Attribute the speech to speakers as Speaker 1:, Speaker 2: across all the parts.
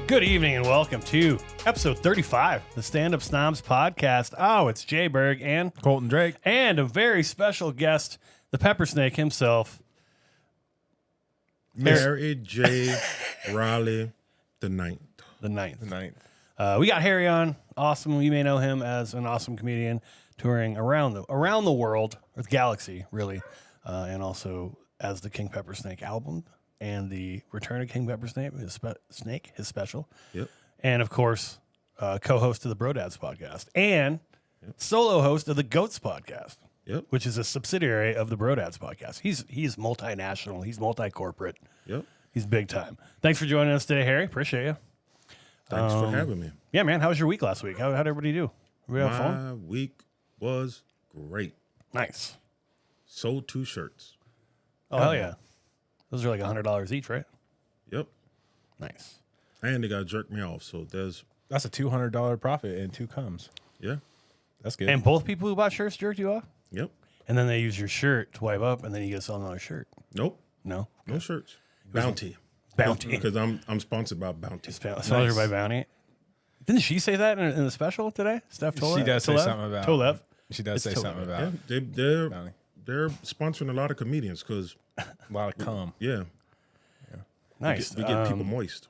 Speaker 1: Good evening and welcome to episode 35, the Stand-Up Snobs podcast. Oh, it's Jay Berg and
Speaker 2: Colton Drake.
Speaker 1: And a very special guest, the pepper snake himself.
Speaker 3: Mary J. Raleigh the ninth.
Speaker 1: The ninth.
Speaker 2: We
Speaker 1: got Harry on. Awesome. You may know him as an awesome comedian touring around the world, or the galaxy, really. And also as the King Pepper Snake album and the Return of King Pepper Snake, his special.
Speaker 3: Yep.
Speaker 1: And, of course, co-host of the BroDads Podcast and solo host of the Goats Podcast, which is a subsidiary of the BroDads Podcast. He's multinational. He's multi-corporate.
Speaker 3: Yep.
Speaker 1: He's big time. Thanks for joining us today, Harry. Appreciate you.
Speaker 3: Thanks for having me.
Speaker 1: Yeah, man. How was your week last week? How'd everybody do? We have fun?
Speaker 3: My week was great.
Speaker 1: Nice.
Speaker 3: Sold 2 shirts.
Speaker 1: Oh, hell yeah. Those are like $100 each, right?
Speaker 3: Yep.
Speaker 1: Nice.
Speaker 3: And they got to jerk me off. So
Speaker 2: that's a $200 profit in 2 comes.
Speaker 3: Yeah.
Speaker 2: That's good.
Speaker 1: And both people who bought shirts jerked you off?
Speaker 3: Yep.
Speaker 1: And then they use your shirt to wipe up, and then you get to sell another shirt.
Speaker 3: Nope.
Speaker 1: No?
Speaker 3: No shirts. Bounty.
Speaker 1: Bounty.
Speaker 3: Because I'm sponsored by Bounty.
Speaker 1: Sponsored by Bounty. Didn't she say that in the special today? Steph Tolev?
Speaker 2: She does say something about
Speaker 1: Tolev.
Speaker 2: She does say something about
Speaker 3: Yeah,
Speaker 2: Bounty.
Speaker 3: they're sponsoring a lot of comedians because
Speaker 2: A lot of cum.
Speaker 3: yeah,
Speaker 1: Nice.
Speaker 3: we get people moist.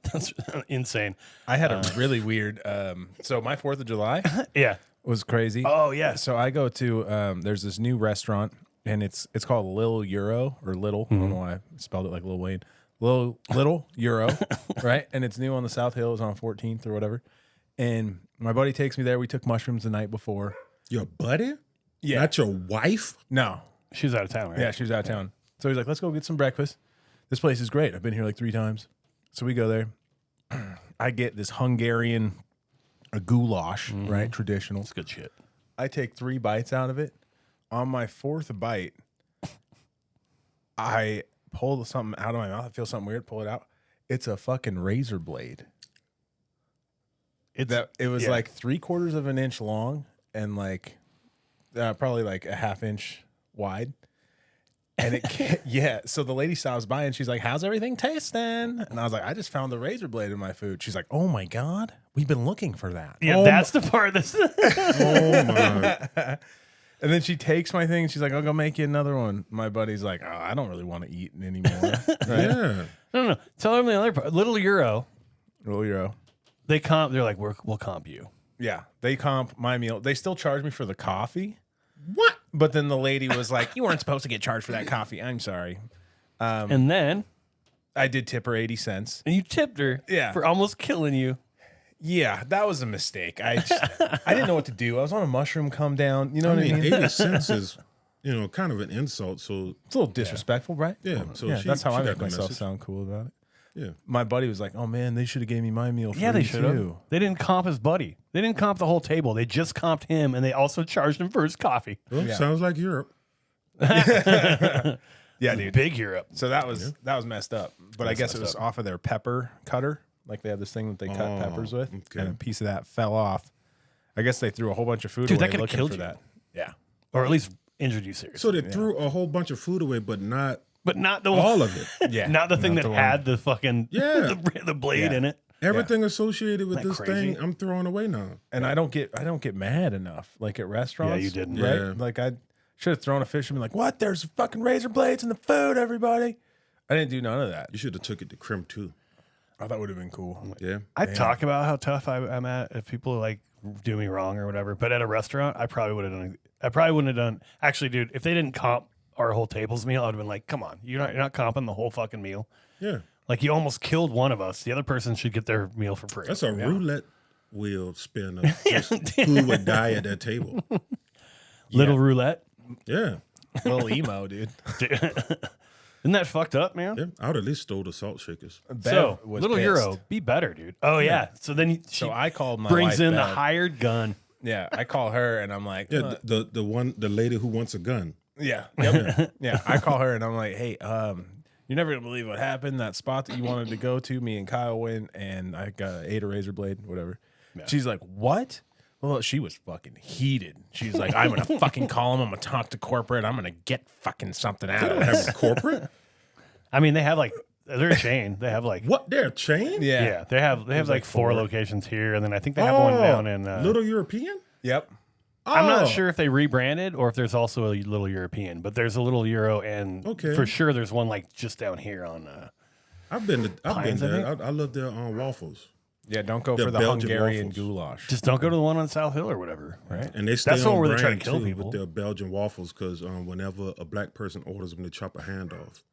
Speaker 1: That's insane.
Speaker 2: I had a really weird. So my 4th of July
Speaker 1: Yeah.
Speaker 2: was crazy.
Speaker 1: Oh, yeah.
Speaker 2: So I go to there's this new restaurant and it's called Little Euro or Little. I don't know why I spelled it like Lil Wayne. Little Euro, right? And it's new on the South Hill. It's on 14th or whatever. And my buddy takes me there. We took mushrooms the night before.
Speaker 3: Your buddy?
Speaker 2: Yeah.
Speaker 3: Not your wife?
Speaker 2: No.
Speaker 1: She was out of town, right?
Speaker 2: Yeah, she was out of town. So he's like, let's go get some breakfast. This place is great. I've been here like 3 times. So we go there. I get this Hungarian goulash, right? Traditional.
Speaker 1: It's good shit.
Speaker 2: I take 3 bites out of it. On my 4th bite, I pull something out of my mouth. I feel something weird. Pull it out. It's a fucking razor blade. It was like 3/4 of an inch long and like probably like a 1/2 inch wide. And so the lady stops by and she's like, "How's everything tasting?" And I was like, "I just found the razor blade in my food." She's like, "Oh my God, we've been looking for that."
Speaker 1: Yeah, that's the part that's...
Speaker 3: Oh my.
Speaker 2: And then she takes my thing and she's like, "I'll go make you another one." My buddy's like, "Oh, I don't really want to eat anymore." Right?
Speaker 3: Yeah.
Speaker 1: No. Tell them the other part. Little Euro.
Speaker 2: Little Euro.
Speaker 1: They comp. They're like, we'll comp you.
Speaker 2: Yeah, they comp my meal. They still charge me for the coffee.
Speaker 3: What?
Speaker 2: But then the lady was like, "You weren't supposed to get charged for that coffee." I'm sorry.
Speaker 1: And then...
Speaker 2: I did tip her 80 cents.
Speaker 1: And you tipped her for almost killing you.
Speaker 2: Yeah, that was a mistake. I didn't know what to do. I was on a mushroom come down. You know what I mean?
Speaker 3: 80 cents is, kind of an insult. So
Speaker 2: It's a little disrespectful, right?
Speaker 3: yeah. So
Speaker 2: that's how I
Speaker 3: got
Speaker 2: make
Speaker 3: the
Speaker 2: myself
Speaker 3: message.
Speaker 2: sound cool about it.
Speaker 3: Yeah.
Speaker 2: My buddy was like, "Oh man, they should have gave me my meal free
Speaker 1: Yeah, they should have.
Speaker 2: too."
Speaker 1: They didn't comp his buddy. They didn't comp the whole table. They just comped him, and they also charged him for his coffee.
Speaker 3: Well,
Speaker 2: Yeah.
Speaker 3: sounds like Europe.
Speaker 2: Yeah, dude.
Speaker 1: Big Europe.
Speaker 2: So that was messed up. But I guess it was
Speaker 1: messed
Speaker 2: off of their pepper cutter. Like they have this thing that they cut peppers with,
Speaker 3: okay.
Speaker 2: and a piece of that fell off. I guess they threw a whole bunch of food
Speaker 1: Dude, that
Speaker 2: away
Speaker 1: could've
Speaker 2: looking
Speaker 1: killed
Speaker 2: for
Speaker 1: you.
Speaker 2: that. Yeah.
Speaker 1: Or at least injured you seriously.
Speaker 3: So they threw a whole bunch of food away, but not
Speaker 1: But not the
Speaker 3: all of it.
Speaker 2: Yeah.
Speaker 1: not the thing that
Speaker 2: the one.
Speaker 1: had the fucking the blade
Speaker 2: Yeah.
Speaker 1: in it.
Speaker 3: Everything associated with
Speaker 1: Isn't
Speaker 3: this
Speaker 1: that crazy?
Speaker 3: thing, I'm throwing away now.
Speaker 2: And I don't get mad enough. Like at restaurants.
Speaker 1: Yeah, you didn't.
Speaker 2: Right?
Speaker 3: Yeah.
Speaker 2: Like I should have thrown a fish and been like, "What? There's fucking razor blades in the food, everybody." I didn't do none of that.
Speaker 3: You should have took it to Crim too.
Speaker 2: Oh, that would have been cool.
Speaker 3: Yeah.
Speaker 1: I talk about how tough I'm at if people like do me wrong or whatever. But at a restaurant, I probably would have done. I probably wouldn't have done. Actually, dude, if they didn't comp our whole table's meal, I'd have been like, "Come on, you're not comping the whole fucking meal.
Speaker 3: Yeah.
Speaker 1: Like you almost killed one of us. The other person should get their meal for free."
Speaker 3: That's a roulette wheel spin of just who would die at that table.
Speaker 1: Little roulette.
Speaker 3: Yeah.
Speaker 2: Little emo, dude.
Speaker 1: Isn't that fucked up, man?
Speaker 3: Yeah. I would at least stole the salt shakers.
Speaker 1: So,
Speaker 2: Bev was
Speaker 1: Little
Speaker 2: pissed.
Speaker 1: Euro, be better, dude. Oh, yeah. So then
Speaker 2: So I called my
Speaker 1: brings
Speaker 2: wife
Speaker 1: in the
Speaker 2: Bev.
Speaker 1: hired gun.
Speaker 2: Yeah, I call her and I'm like,
Speaker 3: Yeah. The lady who wants a gun.
Speaker 2: yeah, yep. Yeah. I call her and I'm like, "Hey, you're never gonna believe what happened. That spot that you wanted to go to, me and Kyle went, and I ate a razor blade, whatever."
Speaker 1: Yeah.
Speaker 2: She's like, "What?" Well, she was fucking heated. She's like, "I'm gonna fucking call him. I'm gonna talk to corporate. I'm gonna get fucking something out
Speaker 3: They
Speaker 2: of
Speaker 3: don't
Speaker 2: this."
Speaker 3: have corporate.
Speaker 1: I mean, they have like They're a chain. They have like
Speaker 3: What? They're a chain?
Speaker 1: yeah. They have like
Speaker 2: like
Speaker 1: 4
Speaker 2: 4
Speaker 1: locations here, and then I think they have one down in.
Speaker 3: Little European?
Speaker 2: Yep.
Speaker 1: I'm not
Speaker 3: Oh.
Speaker 1: sure if they rebranded or if there's also a Little European, but there's a Little Euro, and for sure there's one like just down here on.
Speaker 3: I've been
Speaker 1: Pines, I
Speaker 3: there. I love their waffles.
Speaker 2: Yeah, don't go
Speaker 3: The
Speaker 2: for the
Speaker 3: Belgian
Speaker 2: Hungarian
Speaker 3: waffles.
Speaker 2: goulash.
Speaker 1: Just don't go to the one on South Hill or whatever.
Speaker 2: right.
Speaker 3: And they stay
Speaker 1: That's the
Speaker 3: on
Speaker 1: one where they try to
Speaker 3: brand,
Speaker 1: kill
Speaker 3: too,
Speaker 1: people.
Speaker 3: with their Belgian waffles because whenever a black person orders them, they chop a hand off.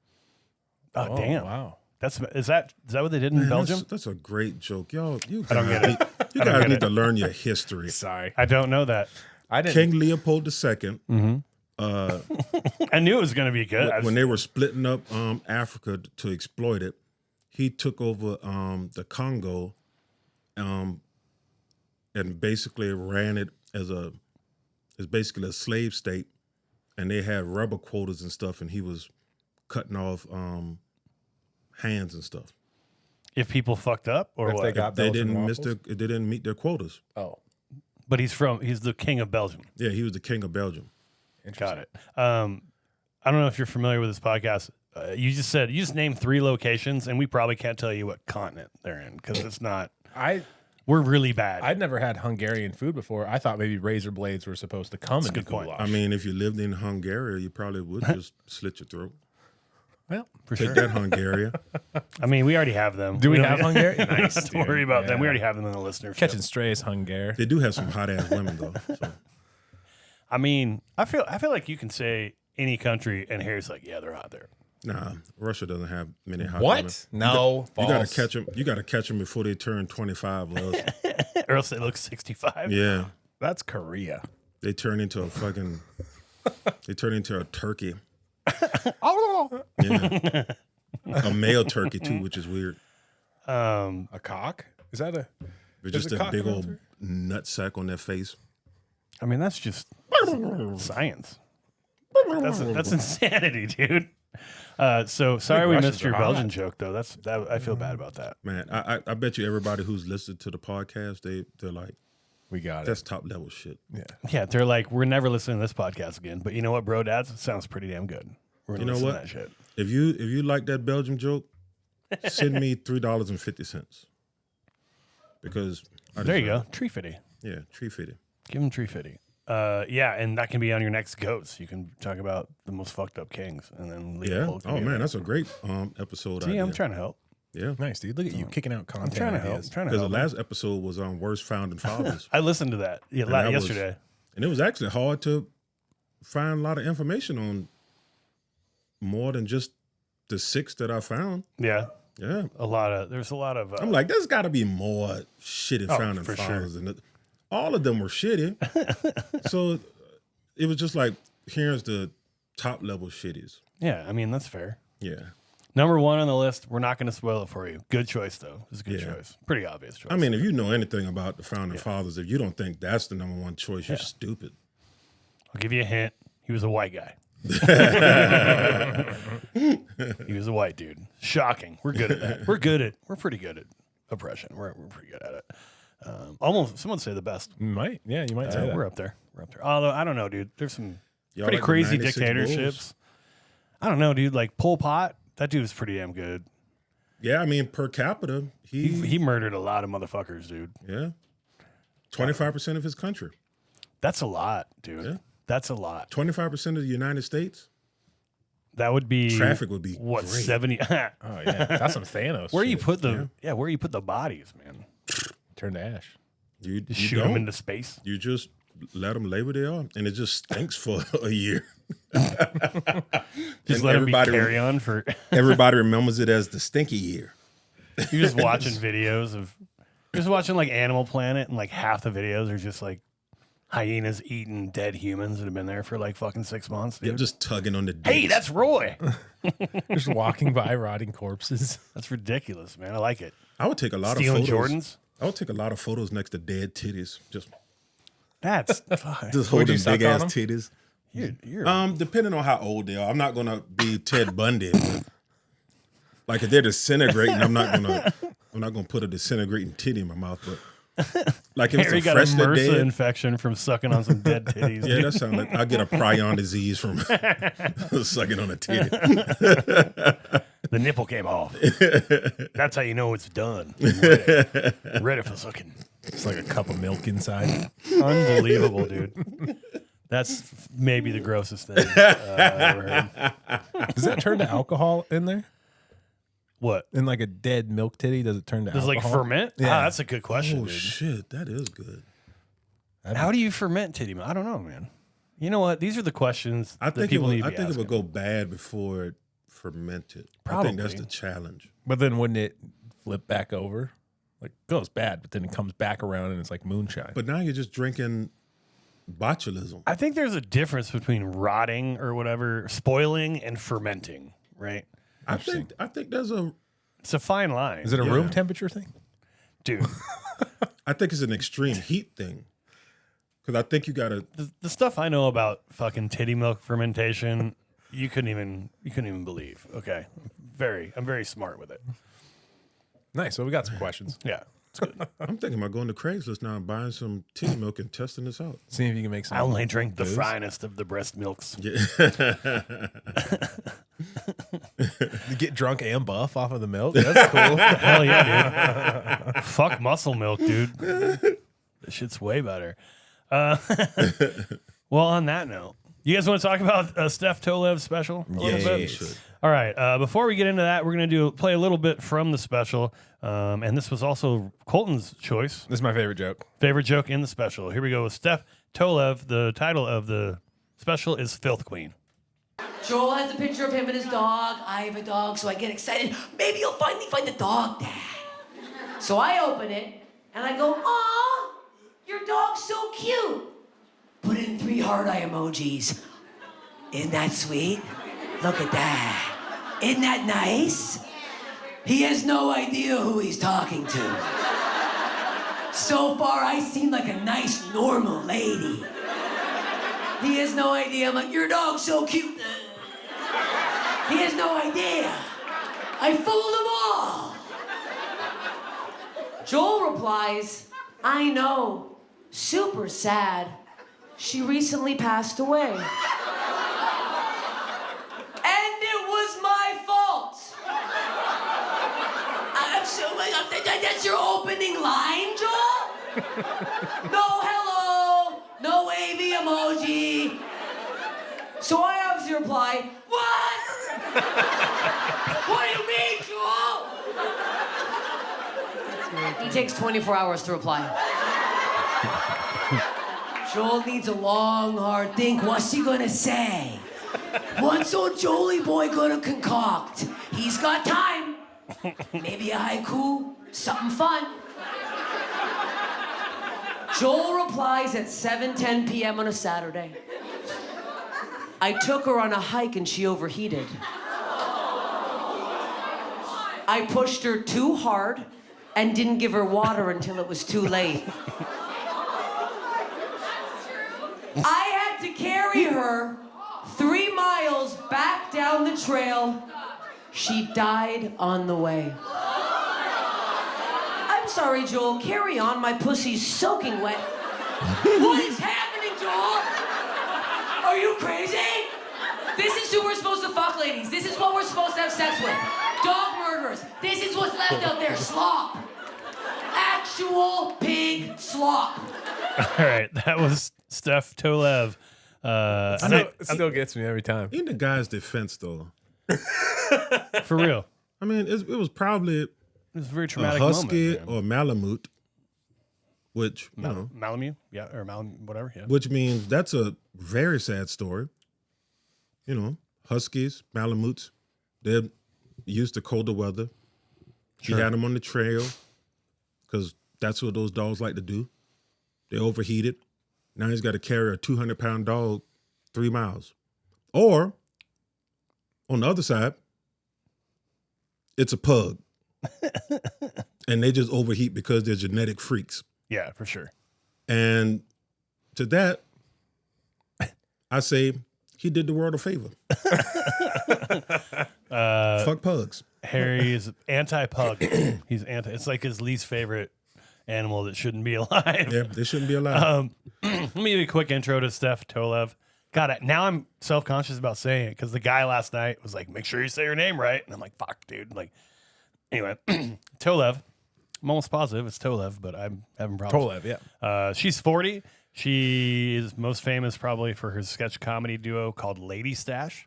Speaker 1: Oh, damn!
Speaker 2: Wow.
Speaker 1: Is that what they did in
Speaker 3: Man,
Speaker 1: Belgium?
Speaker 3: That's a great joke. Yo, you
Speaker 1: don't get
Speaker 3: guys, you
Speaker 1: don't
Speaker 3: guys
Speaker 1: get
Speaker 3: need
Speaker 1: it.
Speaker 3: to learn your history.
Speaker 2: Sorry.
Speaker 1: I don't know that.
Speaker 2: I didn't.
Speaker 3: King Leopold II,
Speaker 1: I knew it was going to be good.
Speaker 3: when they were splitting up Africa to exploit it, he took over the Congo and basically ran it as basically a slave state, and they had rubber quotas and stuff, and he was cutting off hands and stuff.
Speaker 1: If people fucked up or
Speaker 2: If
Speaker 1: what?
Speaker 2: they got
Speaker 3: They
Speaker 2: Belgian
Speaker 3: didn't
Speaker 2: waffles?
Speaker 3: they didn't meet their quotas.
Speaker 2: Oh,
Speaker 1: But he's the king of Belgium.
Speaker 3: Yeah, he was the king of Belgium.
Speaker 1: Got it. I don't know if you're familiar with this podcast. You just named 3 locations, and we probably can't tell you what continent they're in because it's not. We're really bad.
Speaker 2: I'd never had Hungarian food before. I thought maybe razor blades were supposed to come in the
Speaker 1: good point.
Speaker 2: goulash.
Speaker 3: I mean, if you lived in Hungary, you probably would just slit your throat.
Speaker 2: well,
Speaker 1: for
Speaker 3: Take
Speaker 1: sure.
Speaker 3: that, Hungary.
Speaker 1: I mean, we already have them.
Speaker 2: do we
Speaker 1: don't-
Speaker 2: have Hungarian? Nice,
Speaker 1: Don't worry
Speaker 2: dude.
Speaker 1: about them. We
Speaker 2: Yeah.
Speaker 1: already have them in the listenership.
Speaker 2: Catching strays, Hungary.
Speaker 3: They do have some hot ass women though. So.
Speaker 1: I mean, I feel like you can say any country, and Harry's like, yeah, they're hot there.
Speaker 3: Nah, Russia doesn't have many hot women.
Speaker 2: What? No,
Speaker 3: You gotta
Speaker 2: false.
Speaker 3: catch them. You gotta catch them before they turn 25. Love.
Speaker 1: Or else they look 65.
Speaker 3: Yeah,
Speaker 2: That's Korea.
Speaker 3: they turn into a fucking. They turn into a turkey. Yeah, a male turkey too, which is weird.
Speaker 2: A cock? Is that a?
Speaker 3: With
Speaker 2: Is
Speaker 3: just
Speaker 2: it
Speaker 3: a big
Speaker 2: cock
Speaker 3: old
Speaker 2: announcer?
Speaker 3: nut sack on their face.
Speaker 1: I mean, that's just science. That's insanity, dude. So sorry we
Speaker 2: Russians
Speaker 1: missed your
Speaker 2: are hot.
Speaker 1: Belgian joke, though. I feel bad about that.
Speaker 3: Man, I bet you everybody who's listened to the podcast, they're like,
Speaker 2: We got it.
Speaker 3: that's top level shit.
Speaker 2: Yeah.
Speaker 1: Yeah, they're like, we're never listening to this podcast again. But you know what, BroDads? It sounds pretty damn good. We're gonna
Speaker 3: You know
Speaker 1: listen
Speaker 3: what?
Speaker 1: to that shit.
Speaker 3: If you like that Belgium joke, send me $3.50 because
Speaker 1: There you go. Tree fitty.
Speaker 3: Yeah, tree fitting.
Speaker 1: Give him tree fitty. Yeah, and that can be on your next goats. You can talk about the most fucked up kings, and then leave
Speaker 3: Yeah.
Speaker 1: the whole
Speaker 3: Oh man, that's a great episode.
Speaker 1: See,
Speaker 3: idea.
Speaker 1: I'm trying to help.
Speaker 3: Yeah.
Speaker 2: Nice, dude. Look at you kicking out content
Speaker 1: I'm trying to help.
Speaker 2: ideas.
Speaker 1: I'm trying to
Speaker 3: Because the
Speaker 1: help.
Speaker 3: last episode was on worst founding fathers,
Speaker 1: I listened to that
Speaker 3: that was-
Speaker 1: yesterday.
Speaker 3: and it was actually hard to find a lot of information on more than just the 6 that I found.
Speaker 1: Yeah,
Speaker 3: Yeah,
Speaker 1: there's a lot of.
Speaker 3: I'm like, there's got to be more shitty founding
Speaker 1: for sure.
Speaker 3: fathers, and all of them were shitty. So it was just like, here's the top level shitties.
Speaker 1: yeah, I mean that's fair.
Speaker 3: Yeah.
Speaker 1: Number 1 on the list. We're not going to spoil it for you. Good choice though. It's a good
Speaker 3: Yeah.
Speaker 1: choice. Pretty obvious choice.
Speaker 3: I mean, if you know anything about the founding fathers, if you don't think that's the number 1 choice, you're stupid.
Speaker 1: I'll give you a hint. He was a white guy. He was a white dude. Shocking. We're good at that. We're pretty good at oppression. We're pretty good at it. Almost, someone say the best.
Speaker 2: Might. Yeah, you might say that.
Speaker 1: We're up there. Although I don't know, dude. There's some
Speaker 3: Y'all
Speaker 1: pretty
Speaker 3: like the
Speaker 1: crazy
Speaker 3: 96
Speaker 1: dictatorships.
Speaker 3: Bulls?
Speaker 1: I don't know, dude. Like Pol Pot, that dude was pretty damn good.
Speaker 3: Yeah, I mean, per capita,
Speaker 1: He murdered a lot of motherfuckers, dude.
Speaker 3: yeah, 25% of his country,
Speaker 1: That's a lot, dude.
Speaker 3: Yeah.
Speaker 1: That's a lot.
Speaker 3: 25% of the United States.
Speaker 1: That would be
Speaker 3: Traffic would be
Speaker 1: what
Speaker 3: great.
Speaker 1: 70.
Speaker 2: Oh yeah, that's some Thanos.
Speaker 1: Where you
Speaker 2: shit.
Speaker 1: put where you put the bodies, man?
Speaker 2: Turn to ash.
Speaker 3: You
Speaker 1: Shoot them
Speaker 3: don't.
Speaker 1: into space.
Speaker 3: You just let them lay where they are, and it just stinks for a year.
Speaker 1: Just
Speaker 3: And
Speaker 1: let them be
Speaker 3: everybody-
Speaker 1: carry on for.
Speaker 3: Everybody remembers it as the stinky year.
Speaker 1: You're just watching videos of, just watching like Animal Planet, and like half the videos are just like hyenas eating dead humans that have been there for like fucking 6 months.
Speaker 3: They're
Speaker 1: Dude.
Speaker 3: just tugging on the dicks.
Speaker 1: Hey, that's Roy.
Speaker 2: Just walking by rotting corpses.
Speaker 1: That's ridiculous, man. I like it.
Speaker 3: I would take a lot
Speaker 1: Stealing
Speaker 3: of photos.
Speaker 1: Jordans.
Speaker 3: I would take a lot of photos next to dead titties. Just
Speaker 1: That's fuck.
Speaker 3: just
Speaker 2: Would you
Speaker 3: holding
Speaker 2: suck
Speaker 3: big ass
Speaker 2: on 'em?
Speaker 3: titties.
Speaker 1: You're
Speaker 3: Depending on how old they are, I'm not gonna be Ted Bundy. Like if they're disintegrating, I'm not gonna put a disintegrating titty in my mouth. But like if
Speaker 1: Harry
Speaker 3: it's a
Speaker 1: got a
Speaker 3: freshly
Speaker 1: MRSA
Speaker 3: dead,
Speaker 1: infection from sucking on some dead titties.
Speaker 3: yeah, that sounds like I get a prion disease from sucking on a titty.
Speaker 1: The nipple came off. That's how you know it's done. Ready for sucking.
Speaker 2: It's like a cup of milk inside.
Speaker 1: Unbelievable, dude. That's maybe the grossest thing I've ever heard.
Speaker 2: Does that turn to alcohol in there?
Speaker 1: What?
Speaker 2: In like a dead milk titty, does it turn to
Speaker 1: Does it
Speaker 2: alcohol?
Speaker 1: like ferment?
Speaker 2: Yeah.
Speaker 1: Ah, that's a good question,
Speaker 3: Oh
Speaker 1: dude.
Speaker 3: shit, that is good.
Speaker 1: How do you ferment titty milk? I don't know, man. You know what? These are the questions
Speaker 3: I
Speaker 1: that
Speaker 3: think
Speaker 1: people need to
Speaker 3: I
Speaker 1: be
Speaker 3: think it
Speaker 1: asking.
Speaker 3: would go bad before it fermented. I think that's
Speaker 1: Probably.
Speaker 3: the challenge.
Speaker 2: But then wouldn't it flip back over? Like goes bad, but then it comes back around and it's like moonshine.
Speaker 3: But now you're just drinking botulism.
Speaker 1: I think there's a difference between rotting or whatever, spoiling, and fermenting, right?
Speaker 3: I think there's a.
Speaker 1: It's a fine line.
Speaker 2: Is it a room temperature thing?
Speaker 1: Dude,
Speaker 3: I think it's an extreme heat thing. Because I think you gotta.
Speaker 1: the stuff I know about fucking titty milk fermentation, you couldn't even believe. Okay. I'm very smart with it.
Speaker 2: Nice. So we got some questions.
Speaker 1: Yeah. It's good.
Speaker 3: I'm thinking about going to Craigslist now and buying some titty milk and testing this out.
Speaker 2: See if you can make some.
Speaker 1: I only drink the
Speaker 2: booze.
Speaker 1: finest of the breast milks.
Speaker 3: Yeah.
Speaker 2: You get drunk and buff off of the milk. That's cool.
Speaker 1: Hell yeah, dude. Fuck muscle milk, dude. This shit's way better. Well, on that note, you guys want to talk about Steph Tolev's special a little bit?
Speaker 3: should.
Speaker 1: All right. Before we get into that, we're going to play a little bit from the special. And this was also Colton's choice.
Speaker 2: This is my favorite joke.
Speaker 1: Favorite joke in the special. Here we go with Steph Tolev. The title of the special is Filth Queen.
Speaker 4: Joel has a picture of him and his dog. I have a dog, so I get excited. Maybe you'll finally find the dog, Dad. So I open it, and I go, aw, your dog's so cute. Put in 3 heart eye emojis. Isn't that sweet? Look at that. Isn't that nice? He has no idea who he's talking to. So far, I seem like a nice, normal lady. He has no idea. I'm like, your dog's so cute. He has no idea. I fooled them all. Joel replies, I know. Super sad. She recently passed away. And it was my fault. I'm so, that's your opening line, Joel? No hello, no wavy emoji. So I obviously reply, what? What do you mean, Joel? He takes 24 hours to reply. Joel needs a long, hard think. What's he gonna say? What's old Jolie boy gonna concoct? He's got time. Maybe a haiku, something fun. Joel replies at 7:10 p.m. on a Saturday. I took her on a hike and she overheated. I pushed her too hard and didn't give her water until it was too late. I had to carry her 3 miles back down the trail. She died on the way. I'm sorry, Joel. Carry on. My pussy's soaking wet. What is happening, Joel? Are you crazy? This is who we're supposed to fuck, ladies. This is what we're supposed to have sex with. Dog murderers. This is what's left out there. Slop. Actual pig slop.
Speaker 1: All right. That was Steph Tolev.
Speaker 2: It still gets me every time.
Speaker 3: In the guy's defense, though,
Speaker 1: For real.
Speaker 3: I mean, it was probably
Speaker 1: It was a very
Speaker 3: a
Speaker 1: traumatic
Speaker 3: husky
Speaker 1: moment.
Speaker 3: or Malamute, which you
Speaker 1: For him.
Speaker 3: know,
Speaker 1: Malamute? Yeah, or whatever. Yeah.
Speaker 3: which means that's a very sad story. You know, huskies, Malamutes, they're used to colder weather.
Speaker 1: Sure.
Speaker 3: He had them on the trail because that's what those dogs like to do. They overheated. Now he's got to carry a 200-pound dog 3 miles. Or, on the other side, it's a pug. And they just overheat because they're genetic freaks.
Speaker 1: Yeah, for sure.
Speaker 3: And to that, I say he did the world a favor. Fuck pugs.
Speaker 1: Harry is anti-pug. He's anti. It's like his least favorite animal that shouldn't be alive.
Speaker 3: Yeah, they shouldn't be allowed.
Speaker 1: Let me give you a quick intro to Steph Tolev, God, now I'm self-conscious about saying it because the guy last night was like, make sure you say your name right. And I'm like, fuck, dude. Like, anyway, Tolev. I'm almost positive it's Tolev, but I'm having problems.
Speaker 2: Tolev, yeah.
Speaker 1: She's 40. She is most famous probably for her sketch comedy duo called Ladystache.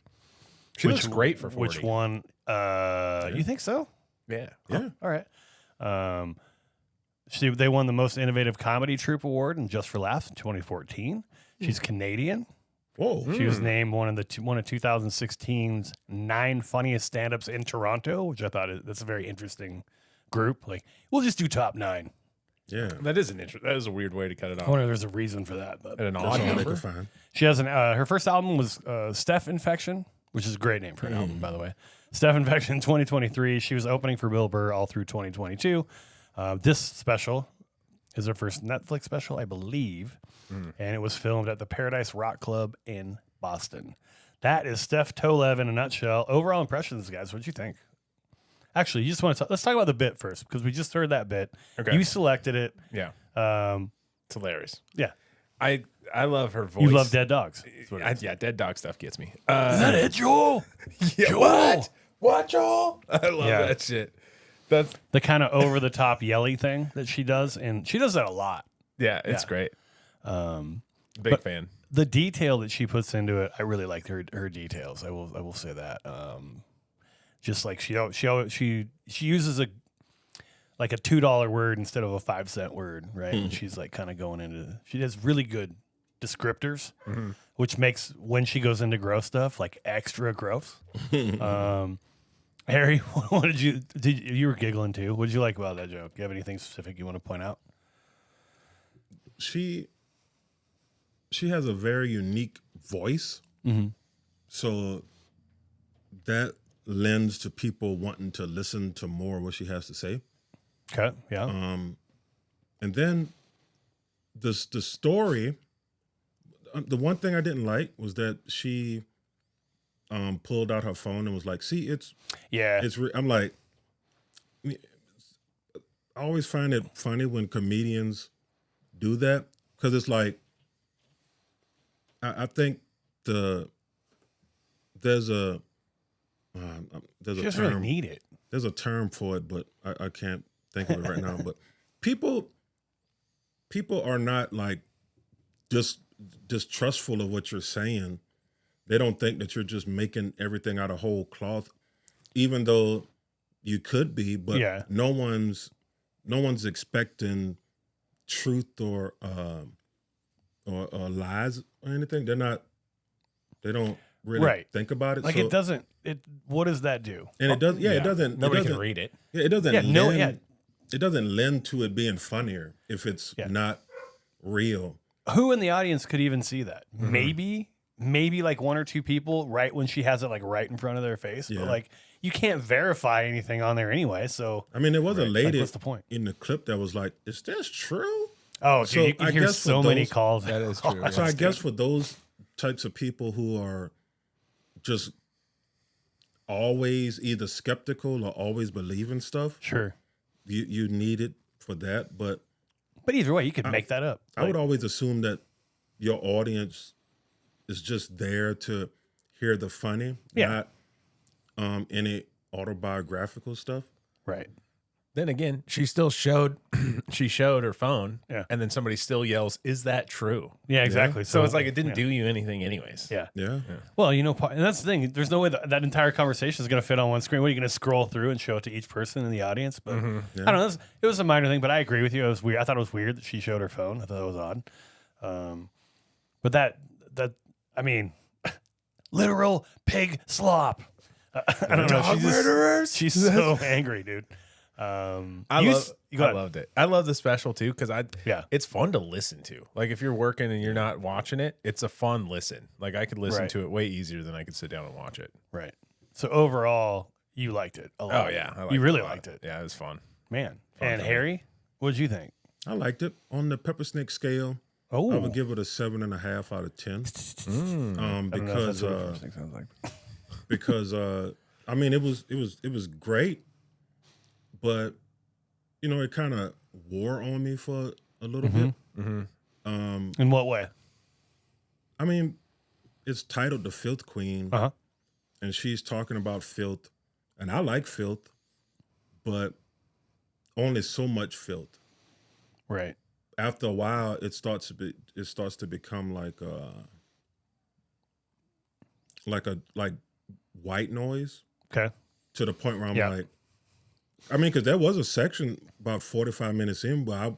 Speaker 2: She looks great for 40.
Speaker 1: Which one? You think so?
Speaker 2: Yeah.
Speaker 3: Yeah.
Speaker 1: All right. They won the Most Innovative Comedy Troupe Award in Just for Laughs in 2014. She's Canadian.
Speaker 3: Whoa.
Speaker 1: She was named one of 2016's 9 funniest stand-ups in Toronto, which I thought that's a very interesting group. Like, we'll just do top 9.
Speaker 3: Yeah.
Speaker 2: That is a weird way to cut it
Speaker 1: I
Speaker 2: off.
Speaker 1: wonder if there's a reason for that. But
Speaker 2: At an
Speaker 3: That's
Speaker 2: odd
Speaker 3: all they
Speaker 2: number.
Speaker 3: could find.
Speaker 1: she has her first album was Steph Infection, which is a great name for an album, by the way. Steph Infection in 2023. She was opening for Bill Burr all through 2022. This special is her first Netflix special, I believe, and it was filmed at the Paradise Rock Club in Boston. That is Steph Tolev in a nutshell. Overall impressions, guys. What'd you think? Actually, you just want to let's talk about the bit first because we just heard that bit.
Speaker 2: Okay.
Speaker 1: You selected it.
Speaker 2: Yeah. It's hilarious.
Speaker 1: Yeah.
Speaker 2: I love her voice.
Speaker 1: You love dead dogs. That's what it is.
Speaker 2: Yeah, dead dog stuff gets me.
Speaker 1: Is that it, Joel?
Speaker 2: Yeah,
Speaker 1: Joel!
Speaker 2: What, Joel? I love
Speaker 1: Yeah.
Speaker 2: that shit. That's
Speaker 1: The kind of over the top yelly thing that she does, and she does that a lot.
Speaker 2: yeah, it's
Speaker 1: Yeah.
Speaker 2: great. Big
Speaker 1: but-
Speaker 2: fan.
Speaker 1: The detail that she puts into it, I really like her details. I will say that. Just like she uses a $2 word instead of a 5-cent word, right? And she's like kind of going into. She has really good descriptors, which makes when she goes into gross stuff like extra gross. Harry, what did you were giggling too? What did you like about that joke? Do you have anything specific you want to point out?
Speaker 3: She has a very unique voice. So that lends to people wanting to listen to more of what she has to say.
Speaker 1: Okay, yeah.
Speaker 3: And then the story, the one thing I didn't like was that she pulled out her phone and was like, see, it's I'm like, I always find it funny when comedians do that because it's like, I think there's a
Speaker 1: She doesn't
Speaker 3: term.
Speaker 1: really need it.
Speaker 3: There's a term for it, but I can't think of it right now. But people are not like just distrustful of what you're saying. They don't think that you're just making everything out of whole cloth, even though you could be. But
Speaker 1: Yeah.
Speaker 3: no one's expecting truth or lies or anything. They don't really
Speaker 1: Right.
Speaker 3: think about it.
Speaker 1: Like
Speaker 3: So-
Speaker 1: it doesn't. What does that do?
Speaker 3: and it does. Yeah, it doesn't.
Speaker 2: Nobody
Speaker 3: it doesn't,
Speaker 2: can read it.
Speaker 3: Yeah, it doesn't.
Speaker 1: Yeah, no,
Speaker 3: lend,
Speaker 1: yeah.
Speaker 3: It doesn't lend to it being funnier if it's not real.
Speaker 1: Who in the audience could even see that? Maybe like 1 or 2 people right when she has it like right in front of their face.
Speaker 3: Yeah.
Speaker 1: But like you can't verify anything on there anyway. So
Speaker 3: I mean, there was a lady
Speaker 1: what's the point?
Speaker 3: in the clip that was like, "Is this true?"
Speaker 1: oh,
Speaker 3: So
Speaker 1: dude, you
Speaker 3: I
Speaker 1: hear
Speaker 3: guess for
Speaker 1: so many
Speaker 3: those-
Speaker 1: calls.
Speaker 2: That is true.
Speaker 3: So I guess for those types of people who are just always either skeptical or always believe in stuff,
Speaker 1: Sure,
Speaker 3: you need it for that. But
Speaker 1: but either way, you could make that up.
Speaker 3: I would always assume that your audience is just there to hear the funny,
Speaker 1: Yeah.
Speaker 3: not any autobiographical stuff.
Speaker 1: Right.
Speaker 2: Then again, she still showed her phone,
Speaker 1: Yeah.
Speaker 2: and then somebody still yells, "Is that true?"
Speaker 1: Yeah, exactly.
Speaker 2: So it's like it didn't do you anything, anyways.
Speaker 1: Yeah.
Speaker 3: Yeah.
Speaker 1: Well, and that's the thing. There's no way that entire conversation is going to fit on one screen. What are you going to scroll through and show it to each person in the audience? But I don't know. It was a minor thing, but I agree with you. It was weird. I thought it was weird that she showed her phone. I thought that was odd. But that I mean, literal pig slop. I don't know. She's so angry, dude.
Speaker 2: I
Speaker 1: go ahead.
Speaker 2: loved it. I love the special too because
Speaker 1: Yeah.
Speaker 2: it's fun to listen to. Like if you're working and you're not watching it, it's a fun listen. Like I could listen
Speaker 1: Right.
Speaker 2: to it way easier than I could sit down and watch it.
Speaker 1: Right. So overall, you liked it a lot.
Speaker 2: Oh yeah, I
Speaker 1: You really
Speaker 2: a lot.
Speaker 1: liked it,
Speaker 2: Yeah, it was fun.
Speaker 1: man.
Speaker 2: Fun
Speaker 1: And
Speaker 2: for me.
Speaker 1: Harry, what did you think?
Speaker 3: I liked it. On the pepper snake scale, I
Speaker 1: Oh,
Speaker 3: would give it a 7.5 out of 10. Because
Speaker 1: sounds like.
Speaker 3: because I mean it was great, but it kind of wore on me for a little bit.
Speaker 1: In what way?
Speaker 3: I mean, it's titled The Filth Queen, and she's talking about filth, and I like filth, but only so much filth.
Speaker 1: Right.
Speaker 3: After a while, it starts to become like white noise.
Speaker 1: Okay.
Speaker 3: To the point where I'm like, I mean, because there was a section about 45 minutes in, but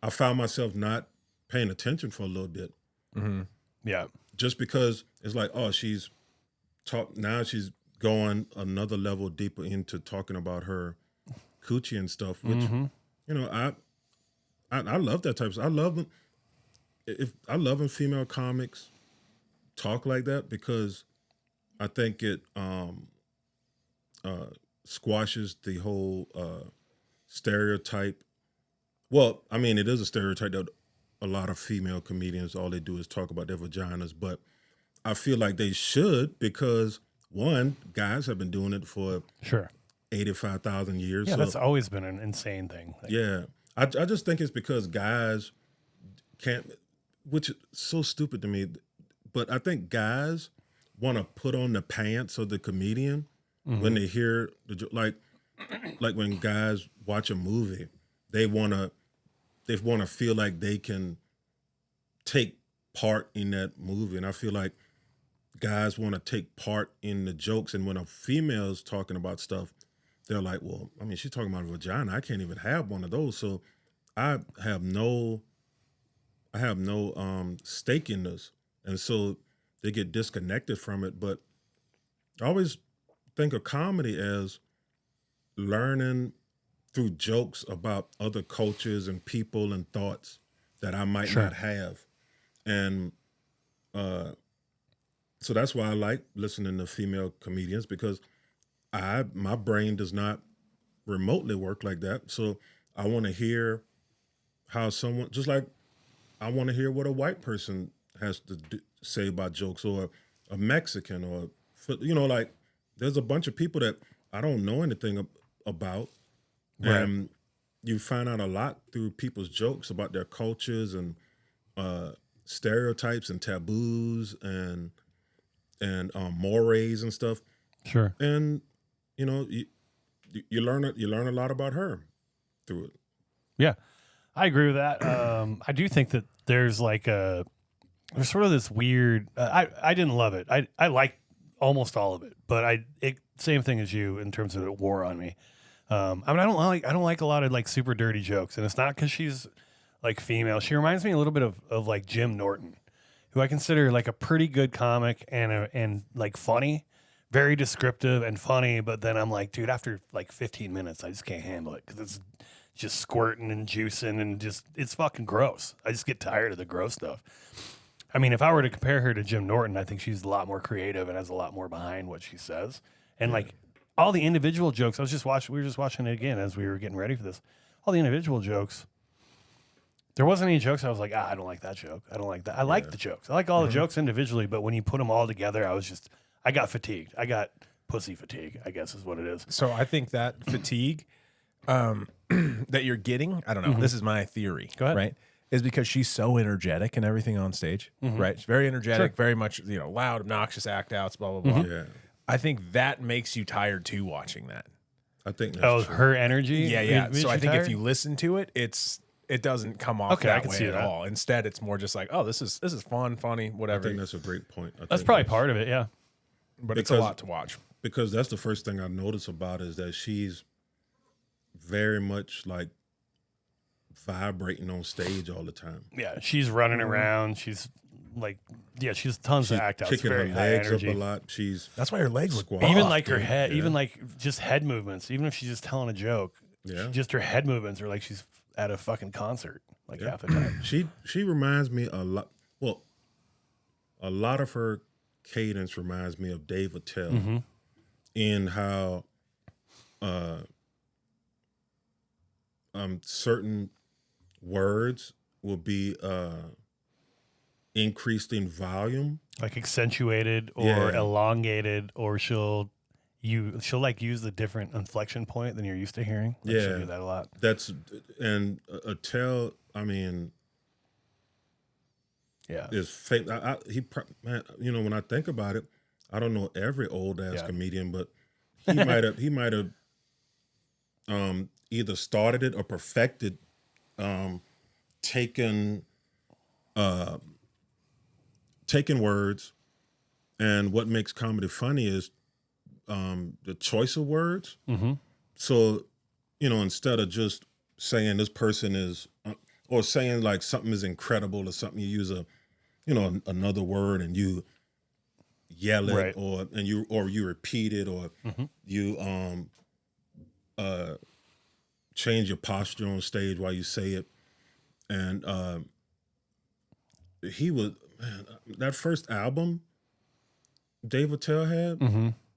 Speaker 3: I found myself not paying attention for a little bit.
Speaker 2: Mm-hmm.
Speaker 1: Yeah.
Speaker 3: Just because it's like, oh, now she's going another level deeper into talking about her coochie and stuff, which, you know, I love that type of stuff. I love when female comics talk like that, because I think it squashes the whole stereotype. Well, I mean, it is a stereotype that a lot of female comedians, all they do is talk about their vaginas, but I feel like they should, because one, guys have been doing it for 85,000 years.
Speaker 1: Yeah,
Speaker 3: so,
Speaker 1: that's always been an insane thing.
Speaker 3: Yeah. I just think it's because guys can't, which is so stupid to me, but I think guys want to put on the pants of the comedian when they hear like when guys watch a movie, they want to feel like they can take part in that movie, and I feel like guys want to take part in the jokes, and when a female's talking about stuff, they're like, well, I mean, she's talking about a vagina. I can't even have one of those, so I have no stake in this, and so they get disconnected from it. But I always think of comedy as learning through jokes about other cultures and people and thoughts that I might not have. And so that's why I like listening to female comedians, because my brain does not remotely work like that. So I want to hear how someone, just like I want to hear what a white person has to say about jokes, or a Mexican, or, you know, like there's a bunch of people that I don't know anything about. Right. And you find out a lot through people's jokes about their cultures and stereotypes and taboos and mores and stuff.
Speaker 1: Sure.
Speaker 3: And you know, you learn a lot about her through it.
Speaker 1: Yeah, I agree with that. I do think that there's sort of this weird. I didn't love it. I liked almost all of it, but same thing as you in terms of it wore on me. I mean, I don't like a lot of like super dirty jokes, and it's not because she's like female. She reminds me a little bit of like Jim Norton, who I consider like a pretty good comic and like funny, very descriptive and funny. But then I'm like, dude, after like 15 minutes, I just can't handle it because it's just squirting and juicing and just it's fucking gross. I just get tired of the gross stuff. I mean, if I were to compare her to Jim Norton, I think she's a lot more creative and has a lot more behind what she says. And like all the individual jokes, we were just watching it again as we were getting ready for this. All the individual jokes, there wasn't any jokes I was like, I don't like that joke. I don't like that. I like the jokes. I like all the jokes individually, but when you put them all together, I got fatigued. I got pussy fatigue, I guess is what it is.
Speaker 2: So I think that fatigue that you're getting, I don't know, this is my theory,
Speaker 1: Go ahead.
Speaker 2: right? Is because she's so energetic and everything on stage, right? She's very energetic, very much, loud, obnoxious act outs, blah, blah, blah.
Speaker 3: Yeah.
Speaker 2: I think that makes you tired too watching that.
Speaker 3: I think that's true.
Speaker 1: Her energy?
Speaker 2: Yeah.
Speaker 1: Makes
Speaker 2: So I
Speaker 1: you
Speaker 2: think
Speaker 1: tired?
Speaker 2: if you listen to it, it doesn't come off
Speaker 1: Okay, I
Speaker 2: that
Speaker 1: can
Speaker 2: way
Speaker 1: see
Speaker 2: at
Speaker 1: that.
Speaker 2: all. Instead, it's more just like, oh, this is fun, funny,
Speaker 3: I
Speaker 2: whatever.
Speaker 3: think that's a great point.
Speaker 1: That's probably part of it, yeah.
Speaker 2: But it's a lot to watch.
Speaker 3: Because that's the first thing I notice about it, is that she's very much like vibrating on stage all the time.
Speaker 1: Yeah, she's running around. She's like, she's tons of act outs.
Speaker 3: Kicking her
Speaker 1: Very high
Speaker 3: legs up
Speaker 1: energy.
Speaker 3: a lot.
Speaker 2: That's why her legs look
Speaker 3: Squat.
Speaker 2: buff,
Speaker 1: Even like her
Speaker 2: dude.
Speaker 1: head,
Speaker 3: Yeah.
Speaker 1: even like just head movements. Even if she's just telling a joke, just her head movements are like she's at a fucking concert, like half the time.
Speaker 3: She reminds me a lot. Well, a lot of her cadence reminds me of Dave Attell in how certain words will be increased in volume,
Speaker 1: Like accentuated or elongated, or she'll like use the different inflection point than you're used to hearing. Like, she'll do that a lot.
Speaker 3: and Attell. I mean,
Speaker 1: Yeah.
Speaker 3: is fake. Man, when I think about it, I don't know every old ass comedian, but he might have either started it or perfected taking words, and what makes comedy funny is the choice of words.
Speaker 1: Mm-hmm.
Speaker 3: So, instead of just saying this person is, or saying like something is incredible or something, you use another word and you yell it,
Speaker 1: Right.
Speaker 3: or you repeat it, or you change your posture on stage while you say it. And that first album Dave Attell had,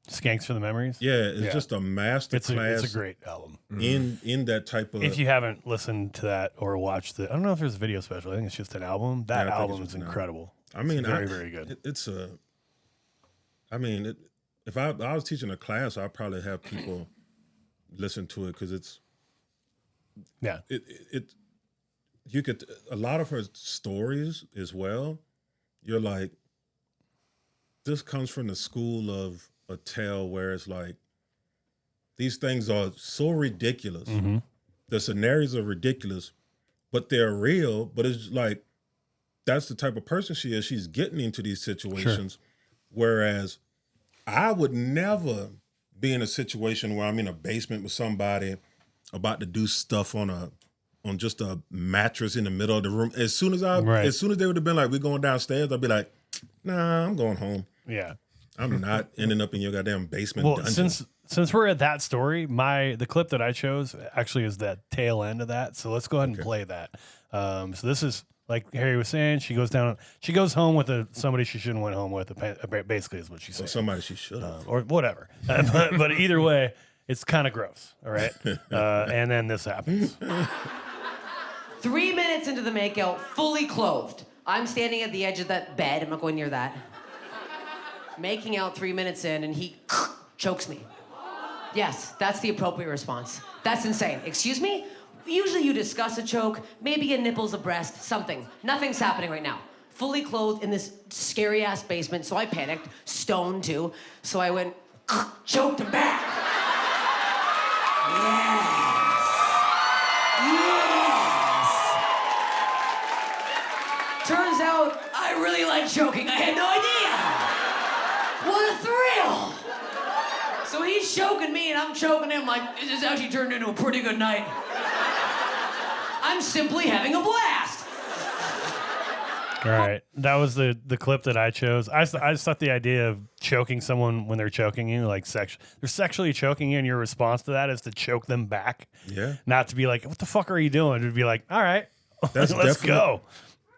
Speaker 1: Skanks for the Memories.
Speaker 3: yeah, it's just a master class.
Speaker 1: It's a great album.
Speaker 3: in that type of.
Speaker 1: If you haven't listened to that or watched it, I don't know if there's a video special. I think it's just an album. That
Speaker 3: I think it's
Speaker 1: album
Speaker 3: just
Speaker 1: is
Speaker 3: an album.
Speaker 1: incredible.
Speaker 3: I mean,
Speaker 1: It's very, very good.
Speaker 3: If I was teaching a class, I'd probably have people listen to it because it's.
Speaker 1: Yeah.
Speaker 3: You could, a lot of her stories as well, you're like, this comes from the school of Attell, where it's like, these things are so ridiculous. The scenarios are ridiculous, but they're real. But it's like, that's the type of person she is. She's getting into these situations. Whereas I would never be in a situation where I'm in a basement with somebody about to do stuff on just a mattress in the middle of the room. As soon as they would have been like, we're going downstairs, I'd be like, nah, I'm going home.
Speaker 1: Yeah.
Speaker 3: I'm not ending up in your goddamn basement
Speaker 1: Well,
Speaker 3: dungeon.
Speaker 1: since we're at that story, the clip that I chose actually is that tail end of that. So let's go ahead and play that. So this is, like Harry was saying, she goes home with somebody she shouldn't went home with. Basically, is what she said.
Speaker 3: Somebody she should have.
Speaker 1: Or whatever. But either way, it's kind of gross. All right. And then this happens.
Speaker 4: 3 minutes into the makeout, fully clothed. I'm standing at the edge of that bed. I'm not going near that. Making out 3 minutes in, and he chokes me. Yes, that's the appropriate response. That's insane. Excuse me? Usually you discuss a choke, maybe a nipples, a breast, something. Nothing's happening right now. Fully clothed in this scary-ass basement, so I panicked. Stoned, too. So I went, choked him back. Yes. Turns out, I really like choking. I had no idea. What a thrill. So he's choking me and I'm choking him. Like, this has actually turned into a pretty good night. I'm simply having a blast.
Speaker 1: All right. That was the clip that I chose. I just thought the idea of choking someone when they're choking you, like they're sexually choking you, and your response to that is to choke them back.
Speaker 3: Yeah.
Speaker 1: Not to be like, what the fuck are you doing? To be like, all right, let's go.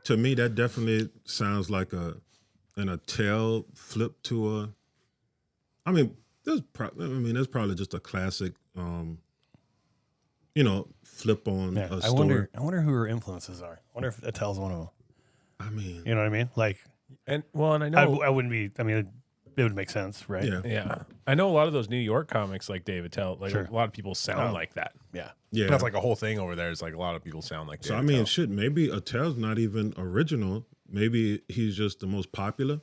Speaker 3: To me, that definitely sounds like an Attell flip to a. I mean, there's probably just a classic, flip on a story.
Speaker 1: I wonder who her influences are. I wonder if Attell's one of them.
Speaker 3: I mean,
Speaker 1: You know what I mean? Like,
Speaker 2: And I know
Speaker 1: I wouldn't be. I mean, it would make sense, right?
Speaker 3: yeah.
Speaker 2: Yeah, I know a lot of those New York comics like Dave Attell. Like
Speaker 1: Sure.
Speaker 2: a lot of people sound like that.
Speaker 1: Yeah.
Speaker 3: Yeah.
Speaker 2: That's like a whole thing over there. It's like a lot of people sound like.
Speaker 3: So
Speaker 2: Dave
Speaker 3: I mean,
Speaker 2: Attell.
Speaker 3: shit. Maybe Attell's not even original. Maybe he's just the most popular.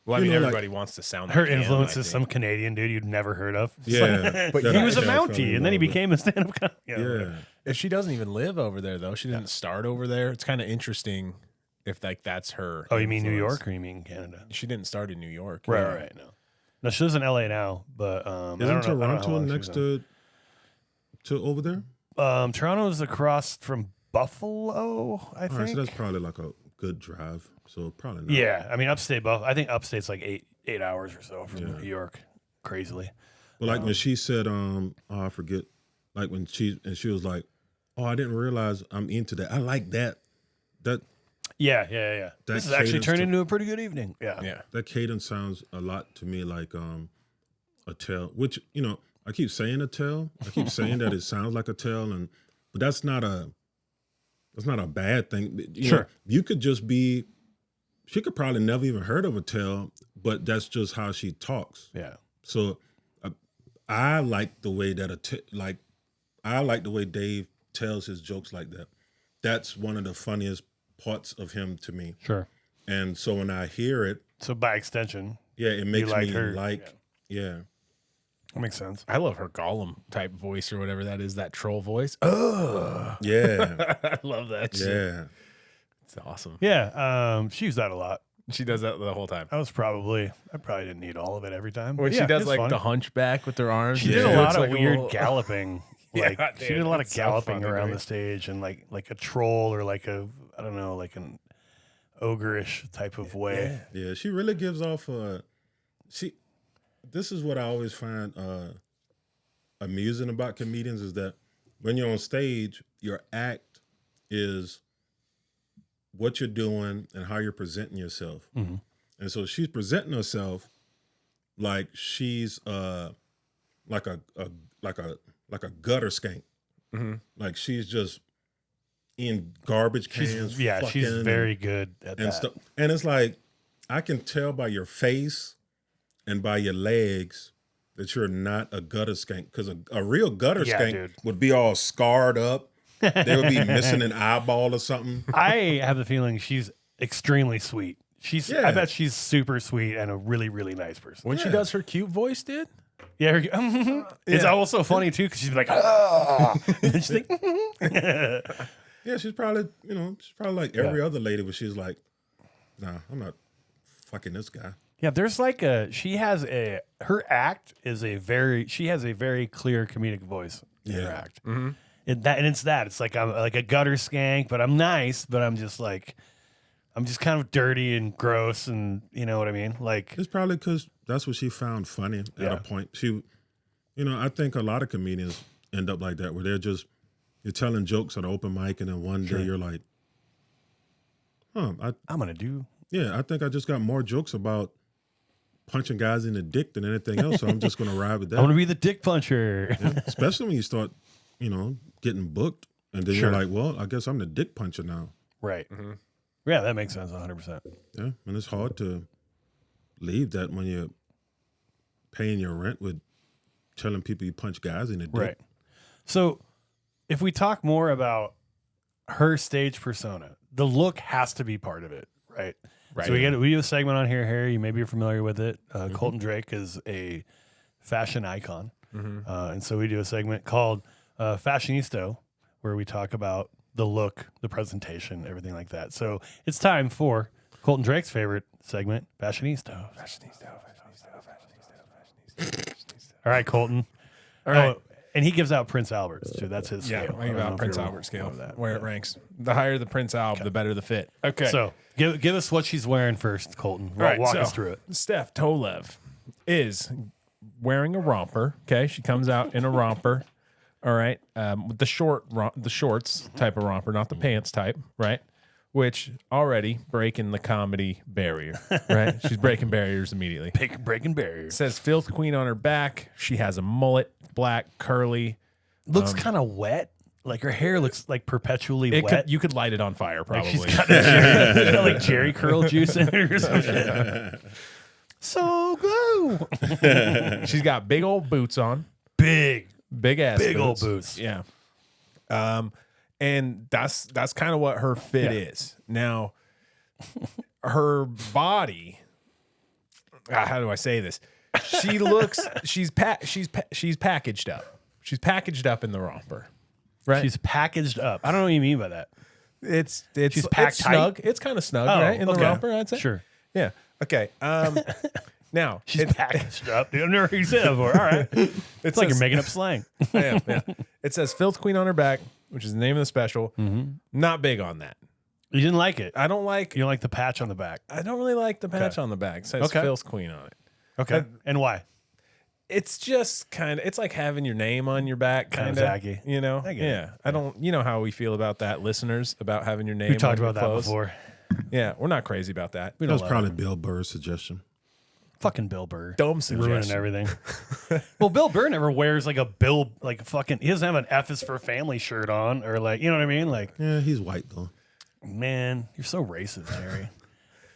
Speaker 2: Well, I mean,
Speaker 3: you know,
Speaker 2: everybody wants to sound.
Speaker 1: Her
Speaker 2: like him,
Speaker 1: influence
Speaker 2: I
Speaker 1: is
Speaker 2: think.
Speaker 1: some Canadian dude you'd never heard of.
Speaker 3: Yeah,
Speaker 2: But
Speaker 3: that
Speaker 2: he
Speaker 1: He was a
Speaker 3: Attell fell
Speaker 1: Mountie,
Speaker 3: in
Speaker 1: and then he
Speaker 3: love with.
Speaker 1: became a stand-up comic.
Speaker 3: Yeah,
Speaker 2: If she doesn't even live over there, though, she didn't start over there. It's kind of interesting if like that's her.
Speaker 1: Oh, you mean New
Speaker 2: influence.
Speaker 1: York or you mean Canada?
Speaker 2: She didn't start in New York.
Speaker 1: Right,
Speaker 2: Yeah.
Speaker 1: right. No, she lives in LA now, but I
Speaker 3: isn't
Speaker 1: don't know how
Speaker 3: Toronto
Speaker 1: long she
Speaker 3: next
Speaker 1: was
Speaker 3: to over there?
Speaker 1: in. Toronto's across from Buffalo, I
Speaker 3: All right, so
Speaker 1: think.
Speaker 3: that's probably like a good drive. So probably not.
Speaker 1: Yeah, I mean upstate Buffalo. I think upstate's like eight hours or so from
Speaker 3: Yeah.
Speaker 1: New York, crazily.
Speaker 3: But like when she said, I forget, like when she was like, oh, I didn't realize I'm into that. I like that.
Speaker 1: Yeah.
Speaker 3: That
Speaker 1: This has actually
Speaker 3: cadence
Speaker 1: turned
Speaker 3: to-
Speaker 1: into a pretty good evening. Yeah.
Speaker 2: Yeah.
Speaker 3: That cadence sounds a lot to me like Attell, which, I keep saying Attell. I keep saying that it sounds like Attell, but that's not a bad thing.
Speaker 1: Sure.
Speaker 3: You could just be, she could probably never even heard of Attell, but that's just how she talks.
Speaker 1: Yeah.
Speaker 3: So I like the way that I like the way Dave tells his jokes like that. That's one of the funniest parts of him to me.
Speaker 1: Sure.
Speaker 3: And so when I hear it,
Speaker 1: So by extension,
Speaker 3: it makes
Speaker 1: like
Speaker 3: me
Speaker 1: her.
Speaker 3: yeah.
Speaker 1: That makes sense.
Speaker 2: I love her Gollum type voice or whatever that is, that troll voice. Oh,
Speaker 3: Yeah.
Speaker 2: I love that shit.
Speaker 3: Yeah.
Speaker 2: It's awesome.
Speaker 1: Yeah, she used that a lot.
Speaker 2: She does that the whole time.
Speaker 1: I probably didn't need all of it every time.
Speaker 2: When
Speaker 1: But
Speaker 2: she
Speaker 1: yeah,
Speaker 2: does
Speaker 1: it's
Speaker 2: like
Speaker 1: fun.
Speaker 2: the hunchback with her arms.
Speaker 1: She did
Speaker 3: Yeah.
Speaker 1: a lot
Speaker 2: It's
Speaker 1: of
Speaker 2: like a
Speaker 1: weird
Speaker 2: little-
Speaker 1: galloping.
Speaker 2: Yeah,
Speaker 1: Like she
Speaker 2: dude,
Speaker 1: did a lot of
Speaker 2: it's so
Speaker 1: galloping
Speaker 2: funny,
Speaker 1: around
Speaker 2: dude.
Speaker 1: the stage and like a troll or like a I don't know, like an ogreish type of way.
Speaker 3: Yeah. She really gives off this is what I always find amusing about comedians is that when you're on stage, your act is what you're doing and how you're presenting yourself.
Speaker 1: Mm-hmm.
Speaker 3: And so she's presenting herself like she's like a gutter skank.
Speaker 2: Mm-hmm.
Speaker 3: Like she's just in garbage cans.
Speaker 1: She's
Speaker 3: fucking
Speaker 1: very good at
Speaker 3: and
Speaker 1: that.
Speaker 3: stuff. And it's like I can tell by your face and by your legs that you're not a gutter skank, because a real gutter skank
Speaker 1: dude.
Speaker 3: would be all scarred up. They would be missing an eyeball or something.
Speaker 1: I have the feeling she's extremely sweet. I
Speaker 3: Yeah.
Speaker 1: bet she's super sweet and a really, really nice person.
Speaker 2: When she does her cute voice, dude.
Speaker 1: Yeah, it's also funny too because she's like, ah, and she's like,
Speaker 3: Yeah, she's probably like every other lady, but she's like, nah, I'm not fucking this guy.
Speaker 1: yeah. There's like her act is she has a very clear comedic voice in her
Speaker 3: Yeah.
Speaker 1: act. Mm-hmm. It's like I'm like a gutter skank, but I'm nice, but I'm just kind of dirty and gross, and you know what I mean? Like,
Speaker 3: It's probably because that's what she found funny at
Speaker 1: Yeah.
Speaker 3: a point. I think a lot of comedians end up like that, where you're telling jokes at an open mic, and then one day you're like,
Speaker 1: I'm gonna do.
Speaker 3: I think I just got more jokes about punching guys in the dick than anything else, so I'm just going to ride with
Speaker 1: I'm gonna
Speaker 3: that.
Speaker 1: be the dick puncher.
Speaker 3: Yeah. Especially when you start, getting booked, and then
Speaker 1: Sure.
Speaker 3: you're like, well, I guess I'm the dick puncher now.
Speaker 1: Right. Yeah, that makes sense 100%.
Speaker 3: Yeah, and it's hard to leave that when you're paying your rent with telling people you punch guys in the dick.
Speaker 1: Right. So, if we talk more about her stage persona, the look has to be part of it, right?
Speaker 2: Right.
Speaker 1: So we do a segment on here, Harry. You maybe you're familiar with it. Colton Drake is a fashion icon, and so we do a segment called Fashionisto, where we talk about the look, the presentation, everything like that. So it's time for Colton Drake's favorite segment, Fashionisto. All right, Colton.
Speaker 2: All right.
Speaker 1: Oh, and he gives out Prince Albert's too. That's his
Speaker 2: Yeah,
Speaker 1: scale.
Speaker 2: think
Speaker 1: I don't know
Speaker 2: about
Speaker 1: if
Speaker 2: Prince
Speaker 1: you're
Speaker 2: Albert scale,
Speaker 1: aware of that.
Speaker 2: where it ranks. The higher the Prince Albert, the better the fit. Okay.
Speaker 1: So give us what she's wearing first, Colton.
Speaker 2: All right,
Speaker 1: Walk
Speaker 2: so
Speaker 1: us through it.
Speaker 2: Steph Tolev is wearing a romper. Okay, she comes out in a romper. All right, with the shorts type of romper, not the pants type, right? Which already breaking the comedy barrier, right? She's breaking barriers immediately.
Speaker 1: Breaking barriers.
Speaker 2: It says Filth Queen on her back. She has a mullet, black, curly.
Speaker 1: Looks kind of wet. Like her hair looks like perpetually wet.
Speaker 2: You could light it on fire, probably.
Speaker 1: She's got she's got like Jerry curl juice in it or something. So glue.
Speaker 2: She's got big old boots on.
Speaker 1: Big
Speaker 2: Big
Speaker 1: old boots.
Speaker 2: Yeah. And that's kind of what her fit is. Now, her body, how do I say this? She looks she's packaged up. She's packaged up in the romper. Right?
Speaker 1: She's packaged up. I don't know what you mean by that.
Speaker 2: She's
Speaker 1: packed tight?
Speaker 2: snug. It's kind of snug,
Speaker 1: Oh,
Speaker 2: right? In the
Speaker 1: okay.
Speaker 2: romper, I'd say.
Speaker 1: Sure.
Speaker 2: Yeah. Okay. Now
Speaker 1: She's packaged up. Dude, I've never heard you say that before. All right. It's like
Speaker 2: says-
Speaker 1: you're making up slang.
Speaker 2: yeah. It says Filth Queen on her back, which is the name of the special. Not big on that.
Speaker 1: You didn't like it.
Speaker 2: I don't like.
Speaker 1: You don't like the patch on the back.
Speaker 2: I don't really like the patch
Speaker 1: Okay.
Speaker 2: on the back. It says
Speaker 1: Okay.
Speaker 2: Filth Queen on it.
Speaker 1: Okay. And why?
Speaker 2: It's just kind of. It's like having your name on your back, kind
Speaker 1: Kinda
Speaker 2: of.
Speaker 1: tacky.
Speaker 2: You know.
Speaker 1: I get
Speaker 2: Yeah. I don't. You know how we feel about that, listeners, about having your name.
Speaker 1: We talked
Speaker 2: on your
Speaker 1: about that
Speaker 2: clothes.
Speaker 1: before.
Speaker 2: Yeah, we're not crazy about that.
Speaker 1: We
Speaker 3: That
Speaker 1: don't
Speaker 3: was
Speaker 1: love
Speaker 3: probably
Speaker 1: it.
Speaker 3: Bill Burr's suggestion.
Speaker 1: Fucking Bill Burr.
Speaker 2: Dumb
Speaker 1: Ruining
Speaker 2: suggestion.
Speaker 1: everything. Well, Bill Burr never wears like a Bill, like fucking, he doesn't have an F is for family shirt on or like, you know what I mean? Like,
Speaker 3: Yeah, he's white though.
Speaker 1: man, you're so racist, Harry.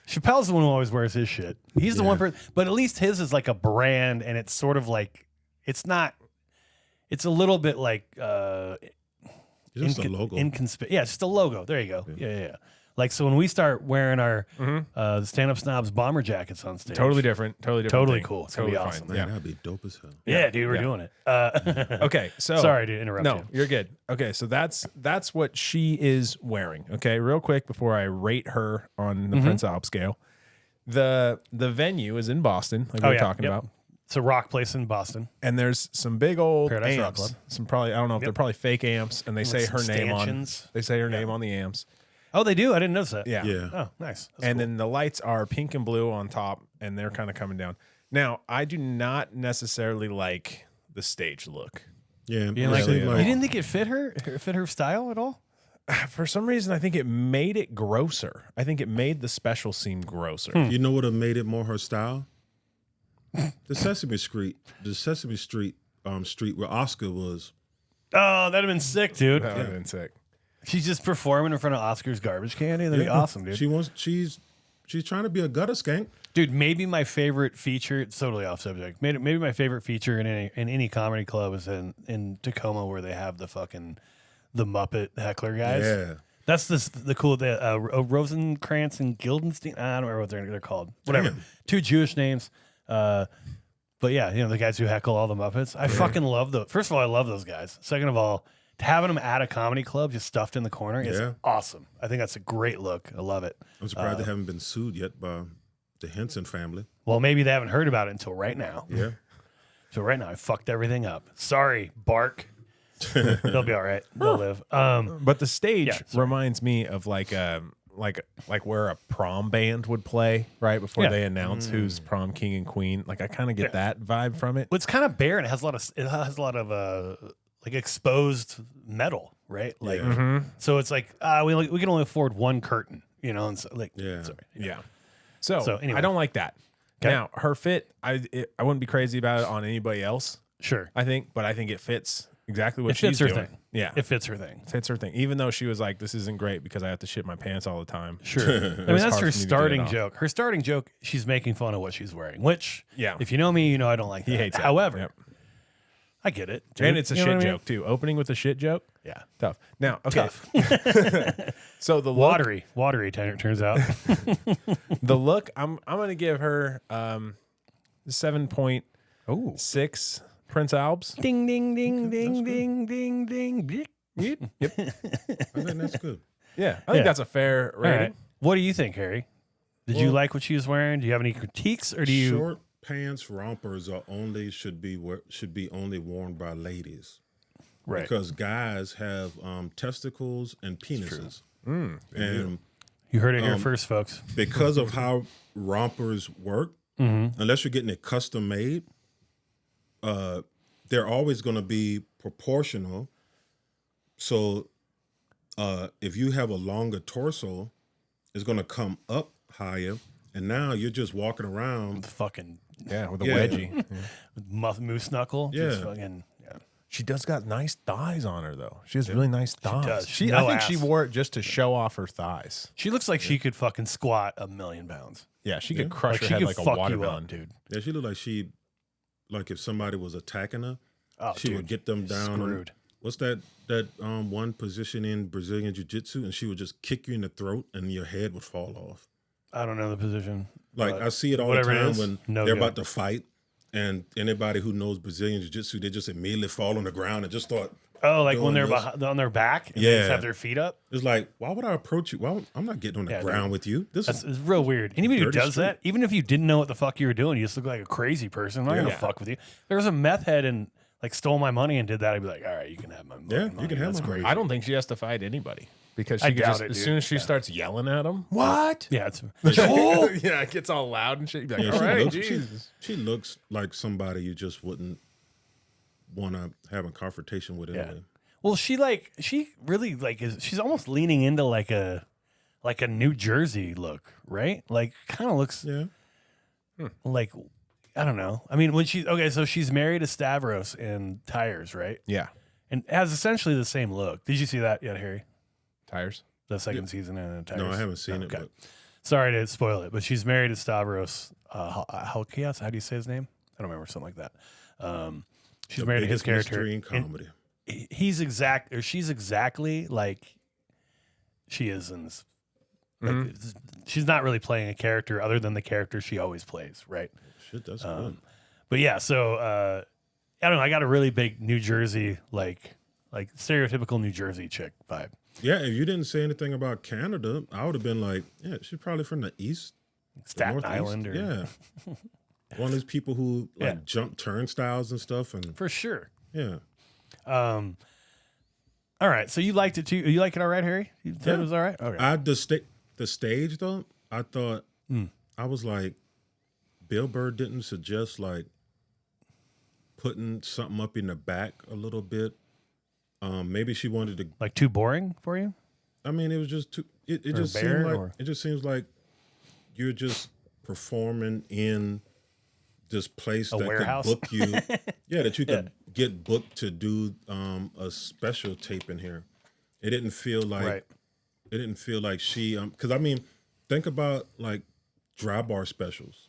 Speaker 1: Chappelle's the one who always wears his shit. He's the one for, but at least his is like a brand and it's sort of like, it's not, it's a little bit like,
Speaker 3: It's just a logo.
Speaker 1: Yeah, it's just a logo. There you go. Yeah. Like, so when we start wearing our stand-up snobs bomber jackets on stage,
Speaker 2: Totally different. Totally
Speaker 1: cool. It's gonna
Speaker 2: Totally
Speaker 1: be
Speaker 2: fine.
Speaker 1: awesome.
Speaker 3: Man,
Speaker 2: Yeah.
Speaker 3: that'd be dope as hell.
Speaker 1: Yeah, dude, we're doing it.
Speaker 2: Okay, so
Speaker 1: Sorry to interrupt
Speaker 2: no,
Speaker 1: you.
Speaker 2: you're good. Okay, so that's what she is wearing. Okay, real quick before I rate her on the Prince Alp scale, the venue is in Boston, like we were talking about,
Speaker 1: It's a rock place in Boston.
Speaker 2: and there's some big old
Speaker 1: Paradise Rock
Speaker 2: amps.
Speaker 1: Club.
Speaker 2: Some probably I don't know if they're probably fake amps, and they say her
Speaker 1: some
Speaker 2: name on.
Speaker 1: stanchions.
Speaker 2: They say her name on the amps.
Speaker 1: Oh, they do? I didn't notice that.
Speaker 2: Yeah.
Speaker 3: Yeah.
Speaker 1: Oh, nice. That's
Speaker 2: And
Speaker 1: cool.
Speaker 2: then the lights are pink and blue on top, and they're kind of coming down. Now, I do not necessarily like the stage look.
Speaker 3: Yeah.
Speaker 1: you,
Speaker 3: it seemed
Speaker 1: you didn't think it fit her style at all?
Speaker 2: For some reason, I think it made it grosser. I think it made the special seem grosser.
Speaker 3: You know what have made it more her style? The Sesame Street street where Oscar was.
Speaker 1: Oh, that'd have been sick, dude.
Speaker 2: That would have been sick.
Speaker 1: She's just performing in front of Oscar's garbage can. Dude. That'd be awesome, dude.
Speaker 3: She's trying to be a gutter skank.
Speaker 1: Dude, maybe my favorite feature. It's totally off subject. Maybe my favorite feature in any comedy club is in Tacoma, where they have the Muppet heckler guys.
Speaker 3: Yeah.
Speaker 1: That's the cool Rosencrantz and Guildenstein. I don't remember what they're called. Whatever.
Speaker 3: Damn.
Speaker 1: Two Jewish names. But yeah, the guys who heckle all the Muppets. I fucking love those. First of all, I love those guys. Second of all, having them at a comedy club just stuffed in the corner is awesome. I think that's a great look. I love it.
Speaker 3: I'm surprised they haven't been sued yet by the Henson family.
Speaker 1: Well, maybe they haven't heard about it until right now.
Speaker 3: Yeah.
Speaker 1: So right now I fucked everything up. Sorry, Bark. They'll be all right. They'll live.
Speaker 2: But the stage
Speaker 1: Yeah, sorry.
Speaker 2: reminds me of like where a prom band would play right before
Speaker 1: Yeah.
Speaker 2: they announce who's prom king and queen. Like I kind of get that vibe from it.
Speaker 1: Well, it's kind of bare and it has a lot of like exposed metal, right? Like so it's like we can only afford one curtain, and so like
Speaker 3: Yeah.
Speaker 1: sorry.
Speaker 2: Yeah. So,
Speaker 1: anyway.
Speaker 2: I don't like that.
Speaker 1: Okay.
Speaker 2: Now her fit, I wouldn't be crazy about it on anybody else.
Speaker 1: Sure.
Speaker 2: I think, but I think it fits exactly what
Speaker 1: It fits
Speaker 2: she's
Speaker 1: her
Speaker 2: doing.
Speaker 1: thing.
Speaker 2: Yeah,
Speaker 1: It fits her thing.
Speaker 2: fits her thing. Even though she was like, "This isn't great because I have to shit my pants all the time."
Speaker 1: Sure. I mean,
Speaker 2: was
Speaker 1: that's
Speaker 2: hard
Speaker 1: her
Speaker 2: for me to get it
Speaker 1: starting
Speaker 2: off.
Speaker 1: joke. Her starting joke, she's making fun of what she's wearing, which,
Speaker 2: Yeah.
Speaker 1: if you know me, I don't like that.
Speaker 2: He hates that.
Speaker 1: However,
Speaker 2: Yep.
Speaker 1: I get it. dude.
Speaker 2: And it's a
Speaker 1: You know
Speaker 2: shit
Speaker 1: what I mean?
Speaker 2: joke too. Opening with a shit joke,
Speaker 1: Yeah.
Speaker 2: tough. Now, okay.
Speaker 1: Tough.
Speaker 2: So the look,
Speaker 1: Watery, turns out.
Speaker 2: the look, I'm gonna give her 7.6
Speaker 1: Oh.
Speaker 2: Prince Albs.
Speaker 1: Ding, ding, ding, ding, ding, ding, ding, ding.
Speaker 2: Yep.
Speaker 3: I think that's good.
Speaker 2: Yeah, I think
Speaker 1: Yeah.
Speaker 2: that's a fair
Speaker 1: All
Speaker 2: rating.
Speaker 1: right. What do you think, Harry? Did you like what she was wearing? Do you have any critiques, or do you?
Speaker 3: Short pants rompers should be only worn by ladies.
Speaker 1: Right.
Speaker 3: Because guys have testicles and penises. And
Speaker 1: You heard it here first, folks.
Speaker 3: because of how rompers work, unless you're getting it custom made, they're always going to be proportional. So if you have a longer torso, it's going to come up higher. And now you're just walking around.
Speaker 1: Fucking
Speaker 2: Yeah, with a
Speaker 3: Yeah.
Speaker 2: wedgie.
Speaker 1: moose knuckle. Just
Speaker 3: Yeah.
Speaker 1: fucking. Yeah.
Speaker 2: She does got nice thighs on her though. She has really nice thighs.
Speaker 1: does.
Speaker 2: I
Speaker 1: No
Speaker 2: think she
Speaker 1: ass.
Speaker 2: wore it just to show off her thighs.
Speaker 1: She looks like she could fucking squat 1,000,000 pounds.
Speaker 2: Yeah, she could crush
Speaker 1: Like
Speaker 2: her
Speaker 1: she
Speaker 2: head
Speaker 1: could
Speaker 2: like a
Speaker 1: fuck you
Speaker 2: watermelon.
Speaker 1: up, dude.
Speaker 3: Yeah, she looked like if somebody was attacking her,
Speaker 1: Oh,
Speaker 3: she
Speaker 1: dude.
Speaker 3: would get them down.
Speaker 1: Screwed.
Speaker 3: What's that one position in Brazilian Jiu-Jitsu? And she would just kick you in the throat and your head would fall off.
Speaker 1: I don't know the position.
Speaker 3: Like
Speaker 1: but
Speaker 3: I see it all the
Speaker 1: whatever it
Speaker 3: time
Speaker 1: is,
Speaker 3: when
Speaker 1: no
Speaker 3: they're
Speaker 1: good.
Speaker 3: about to fight, and anybody who knows Brazilian Jiu-Jitsu, they just immediately fall on the ground and just start.
Speaker 1: Oh, like when
Speaker 3: doing
Speaker 1: they're
Speaker 3: this.
Speaker 1: on their back and they just
Speaker 3: Yeah.
Speaker 1: have their feet up?
Speaker 3: It's like, why would I approach you? Well, I'm not getting on the
Speaker 1: Yeah,
Speaker 3: ground
Speaker 1: dude.
Speaker 3: with you. This
Speaker 1: That's
Speaker 3: is
Speaker 1: it's real weird. Anybody who
Speaker 3: dirty
Speaker 1: does
Speaker 3: street.
Speaker 1: that, even if you didn't know what the fuck you were doing, you just look like a crazy person. I'm not gonna
Speaker 3: Yeah.
Speaker 1: fuck with you. If there was a meth head and like stole my money and did that, I'd be like, all right, you can have my money.
Speaker 3: Yeah, you can have
Speaker 1: That's
Speaker 3: my money.
Speaker 1: crazy.
Speaker 2: I don't think she has to fight anybody because
Speaker 1: I
Speaker 2: she could
Speaker 1: doubt
Speaker 2: just,
Speaker 1: it,
Speaker 2: as
Speaker 1: dude.
Speaker 2: soon as she starts yelling at him, what?
Speaker 1: Yeah, it's
Speaker 2: Yeah, it gets all loud and shit. You'd be like,
Speaker 3: Yeah,
Speaker 2: all right,
Speaker 3: looks,
Speaker 2: Jesus.
Speaker 3: she looks like somebody you just wouldn't want to have a confrontation with anyway.
Speaker 1: well, she really she's almost leaning into like a New Jersey look, right? Like kind of looks
Speaker 3: Yeah.
Speaker 1: like I don't know. I mean, when so she's married to Stavros in Tires, right?
Speaker 2: Yeah,
Speaker 1: And has essentially the same look. Did you see that yet, Harry?
Speaker 2: tires.
Speaker 1: The second season in Tires.
Speaker 3: No, I haven't seen
Speaker 1: Okay.
Speaker 3: it, but
Speaker 1: Sorry to spoil it, but she's married to Stavros Halkias. How do you say his name? I don't remember, something like that. She's
Speaker 3: the
Speaker 1: married to his
Speaker 3: biggest
Speaker 1: character.
Speaker 3: mystery in
Speaker 1: and
Speaker 3: comedy.
Speaker 1: she's exactly like she is in this Like, she's not really playing a character other than the character she always plays, right?
Speaker 3: Shit, that's good.
Speaker 1: But yeah, so I don't know. I got a really big New Jersey, like stereotypical New Jersey chick vibe.
Speaker 3: Yeah, if you didn't say anything about Canada, I would have been like, yeah, she's probably from the east,
Speaker 1: Staten
Speaker 3: Northeast.
Speaker 1: Island, or
Speaker 3: Yeah, one of those people who like jump turnstiles and stuff, and
Speaker 1: for sure.
Speaker 3: yeah.
Speaker 1: All right, so you liked it too. You like it, all right, Harry? You said it was all right. Okay.
Speaker 3: The stage though, I thought I was like, Bill Burr didn't suggest like putting something up in the back a little bit. Maybe she wanted to
Speaker 1: Like too boring for you?
Speaker 3: I mean, it was just too. It just seemed like it just seems like you're just performing in this place that
Speaker 1: warehouse?
Speaker 3: could book you. Yeah, that you could get booked to do a special tape in here. It didn't feel like it didn't feel like she. Because I mean, think about like dry bar specials.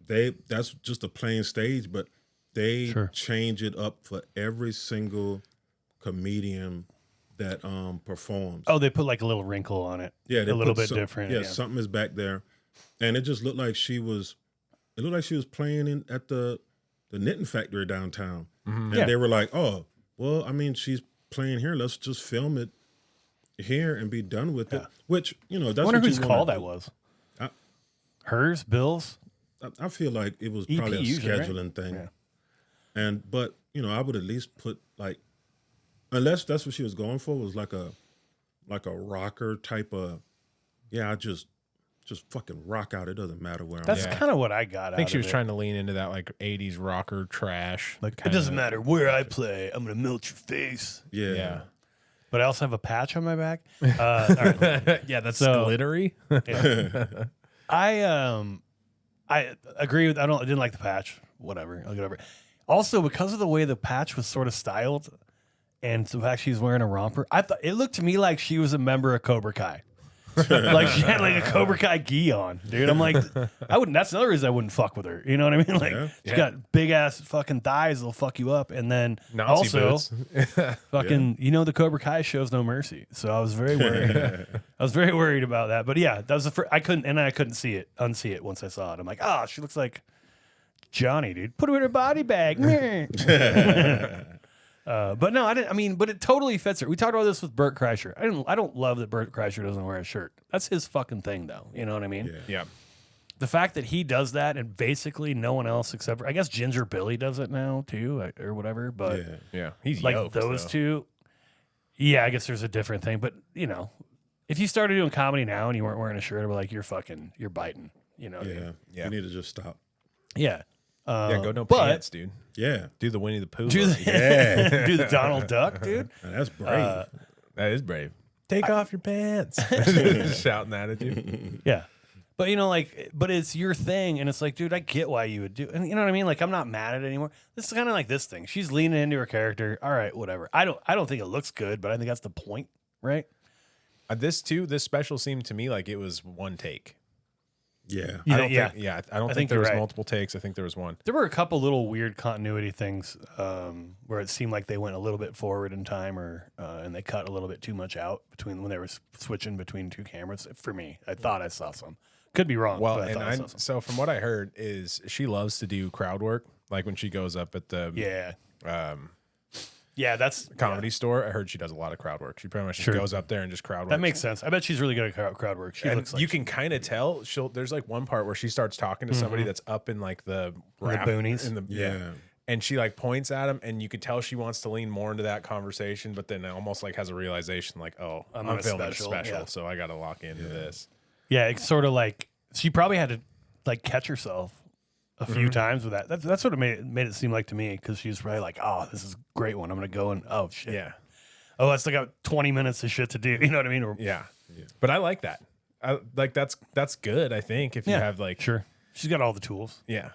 Speaker 3: That's just a plain stage, but they change it up for every single comedian that performs.
Speaker 1: Oh, they put like a little wrinkle on it.
Speaker 3: Yeah,
Speaker 1: a little bit different.
Speaker 3: Yeah, something is back there, and it just looked like she was. It looked like she was playing at the knitting factory downtown, and they were like, "Oh, well, I mean, she's playing here. Let's just film it here and be done with it." Which that's.
Speaker 1: I wonder
Speaker 3: what
Speaker 1: whose
Speaker 3: you
Speaker 1: call
Speaker 3: wanna
Speaker 1: that
Speaker 3: do.
Speaker 1: was. Hers, Bill's.
Speaker 3: I feel like it was
Speaker 1: EP
Speaker 3: probably a
Speaker 1: usually, right?
Speaker 3: scheduling thing,
Speaker 1: Yeah.
Speaker 3: but I would at least put like, unless that's what she was going for, was like a rocker type of, I just fucking rock out. It doesn't matter where
Speaker 1: That's
Speaker 3: I'm at.
Speaker 1: kind of what I got.
Speaker 2: I think she was trying to lean into that like 80s rocker trash.
Speaker 1: Like, it
Speaker 2: kinda-
Speaker 1: doesn't matter where I play. I'm gonna melt your face.
Speaker 3: Yeah.
Speaker 1: But I also have a patch on my back. All right.
Speaker 2: Yeah, that's
Speaker 1: So-
Speaker 2: glittery.
Speaker 1: I agree with. I didn't like the patch. Whatever. I'll get over it. Also, because of the way the patch was sort of styled, and the fact she's wearing a romper, I thought it looked to me like she was a member of Cobra Kai. Like she had like a Cobra Kai gi on, dude. I'm like, I wouldn't. That's another reason I wouldn't fuck with her. You know what I mean? Like she's got big ass fucking thighs that'll fuck you up, and then
Speaker 2: Nazi
Speaker 1: also
Speaker 2: boots.
Speaker 1: fucking, the Cobra Kai shows no mercy. So I was very worried. I was very worried about that. But yeah, that was the first. I couldn't unsee it once I saw it. I'm like, she looks like Johnny, dude. Put her in her body bag. But no, I didn't. I mean, but it totally fits her. We talked about this with Bert Kreischer. I don't love that Bert Kreischer doesn't wear a shirt. That's his fucking thing, though. You know what I mean?
Speaker 2: Yeah.
Speaker 1: The fact that he does that and basically no one else except for, I guess Ginger Billy does it now too, or whatever. But
Speaker 2: Yeah. He's
Speaker 1: like
Speaker 2: yoked,
Speaker 1: those
Speaker 2: though.
Speaker 1: two, I guess there's a different thing. But if you started doing comedy now and you weren't wearing a shirt, I'd be like, you're biting. You know?
Speaker 3: Yeah. You need to just stop.
Speaker 1: Yeah.
Speaker 2: Go no
Speaker 1: but-
Speaker 2: pants, dude.
Speaker 3: Yeah.
Speaker 2: Do the Winnie the Pooh.
Speaker 1: Do
Speaker 2: look.
Speaker 3: Yeah.
Speaker 1: do the Donald Duck, dude.
Speaker 3: Now, that's brave.
Speaker 2: That is brave. Take off your pants. Shouting that at you.
Speaker 1: Yeah. But but it's your thing, and it's like, dude, I get why you would do, and you know what I mean? Like, I'm not mad at it anymore. This is kind of like this thing. She's leaning into her character. All right, whatever. I don't think it looks good, but I think that's the point, right?
Speaker 2: This special seemed to me like it was one take.
Speaker 3: Yeah.
Speaker 1: You
Speaker 2: I
Speaker 1: don't-
Speaker 2: don't think, I don't think
Speaker 1: think
Speaker 2: there
Speaker 1: you're
Speaker 2: was
Speaker 1: right.
Speaker 2: multiple takes. I think there was one.
Speaker 1: There were a couple little weird continuity things where it seemed like they went a little bit forward in time, and they cut a little bit too much out between when they were switching between two cameras. For me, I thought I saw some. Could be wrong.
Speaker 2: Well,
Speaker 1: but I thought I saw some.
Speaker 2: so from what I heard is she loves to do crowd work. Like when she goes up at the
Speaker 1: that's
Speaker 2: comedy store, I heard she does a lot of crowd work. She pretty much just goes up there and just crowd work.
Speaker 1: That makes sense. I bet she's really good at crowd work. She
Speaker 2: And
Speaker 1: looks like
Speaker 2: you can kind of tell there's like one part where she starts talking to somebody that's up in like the
Speaker 1: boonies.
Speaker 2: Yeah. And she like points at him, and you could tell she wants to lean more into that conversation, but then almost like has a realization like, oh, I'm
Speaker 1: on a
Speaker 2: filming
Speaker 1: special,
Speaker 2: a special,
Speaker 1: yeah.
Speaker 2: so I got to lock into this.
Speaker 1: Yeah, it's sort of like she probably had to like catch herself a few times with that. That's what it made it seem like to me, because she was probably like, oh, this is a great one. I'm gonna go and oh shit.
Speaker 2: Yeah.
Speaker 1: Oh, I still got 20 minutes of shit to do. You know what I mean? Or,
Speaker 2: Yeah. But I like that. I like that's good, I think, if you have like
Speaker 1: sure. She's got all the tools.
Speaker 2: Yeah.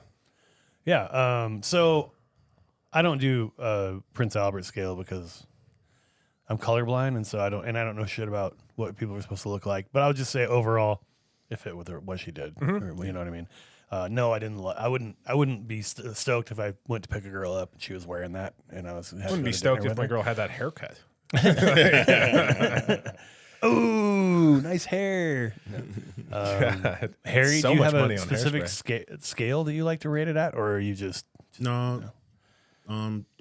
Speaker 1: Yeah. So I don't do Prince Albert scale because I'm colorblind, and so I don't know shit about what people are supposed to look like. But I would just say overall, it fit with her, what she did. Or, you know what I mean? No, I didn't. I wouldn't be stoked if I went to pick a girl up and she was wearing that, and I was.
Speaker 2: I wouldn't be stoked if my girl had that haircut.
Speaker 1: Ooh, Ooh, nice hair. Harry,
Speaker 2: So
Speaker 1: do you
Speaker 2: much
Speaker 1: have
Speaker 2: money
Speaker 1: a
Speaker 2: on
Speaker 1: specific scale that you like to rate it at, or are you just
Speaker 3: No,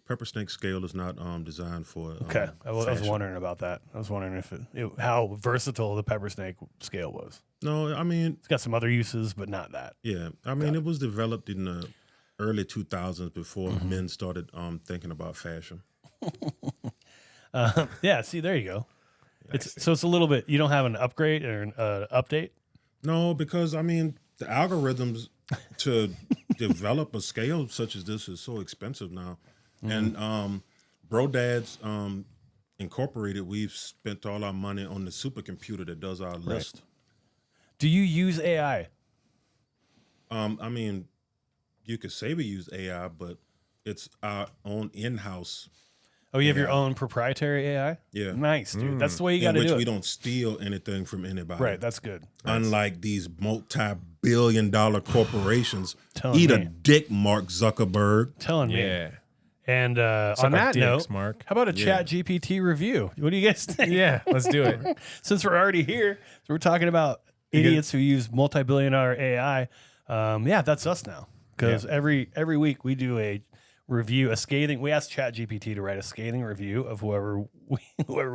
Speaker 3: pepper snake scale is not designed for.
Speaker 1: okay? I was
Speaker 3: fashion.
Speaker 1: wondering about that. I was wondering if how versatile the pepper snake scale was.
Speaker 3: No, I mean,
Speaker 1: It's got some other uses, but not that.
Speaker 3: yeah, I mean, it was developed in the early 2000s before
Speaker 1: Mm-hmm.
Speaker 3: men started thinking about fashion.
Speaker 1: Yeah, see, there you go. It's a little bit. You don't have an upgrade or an update.
Speaker 3: No, because I mean, the algorithms to develop a scale such as this is so expensive now.
Speaker 1: Mm-hmm.
Speaker 3: And BroDads Incorporated, we've spent all our money on the supercomputer that does our list.
Speaker 1: Do you use AI?
Speaker 3: I mean, you could say we use AI, but it's our own in-house.
Speaker 1: Oh, you have your own proprietary AI?
Speaker 3: Yeah.
Speaker 1: Nice, dude. That's the way you got
Speaker 3: In
Speaker 1: to
Speaker 3: which
Speaker 1: do
Speaker 3: we
Speaker 1: it.
Speaker 3: don't steal anything from anybody.
Speaker 1: Right, that's good.
Speaker 3: Unlike these multi-billion-dollar corporations.
Speaker 1: Telling
Speaker 3: Eat a
Speaker 1: me.
Speaker 3: dick, Mark Zuckerberg.
Speaker 1: Telling me.
Speaker 2: Yeah.
Speaker 1: And on
Speaker 2: Suck our
Speaker 1: that
Speaker 2: dicks,
Speaker 1: note,
Speaker 2: Mark.
Speaker 1: how about a ChatGPT review? What do you guys think?
Speaker 2: Yeah, let's do it.
Speaker 1: Since we're already here, so we're talking about idiots who use multi-billion-dollar AI. Yeah, that's us now. Because every week we do a review, a scathing. We asked ChatGPT to write a scathing review of whoever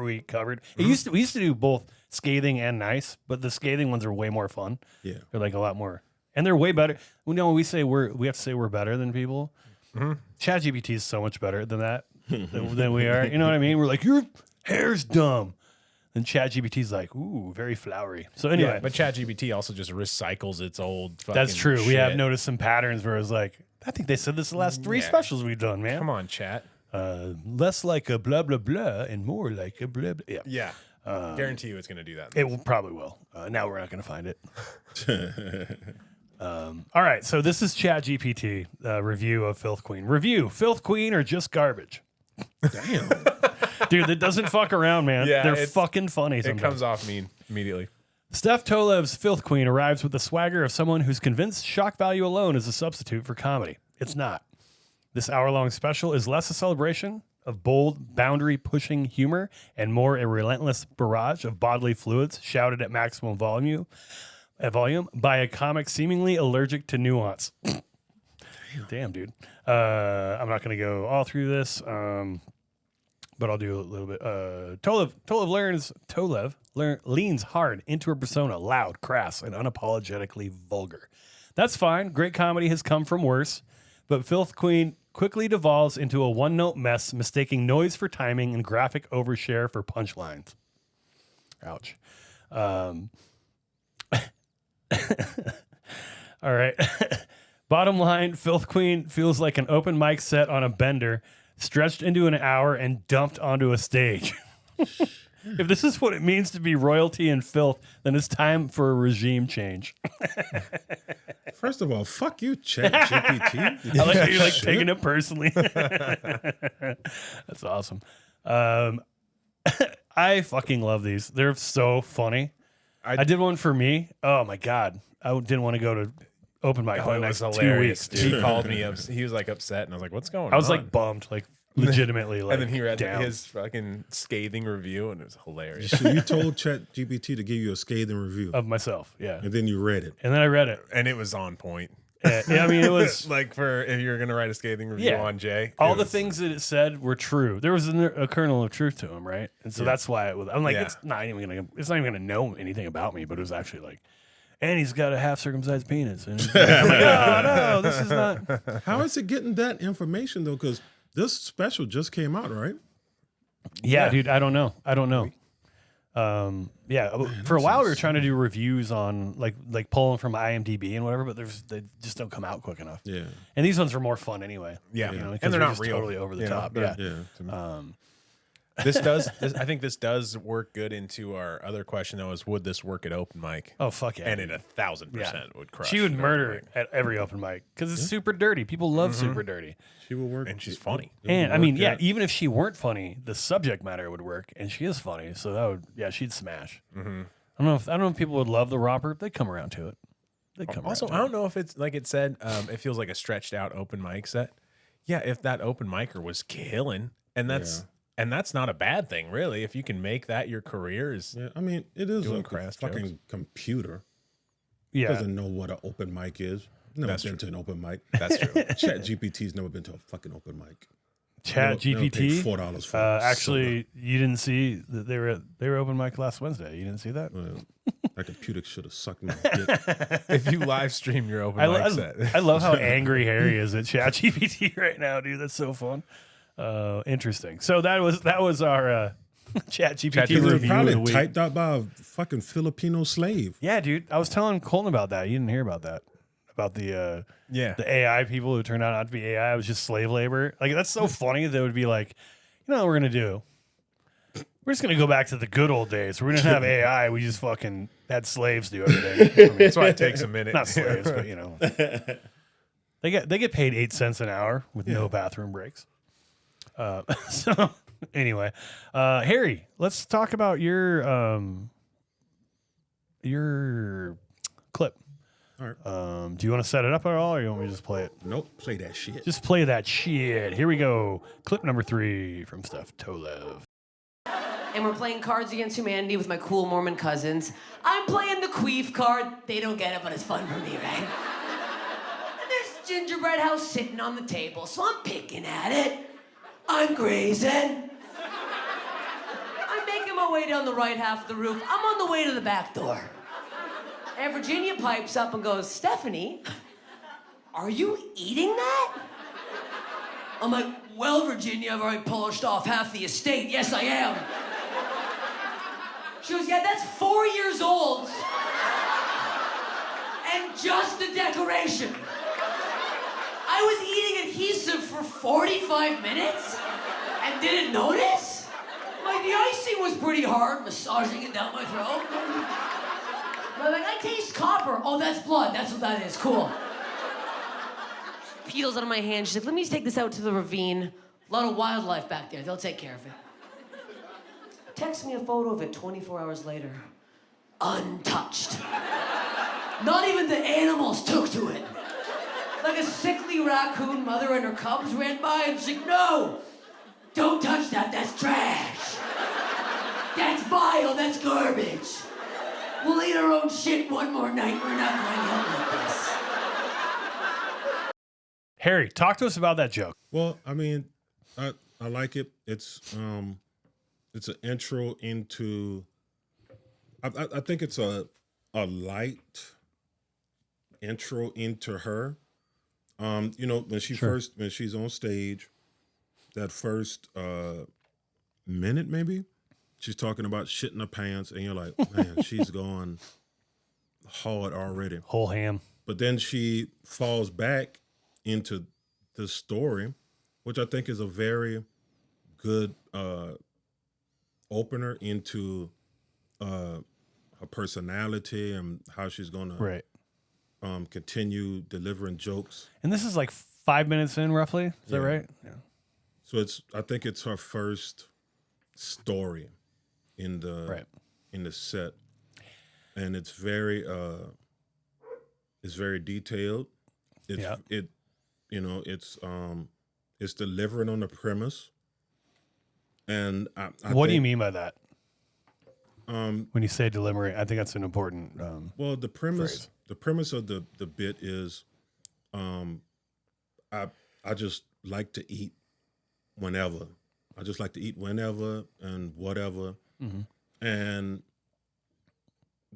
Speaker 1: we covered. We used to do both scathing and nice, but the scathing ones are way more fun.
Speaker 3: Yeah.
Speaker 1: They're like a lot more, and they're way better. We know we say we have to say we're better than people. ChatGPT is so much better than that than we are. You know what I mean? We're like, your hair's dumb. And ChatGPT's like, ooh, very flowery. So anyway,
Speaker 2: Yeah, but ChatGPT also just recycles its old fucking
Speaker 1: that's true. We have
Speaker 2: shit.
Speaker 1: noticed some patterns where it's like, I think they said this the last 3 specials we've done, man.
Speaker 2: Come on, chat.
Speaker 1: Less like a blah, blah, blah, and more like a blah, blah. Yeah.
Speaker 2: Yeah. Guarantee you it's going to do that.
Speaker 1: It probably will. Now we're not going to find it. All right. So this is ChatGPT review of Filth Queen. Review, Filth Queen or just garbage?
Speaker 3: Damn.
Speaker 1: Dude, it doesn't fuck around, man.
Speaker 2: Yeah,
Speaker 1: They're
Speaker 2: it's-
Speaker 1: fucking funny
Speaker 2: It
Speaker 1: sometimes.
Speaker 2: comes off mean immediately.
Speaker 1: Steph Tolev's Filth Queen arrives with the swagger of someone who's convinced shock value alone is a substitute for comedy. It's not. This hour-long special is less a celebration of bold, boundary-pushing humor and more a relentless barrage of bodily fluids shouted at maximum volume by a comic seemingly allergic to nuance. Damn, dude. I'm not going to go all through this, but I'll do a little bit. Tolev leans hard into her persona, loud, crass, and unapologetically vulgar. That's fine. Great comedy has come from worse, but Filth Queen quickly devolves into a one-note mess, mistaking noise for timing and graphic overshare for punchlines. Ouch. All right. Bottom line, Filth Queen feels like an open mic set on a bender, stretched into an hour and dumped onto a stage. If this is what it means to be royalty and filth, then it's time for a regime change.
Speaker 3: First of all, fuck you, ChatGPT.
Speaker 1: I like how you're like taking it personally. That's awesome. I fucking love these. They're so funny. I did one for me. Oh my God. I didn't want to go to open mic for the
Speaker 2: it
Speaker 1: next
Speaker 2: was
Speaker 1: 2
Speaker 2: hilarious.
Speaker 1: weeks, dude.
Speaker 2: He called me up. He was like upset, and I was like, "What's going on?"
Speaker 1: I was like bummed, like legitimately, like
Speaker 2: and then he read
Speaker 1: down.
Speaker 2: his fucking scathing review, and it was hilarious.
Speaker 3: So you told ChatGPT to give you a scathing review,
Speaker 1: of myself, yeah.
Speaker 3: and then you read it.
Speaker 1: And then I read it.
Speaker 2: And it was on point.
Speaker 1: Yeah, I mean, it was
Speaker 2: Like for if you're gonna write a scathing review
Speaker 1: Yeah.
Speaker 2: on Jay,
Speaker 1: all
Speaker 2: it
Speaker 1: the
Speaker 2: was-
Speaker 1: things that it said were true. There was a kernel of truth to him, right? And so that's why it was. I'm like,
Speaker 2: Yeah.
Speaker 1: it's not even gonna know anything about me, but it was actually like, and he's got a half circumcised penis. And it's like, I'm like, oh no, this is not.
Speaker 3: How is it getting that information though? Because this special just came out, right?
Speaker 1: Yeah, dude, I don't know. For a while we were trying to do reviews on like pulling from IMDb and whatever, but they just don't come out quick enough.
Speaker 3: Yeah.
Speaker 1: And these ones are more fun anyway.
Speaker 2: Yeah.
Speaker 1: you know,
Speaker 2: And
Speaker 1: because
Speaker 2: they're not
Speaker 1: just
Speaker 2: real.
Speaker 1: totally over the
Speaker 2: You know,
Speaker 1: top.
Speaker 2: they're-
Speaker 1: Yeah.
Speaker 3: Yeah.
Speaker 2: I think this does work good into our other question though, is would this work at open mic?
Speaker 1: Oh fuck yeah.
Speaker 2: And it 1,000% would crush.
Speaker 1: She would
Speaker 2: at open
Speaker 1: murder
Speaker 2: mic.
Speaker 1: at every open mic because it's super dirty. People love super dirty.
Speaker 3: She will work.
Speaker 2: And she's funny.
Speaker 3: it would
Speaker 1: And I
Speaker 3: work,
Speaker 1: mean, yeah, even if she weren't funny, the subject matter would work, and she is funny, so that would, yeah, she'd smash. I don't know if people would love the romper. They'd come around to it. They'd come
Speaker 2: Also,
Speaker 1: around
Speaker 2: I
Speaker 1: to
Speaker 2: don't know if it's like it said, it feels like a stretched out open mic set. Yeah, if that open micer was killing, and And that's not a bad thing, really. If you can make that your career, is
Speaker 3: Yeah, I mean, it is
Speaker 2: doing
Speaker 3: a
Speaker 2: crass
Speaker 3: fucking
Speaker 2: jokes.
Speaker 3: computer.
Speaker 1: Yeah.
Speaker 3: Doesn't know what an open mic is. Never
Speaker 2: That's
Speaker 3: been to an open mic.
Speaker 2: that's true.
Speaker 3: ChatGPT's never been to a fucking open mic.
Speaker 1: Chat
Speaker 3: Never paid
Speaker 1: GPT.
Speaker 3: $4 for
Speaker 1: Actually, you didn't see that they were open mic last Wednesday. You didn't see that?
Speaker 3: That computer should have sucked my dick.
Speaker 2: If you live stream your open mic set.
Speaker 1: I love how angry Harry is at ChatGPT right now, dude. That's so fun. Interesting. So that was our ChatGPT
Speaker 3: It was
Speaker 1: review of
Speaker 3: probably
Speaker 1: the week.
Speaker 3: typed out by a fucking Filipino slave.
Speaker 1: Yeah, dude. I was telling Colton about that. You didn't hear about that. About the AI people who turned out not to be AI. It was just slave labor. Like, that's so funny that it would be like, you know what we're gonna do? We're just gonna go back to the good old days. We're gonna have AI. We just fucking had slaves do everything. I mean,
Speaker 2: That's why it takes a minute.
Speaker 1: not slaves, but you know, they get paid 8 cents an hour with no bathroom breaks. So anyway, Harry, let's talk about your clip.
Speaker 3: All right.
Speaker 1: Do you want to set it up at all, or you want me to just play it?
Speaker 3: Nope. Say that shit.
Speaker 1: Just play that shit. Here we go. Clip number 3 from Steph Tolev.
Speaker 4: And we're playing Cards Against Humanity with my cool Mormon cousins. I'm playing the queef card. They don't get it, but it's fun for me, right? And there's gingerbread house sitting on the table, so I'm picking at it. I'm grazing. I'm making my way down the right half of the roof. I'm on the way to the back door. And Virginia pipes up and goes, Stephanie, are you eating that? I'm like, well, Virginia, I've already polished off half the estate. Yes, I am. She goes, yeah, that's 4 years old. And just a decoration. I was eating adhesive for 45 minutes and didn't notice? Like, the icing was pretty hard, massaging it down my throat. But I'm like, I taste copper. Oh, that's blood. That's what that is. Cool. Peels out of my hand. She's like, let me just take this out to the ravine. A lot of wildlife back there. They'll take care of it. Text me a photo of it 24 hours later. Untouched. Not even the animals took to it. Like a sickly raccoon mother and her cubs ran by and she's like, no, don't touch that. That's trash. That's vile. That's garbage. We'll eat our own shit one more night. We're not going out like this.
Speaker 1: Harry, talk to us about that joke.
Speaker 3: Well, I mean, I like it. It's an intro into. I think it's a light intro into her. You know, when she's on stage, that first minute maybe, she's talking about shit in her pants, and you're like, man, she's going hard already.
Speaker 1: Whole ham.
Speaker 3: But then she falls back into the story, which I think is a very good opener into her personality and how she's going to continue delivering jokes.
Speaker 1: And this is like 5 minutes in, roughly. Is that right? Yeah.
Speaker 3: So I think it's her first story in the set, and it's very detailed. It's delivering on the premise. And
Speaker 1: what do you mean by that? When you say delivering, I think that's an important.
Speaker 3: Well, the premise of the bit is, I just like to eat whenever. I just like to eat whenever and whatever.
Speaker 1: Mm-hmm.
Speaker 3: And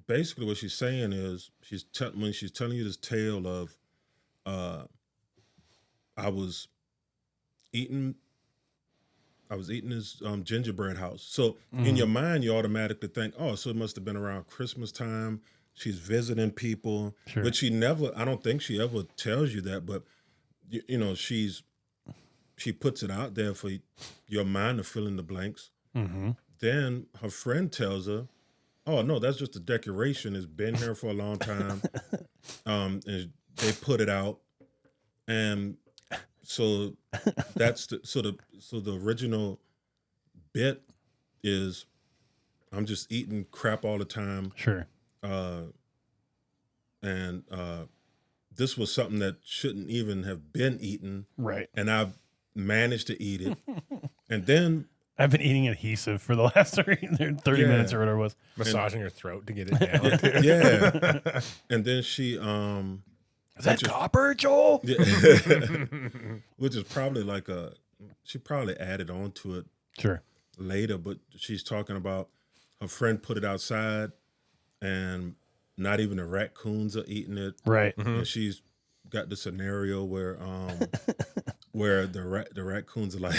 Speaker 3: basically, what she's saying is when she's telling you this tale of, I was eating this gingerbread house. So in your mind, you automatically think, oh, so it must have been around Christmas time. She's visiting people, but I don't think she ever tells you that, but you know, she puts it out there for your mind to fill in the blanks.
Speaker 1: Mm-hmm.
Speaker 3: Then her friend tells her, oh, no, that's just a decoration. It's been here for a long time. And they put it out. And so that's the original bit is I'm just eating crap all the time.
Speaker 1: Sure.
Speaker 3: And this was something that shouldn't even have been eaten.
Speaker 1: Right.
Speaker 3: And I've managed to eat it. And then
Speaker 1: I've been eating adhesive for the last 30 minutes or whatever it was.
Speaker 2: Massaging her throat to get it down. Too.
Speaker 3: Yeah. And then she
Speaker 1: Is that copper, Joel?
Speaker 3: yeah, which is probably like she probably added on to it
Speaker 1: Sure.
Speaker 3: later, but she's talking about her friend put it outside and not even the raccoons are eating it.
Speaker 1: Right.
Speaker 3: And she's got the scenario where where the raccoons are like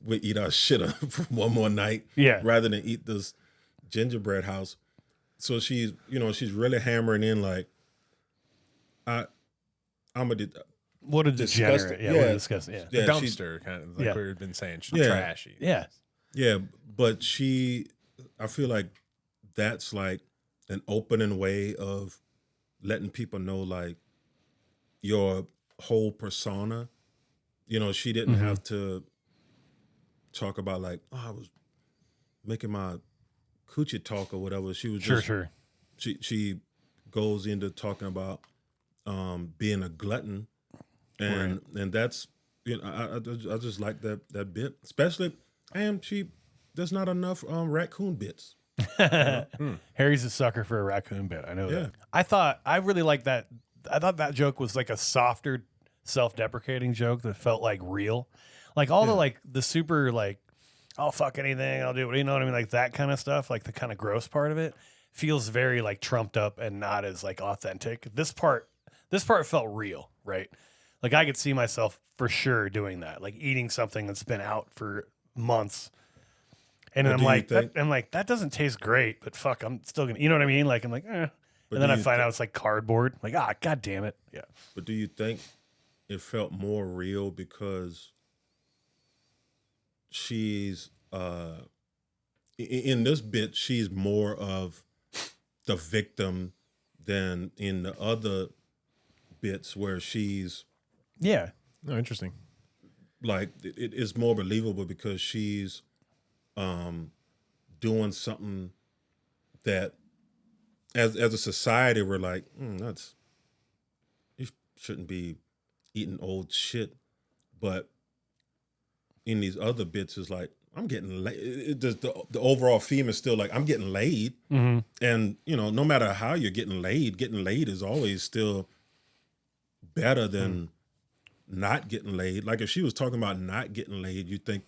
Speaker 3: we eat our shit up for one more night rather than eat this gingerbread house. So she's really hammering in like I'm a
Speaker 1: What a
Speaker 3: disgusting.
Speaker 1: degenerate. Yeah, what a disgusting. Yeah.
Speaker 2: The dumpster, kind of like we've been saying, she's trashy.
Speaker 1: Yeah.
Speaker 3: Yeah, but I feel like that's like an opening way of letting people know like your whole persona. You know, she didn't have to talk about like, oh, I was making my coochie talk or whatever. She was just she goes into talking about being a glutton, and that's I just like that bit, especially and there's not enough raccoon bits.
Speaker 1: Harry's a sucker for a raccoon bit. I know that. I really like that. I thought that joke was like a softer, self-deprecating joke that felt like real. Like all the super like, I'll fuck anything, I'll do it. You know what I mean? Like that kind of stuff, like the kind of gross part of it feels very like trumped up and not as like authentic. This part felt real, right? Like I could see myself for sure doing that, like eating something that's been out for months. And I'm like, that doesn't taste great, but fuck, I'm still gonna, you know what I mean? Like I'm like, eh. And then I find out it's like cardboard. Like, god damn it. Yeah.
Speaker 3: But do you think it felt more real because she's in this bit, she's more of the victim than in the other bits where she's
Speaker 2: interesting.
Speaker 3: Like it is more believable because she's doing something that as a society we're like, you shouldn't be eating old shit, but in these other bits is like, I'm getting laid. The overall theme is still like, I'm getting laid. And no matter how you're getting laid is always still better than not getting laid. Like if she was talking about not getting laid, you think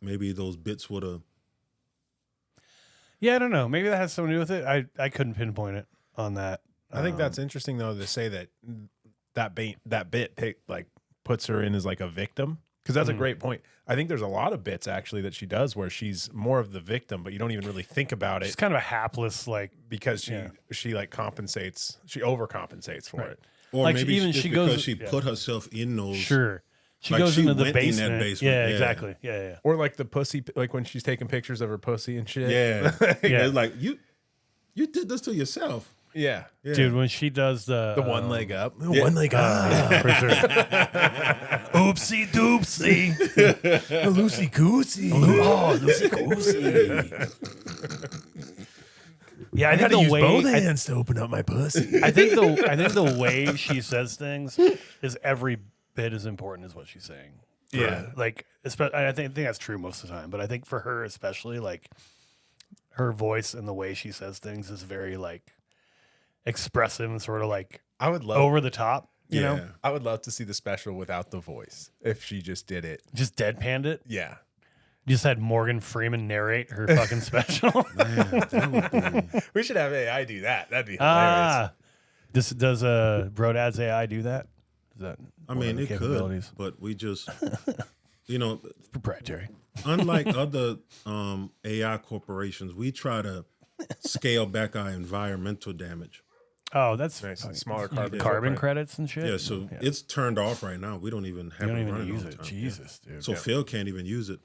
Speaker 3: maybe those bits would have.
Speaker 1: Yeah, I don't know. Maybe that has something to do with it. I couldn't pinpoint it on that.
Speaker 2: I think that's interesting though to say that bit puts her in as like a victim, because that's a great point. I think there's a lot of bits actually that she does where she's more of the victim, but you don't even really think about it.
Speaker 1: She's kind of a hapless, like,
Speaker 2: because she like compensates, she overcompensates for it.
Speaker 3: Or
Speaker 1: like
Speaker 3: maybe
Speaker 1: even she goes,
Speaker 3: because she put herself in those.
Speaker 1: Sure. She
Speaker 3: like
Speaker 1: goes
Speaker 3: she
Speaker 1: into the
Speaker 3: went
Speaker 1: basement.
Speaker 3: in that basement.
Speaker 1: Yeah, exactly. Yeah.
Speaker 2: Or like the pussy, like when she's taking pictures of her pussy and shit.
Speaker 3: Yeah. It's like you did this to yourself.
Speaker 2: Yeah.
Speaker 1: Dude, when she does the
Speaker 2: one leg up. One leg up.
Speaker 1: For sure. Oopsie doopsie.
Speaker 2: Loosey goosey.
Speaker 1: Oh, loosey goosey. Yeah, I think the way
Speaker 2: both hands to open up my pussy.
Speaker 1: I think the way she says things is every bit as important as what she's saying.
Speaker 2: Yeah.
Speaker 1: Like, I think that's true most of the time, but I think for her especially, like, her voice and the way she says things is very like expressive and sort of like
Speaker 2: I would love
Speaker 1: over the top. You know,
Speaker 2: I would love to see the special without the voice if she just did it.
Speaker 1: just deadpanned it.
Speaker 2: Yeah.
Speaker 1: Just had Morgan Freeman narrate her fucking special.
Speaker 3: Man, that would be.
Speaker 2: We should have AI do that. That'd be hilarious.
Speaker 1: Does BroDads AI do that? Is that
Speaker 3: I
Speaker 1: one
Speaker 3: mean,
Speaker 1: of the
Speaker 3: it
Speaker 1: capabilities?
Speaker 3: could, but we just,
Speaker 1: It's proprietary.
Speaker 3: unlike other AI corporations, we try to scale back our environmental damage.
Speaker 1: Oh, that's
Speaker 2: Nice.
Speaker 1: fucking-
Speaker 2: Smaller
Speaker 1: carbon
Speaker 2: footprint.
Speaker 1: credits and shit.
Speaker 3: Yeah, so it's turned off right now. We don't even have
Speaker 1: you don't
Speaker 3: it
Speaker 1: even
Speaker 3: running
Speaker 1: use
Speaker 3: all the
Speaker 1: it.
Speaker 3: time.
Speaker 1: Jesus, dude.
Speaker 3: So Phil can't even use it.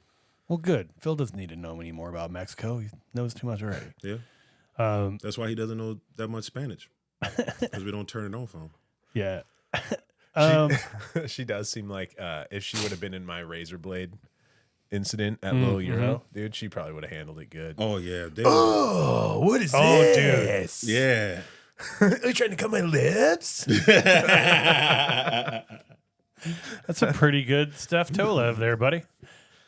Speaker 1: Well, good. Phil doesn't need to know any more about Mexico. He knows too much already.
Speaker 3: Yeah. That's why he doesn't know that much Spanish, because we don't turn it on for him.
Speaker 1: Yeah.
Speaker 2: She does seem like if she would have been in my razor blade incident at Little Euro, dude, she probably would have handled it good.
Speaker 3: Oh yeah.
Speaker 2: Oh, what is
Speaker 1: this?
Speaker 2: Dude.
Speaker 3: Yeah.
Speaker 2: Are you trying to cut my lips?
Speaker 1: That's a pretty good Steph Tolev there, buddy.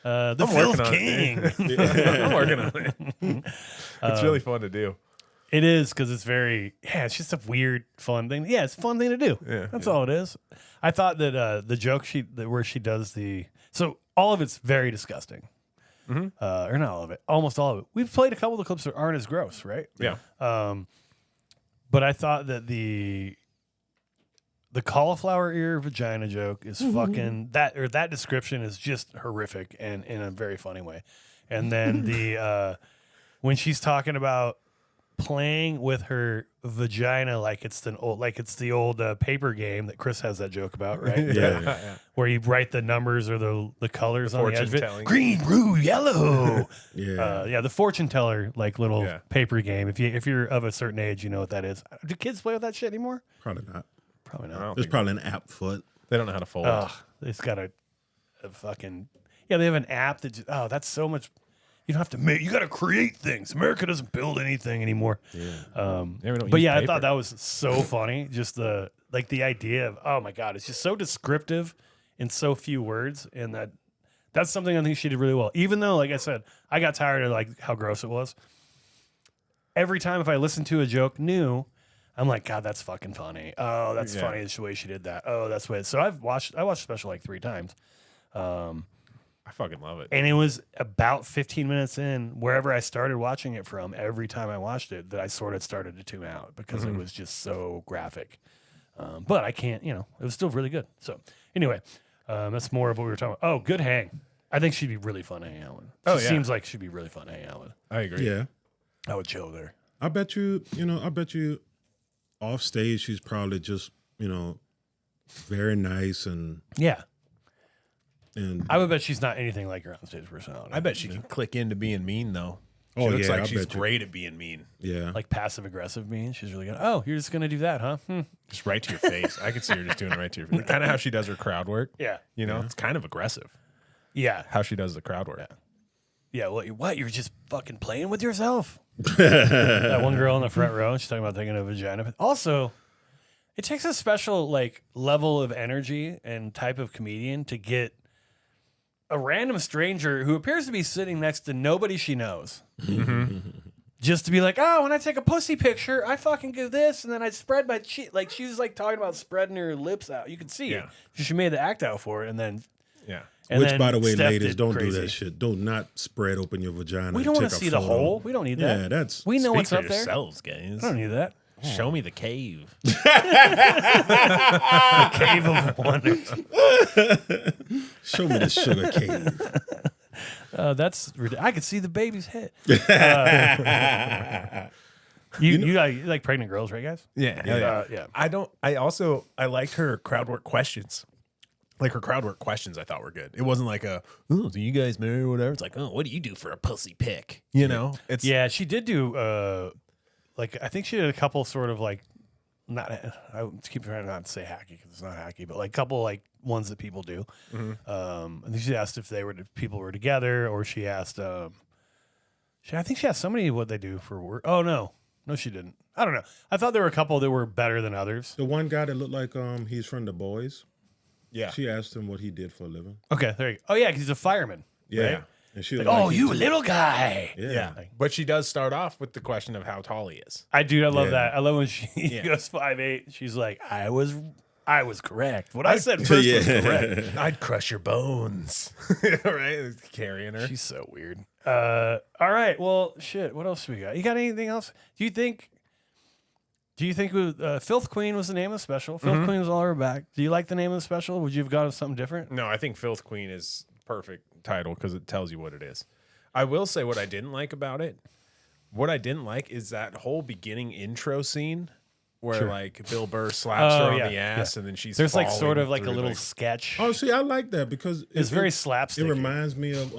Speaker 1: The Filth King.
Speaker 2: I'm working on it. It's really fun to do.
Speaker 1: It is because it's very, it's just a weird, fun thing. Yeah, it's a fun thing to do.
Speaker 2: Yeah,
Speaker 1: That's all it is. I thought that the joke where she does so all of it's very disgusting. Or not all of it, almost all of it. We've played a couple of the clips that aren't as gross, right?
Speaker 2: Yeah.
Speaker 1: But I thought that the cauliflower ear vagina joke is fucking that description is just horrific and in a very funny way. And then the when she's talking about playing with her vagina like it's the old paper game that Chris has that joke about, right?
Speaker 3: Yeah.
Speaker 1: Where you write the numbers or the colors on the edge of
Speaker 2: fortune-telling.
Speaker 1: it. Green, blue, yellow.
Speaker 3: Yeah.
Speaker 1: The fortune teller little
Speaker 2: Yeah.
Speaker 1: paper game. If you're of a certain age, you know what that is. Do kids play with that shit anymore?
Speaker 3: Probably not.
Speaker 1: Probably
Speaker 2: I
Speaker 1: not.
Speaker 2: don't
Speaker 3: There's
Speaker 2: think
Speaker 3: probably an app for it.
Speaker 2: they don't know how to fold.
Speaker 1: Ugh, it's got a fucking they have an app that that's so much. You don't have to make. You got to create things. America doesn't build anything anymore.
Speaker 2: we don't
Speaker 1: But
Speaker 2: use
Speaker 1: I
Speaker 2: paper.
Speaker 1: thought that was so funny. Just the idea of, oh my god, it's just so descriptive in so few words, and that's something I think she did really well. Even though, like I said, I got tired of how gross it was. Every time if I listen to a joke new, I'm like, God, that's fucking funny. Oh, that's funny. It's the way she did that. Oh, that's way. So I watched the special like 3 times.
Speaker 2: I fucking love it.
Speaker 1: And it was about 15 minutes in, wherever I started watching it from, every time I watched it, that I sort of started to tune out because it was just so graphic. But I can't, it was still really good. So anyway, that's more of what we were talking about. Oh, good hang. I think she'd be really fun to hang out with. She seems like she'd be really fun to hang out with.
Speaker 2: I agree.
Speaker 3: Yeah.
Speaker 1: I would chill there.
Speaker 3: I bet you off stage she's probably just, very nice and
Speaker 1: I would bet she's not anything like her on stage personality.
Speaker 2: I bet she can click into being mean though. She
Speaker 3: Oh,
Speaker 2: looks
Speaker 3: yeah,
Speaker 2: like
Speaker 3: I
Speaker 2: she's
Speaker 3: bet you.
Speaker 2: great at being mean.
Speaker 3: yeah.
Speaker 1: like passive aggressive mean. She's really good. Oh, you're just gonna do that, huh?
Speaker 2: Just right to your face. I could see her just doing it right to your face. Kind of how she does her crowd work.
Speaker 1: Yeah.
Speaker 2: It's kind of aggressive
Speaker 1: Yeah.
Speaker 2: how she does the crowd work.
Speaker 1: Yeah, what? You're just fucking playing with yourself. That one girl in the front row, she's talking about taking a vagina. Also, it takes a special level of energy and type of comedian to get a random stranger who appears to be sitting next to nobody she knows. Just to be like, oh, when I take a pussy picture, I fucking do this, and then I spread my cheek. Like, she was talking about spreading her lips out. You could see it. She made the act out for it, and then...
Speaker 2: Yeah.
Speaker 1: And
Speaker 3: Which,
Speaker 1: then
Speaker 3: by the way,
Speaker 1: Steph
Speaker 3: ladies,
Speaker 1: did
Speaker 3: don't
Speaker 1: crazy.
Speaker 3: do that shit. Do not spread open your vagina.
Speaker 1: We don't
Speaker 3: want
Speaker 1: want to see the hole. We don't need that.
Speaker 3: Yeah, that's...
Speaker 1: We know
Speaker 2: Speak
Speaker 1: what's
Speaker 2: for
Speaker 1: up there.
Speaker 2: yourselves, guys.
Speaker 1: I don't need that.
Speaker 2: Show me the cave.
Speaker 1: Cave of Wonders.
Speaker 3: Show me the sugar cave.
Speaker 1: That's I could see the baby's head. You like pregnant girls, right, guys?
Speaker 2: Yeah.
Speaker 1: Yeah.
Speaker 2: I liked her crowd work questions. Like her crowd work questions I thought were good. It wasn't like do you guys marry or whatever? It's like, oh, what do you do for a pussy pick? It's
Speaker 1: Yeah, she did do I think she did a couple sort of not I keep trying not to say hacky because it's not hacky, but a couple ones that people do. I think she asked if people were together, or she asked I think she asked somebody what they do for work. Oh no, she didn't. I don't know. I thought there were a couple that were better than others.
Speaker 3: The one guy that looked like he's from The Boys.
Speaker 2: yeah.
Speaker 3: She asked him what he did for a living.
Speaker 1: Okay, there you go. Oh yeah, because he's a fireman.
Speaker 3: Yeah.
Speaker 1: Right?
Speaker 3: And she was
Speaker 1: Oh,
Speaker 3: like,
Speaker 1: you little guy.
Speaker 3: Yeah.
Speaker 2: But she does start off with the question of how tall he is.
Speaker 1: I love
Speaker 3: Yeah.
Speaker 1: that. I love when she goes 5'8". She's like, I was correct. What I said first was correct.
Speaker 2: I'd crush your bones. Right? Carrying her.
Speaker 1: She's so weird. All right. Well, shit. What else do we got? You got anything else? Do you think Filth Queen was the name of the special? Filth Queen was all over back. Do you like the name of the special? Would you have gone with something different?
Speaker 2: No, I think Filth Queen is perfect title because it tells you what it is. I will say what I didn't like about it. What I didn't like is that whole beginning intro scene where Bill Burr slaps her on the ass and then she's
Speaker 1: There's sort of
Speaker 2: falling
Speaker 1: a little
Speaker 2: through,
Speaker 1: sketch.
Speaker 3: Oh, see, I like that because
Speaker 1: It's very slapstick.
Speaker 3: It reminds me of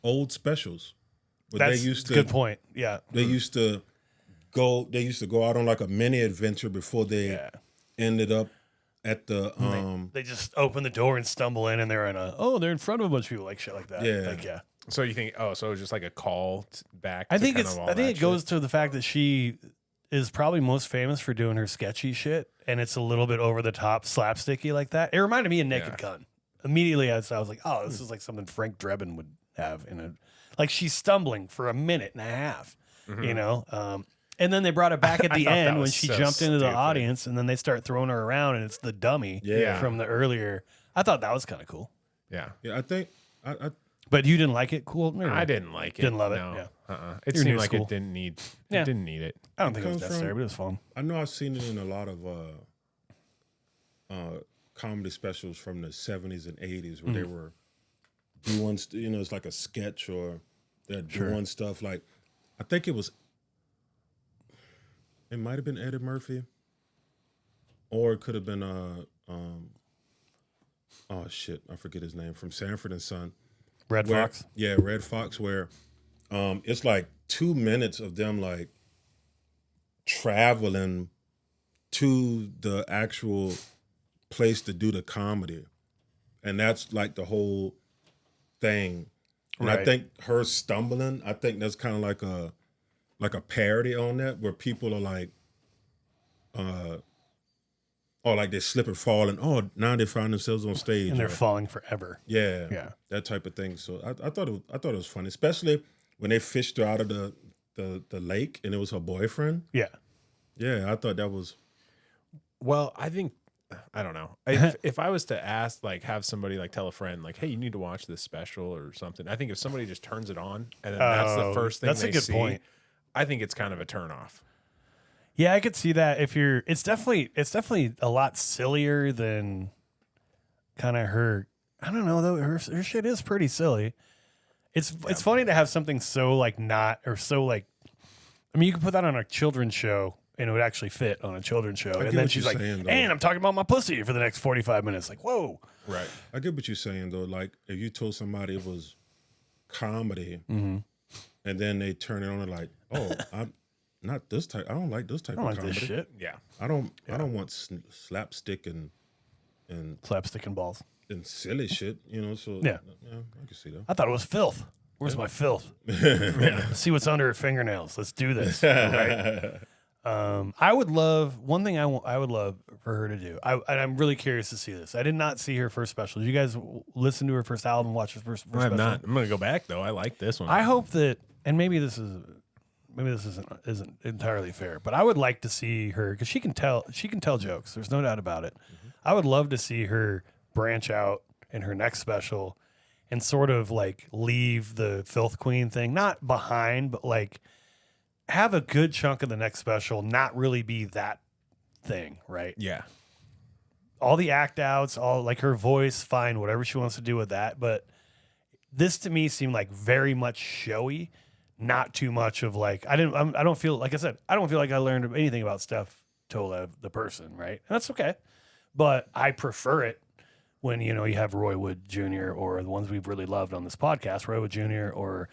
Speaker 3: old specials. But
Speaker 1: That's
Speaker 3: they used to,
Speaker 1: good point. Yeah.
Speaker 3: They used to go out on a mini adventure before they ended up at the
Speaker 1: They just open the door and stumble in, and they're in front of a bunch of people, shit like that.
Speaker 3: Yeah.
Speaker 2: So you think, so it was just like a call back?
Speaker 1: I think
Speaker 2: to
Speaker 1: it goes to the fact that she is probably most famous for doing her sketchy shit, and it's a little bit over the top, slapsticky like that. It reminded me of Naked Gun. immediately I was like, oh, this is like something Frank Drebin would have in a, like she's stumbling for a minute and a half, you know? And then they brought it back at the end when she jumped into the audience, and then they start throwing her around, and it's the dummy from the earlier. I thought that was kind of cool.
Speaker 3: Yeah, I think I
Speaker 1: But you didn't like it, Cool?
Speaker 5: I didn't like it.
Speaker 1: Didn't love it.
Speaker 5: No.
Speaker 1: Yeah.
Speaker 5: It
Speaker 1: You're
Speaker 5: seemed
Speaker 1: new
Speaker 5: like
Speaker 1: school.
Speaker 5: it didn't need.
Speaker 1: Yeah.
Speaker 5: It didn't need it.
Speaker 1: I don't think it was
Speaker 3: comes
Speaker 1: necessary,
Speaker 3: from-
Speaker 1: but it was fun.
Speaker 3: I know I've seen it in a lot of comedy specials from the 70s and 80s where they were doing, it's like a sketch or they're doing stuff like, I think it might have been Eddie Murphy, or it could have been oh shit, I forget his name, from Sanford and Son.
Speaker 1: Red Fox.
Speaker 3: Yeah, Red Fox, where it's like 2 minutes of them like traveling to the actual place to do the comedy. And that's like the whole thing. And I
Speaker 1: Right.
Speaker 3: think her stumbling, I think that's kind of like a parody on that, where people are like, oh, like they slip and fall, and oh, now they find themselves on stage.
Speaker 1: And they're
Speaker 3: or-
Speaker 1: falling forever.
Speaker 3: yeah,
Speaker 1: Yeah.
Speaker 3: that type of thing. So I thought it was funny, especially when they fished her out of the lake and it was her boyfriend.
Speaker 1: Yeah.
Speaker 3: Yeah, I thought that was
Speaker 5: Well, I think I don't know. If I was to ask, like, have somebody like tell a friend, like, hey, you need to watch this special or something. I think if somebody just turns it on and then that's the first thing
Speaker 1: that's a
Speaker 5: they
Speaker 1: good
Speaker 5: see,
Speaker 1: point.
Speaker 5: I think it's kind of a turnoff.
Speaker 1: Yeah, I could see that if you're. It's definitely a lot sillier than kind of her. I don't know though. Her shit is pretty silly. It's funny to have something so like not or so like. I mean, you could put that on a children's show and it would actually fit on a children's show.
Speaker 3: get
Speaker 1: And then
Speaker 3: what
Speaker 1: she's
Speaker 3: you're
Speaker 1: like,
Speaker 3: saying, though.
Speaker 1: "And I'm talking about my pussy for the next 45 minutes." Like, whoa.
Speaker 5: Right.
Speaker 3: I get what you're saying though. Like if you told somebody it was comedy, and then they turn it on and like, oh, I'm not this type. I don't like this type
Speaker 1: I don't
Speaker 3: of
Speaker 1: like
Speaker 3: comedy.
Speaker 1: this shit.
Speaker 5: Yeah.
Speaker 3: I don't want slapstick and
Speaker 1: Slapstick and balls.
Speaker 3: silly shit. So
Speaker 1: Yeah.
Speaker 3: I can see that.
Speaker 1: I thought it was filth. Where's my filth? Let's see what's under her fingernails. Let's do this. Right? I would love one thing. I would love for her to do. And I'm really curious to see this. I did not see her first special. Did you guys listen to her first album? Watch her first
Speaker 5: I have
Speaker 1: special?
Speaker 5: not. I'm gonna go back though. I like this one.
Speaker 1: I hope that, and maybe this isn't entirely fair, but I would like to see her because she can tell jokes. There's no doubt about it. I would love to see her branch out in her next special and sort of like leave the Filth Queen thing, not behind, but like have a good chunk of the next special not really be that thing, right?
Speaker 5: yeah.
Speaker 1: All the act outs, all like her voice, fine, whatever she wants to do with that. But this to me seemed like very much showy, not too much of like, I don't feel, like I said, I don't feel like I learned anything about Steph Tolev, the person, right? And that's okay. But I prefer it when, you have Roy Wood Jr. or the ones we've really loved on this podcast, Roy Wood Jr. or,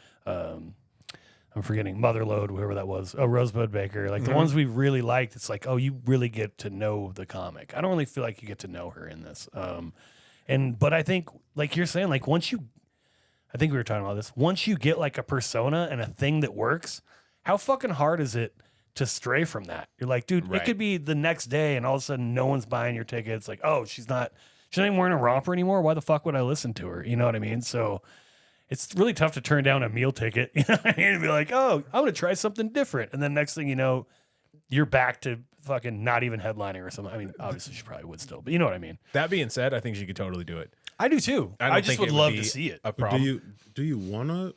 Speaker 1: I'm forgetting Motherlode, whoever that was. Oh, Rosebud Baker. Like the ones we really liked, it's like, oh, you really get to know the comic. I don't really feel like you get to know her in this. But I think, like you're saying, like I think we were talking about this. Once you get like a persona and a thing that works, how fucking hard is it to stray from that? You're like, dude,
Speaker 5: Right.
Speaker 1: it could be the next day and all of a sudden no one's buying your ticket. It's like, oh, she's not even wearing a romper anymore. Why the fuck would I listen to her? You know what I mean? So it's really tough to turn down a meal ticket, you know what I mean? And be like, oh, I'm going to try something different. And then next thing you know, you're back to fucking not even headlining or something. I mean, obviously she probably would still, but you know what I mean?
Speaker 5: That being said, I think she could totally do it.
Speaker 1: I do too.
Speaker 5: don't
Speaker 1: I just
Speaker 5: think
Speaker 1: would
Speaker 5: it
Speaker 1: love
Speaker 5: be
Speaker 1: to see it.
Speaker 5: A
Speaker 3: But
Speaker 5: problem.
Speaker 3: do you want to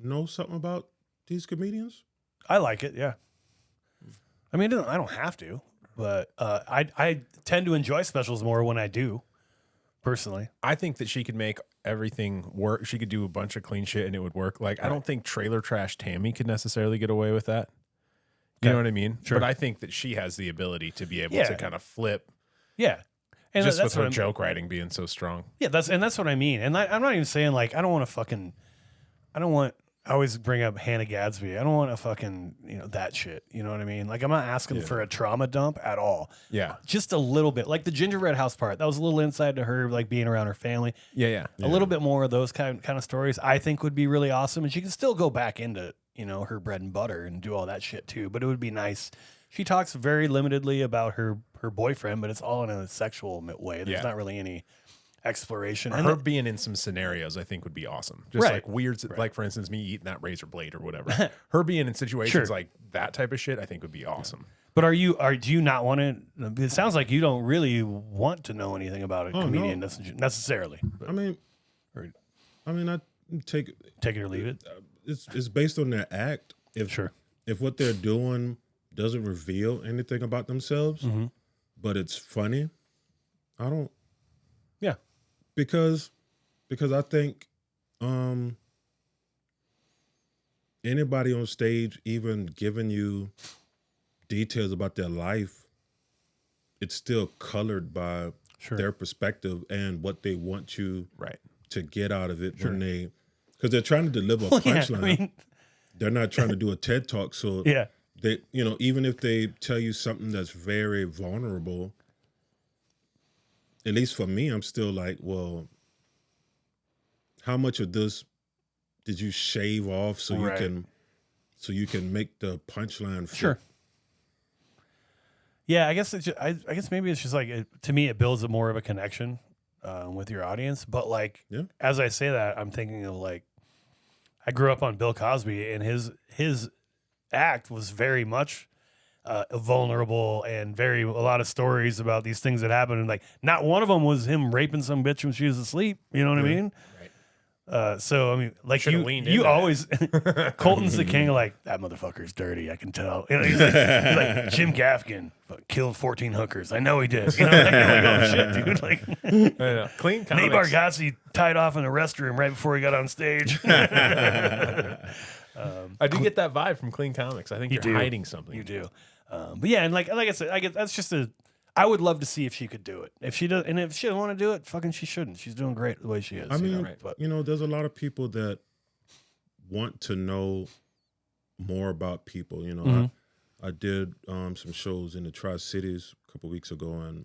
Speaker 3: know something about these comedians?
Speaker 1: I like it, yeah. I mean, I don't have to, but I tend to enjoy specials more when I do, personally.
Speaker 5: I think that she could make everything work. She could do a bunch of clean shit and it would work. Like, I don't think Trailer Trash Tammy could necessarily get away with that. You know what I mean?
Speaker 1: Sure.
Speaker 5: But I think that she has the ability to be able
Speaker 1: Yeah.
Speaker 5: to kind of flip
Speaker 1: Yeah. And
Speaker 5: just
Speaker 1: that's
Speaker 5: with
Speaker 1: what
Speaker 5: her
Speaker 1: I'm-
Speaker 5: joke writing being so strong.
Speaker 1: Yeah, that's what I mean. And I'm not even saying like I always bring up Hannah Gadsby. I don't want to fucking, that shit. You know what I mean? Like I'm not asking for a trauma dump at all.
Speaker 5: Yeah.
Speaker 1: Just a little bit. Like the gingerbread house part. That was a little insight to her, like being around her family.
Speaker 5: Yeah.
Speaker 1: A little bit more of those kind of stories I think would be really awesome. And she can still go back into, her bread and butter and do all that shit too. But it would be nice. She talks very limitedly about her boyfriend, but it's all in a sexual way. There's
Speaker 5: Yeah.
Speaker 1: not really any exploration.
Speaker 5: Her being in some scenarios, I think, would be awesome. Just
Speaker 1: Right.
Speaker 5: like weird, like for instance, me eating that razor blade or whatever. Her being in situations
Speaker 1: Sure.
Speaker 5: like that type of shit, I think would be awesome.
Speaker 1: But do you not want to? It sounds like you don't really want to know anything about a comedian necessarily. But,
Speaker 3: I mean, I take
Speaker 1: take it or leave it.
Speaker 3: it's based on their act. If what they're doing doesn't reveal anything about themselves, but it's funny, I don't.
Speaker 1: Yeah,
Speaker 3: because I think anybody on stage even giving you details about their life, it's still colored by their perspective and what they want you to get out of it when they, because they're trying to deliver a punchline. They're not trying to do a TED Talk. So they, even if they tell you something that's very vulnerable, at least for me, I'm still like, well, how much of this did you shave off so you can make the punchline fit?
Speaker 1: Sure. Yeah, I guess I guess maybe it's just like to me it builds more of a connection with your audience. But like as I say that, I'm thinking of like I grew up on Bill Cosby, and his act was very much vulnerable and a lot of stories about these things that happened, and like not one of them was him raping some bitch when she was asleep. You know what I mean? So I mean, like you always Colton's the king of like that motherfucker's dirty. I can tell. He's like Jim Gaffigan killed 14 hookers. I know he did. Like, oh shit, dude. Like
Speaker 5: clean comics.
Speaker 1: Nate Bargatze tied off in the restroom right before he got on stage.
Speaker 5: I do get that vibe from Clean Comics. I think you're hiding something.
Speaker 1: You do. But yeah, and like I said, I guess that's just I would love to see if she could do it. If she does, and if she doesn't want to do it, fucking she shouldn't. She's doing great the way she is.
Speaker 3: I mean, there's a lot of people that want to know more about people. I did some shows in the Tri-Cities a couple weeks ago, and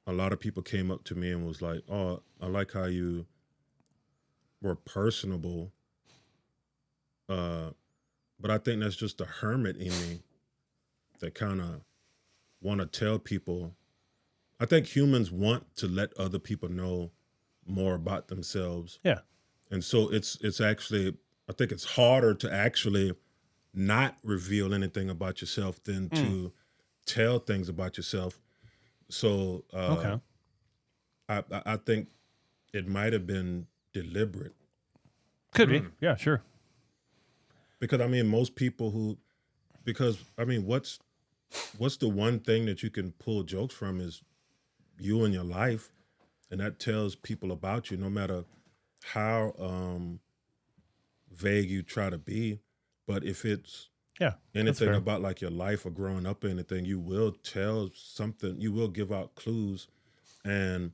Speaker 3: a lot of people came up to me and was like, "Oh, I like how you were personable." But I think that's just the hermit in me that kind of want to tell people. I think humans want to let other people know more about themselves.
Speaker 1: Yeah.
Speaker 3: And so it's actually, I think it's harder to actually not reveal anything about yourself than to tell things about yourself. So I think it might have been deliberate.
Speaker 1: Could be. Yeah, sure.
Speaker 3: Because I mean, most people what's the one thing that you can pull jokes from is you and your life, and that tells people about you, no matter how vague you try to be. But if it's anything about like your life or growing up or anything, you will tell something, you will give out clues. And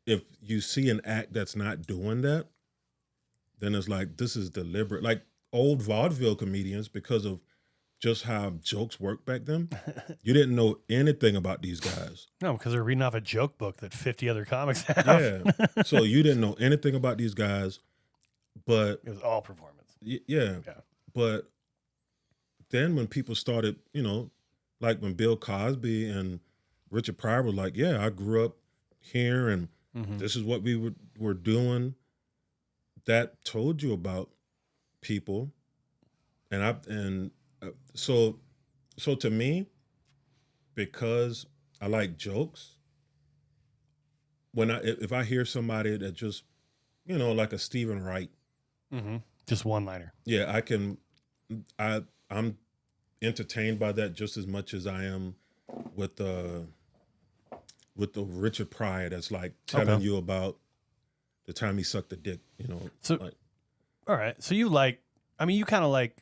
Speaker 3: if you see an act that's not doing that, then it's like, this is deliberate. Like old vaudeville comedians, because of just how jokes work back then, you didn't know anything about these guys.
Speaker 1: No, because they're reading off a joke book that 50 other comics have.
Speaker 3: Yeah. So you didn't know anything about these guys, but
Speaker 1: it was all performance.
Speaker 3: Yeah. But then when people started, like when Bill Cosby and Richard Pryor were like, yeah, I grew up here and this is what we were doing, that told you about people. So to me, because I like jokes, if I hear somebody that just, like a Stephen Wright,
Speaker 1: just one-liner.
Speaker 3: Yeah, I'm entertained by that just as much as I am with the Richard Pryor that's like telling you about the time he sucked a dick,
Speaker 1: So, all right. So you you kind of like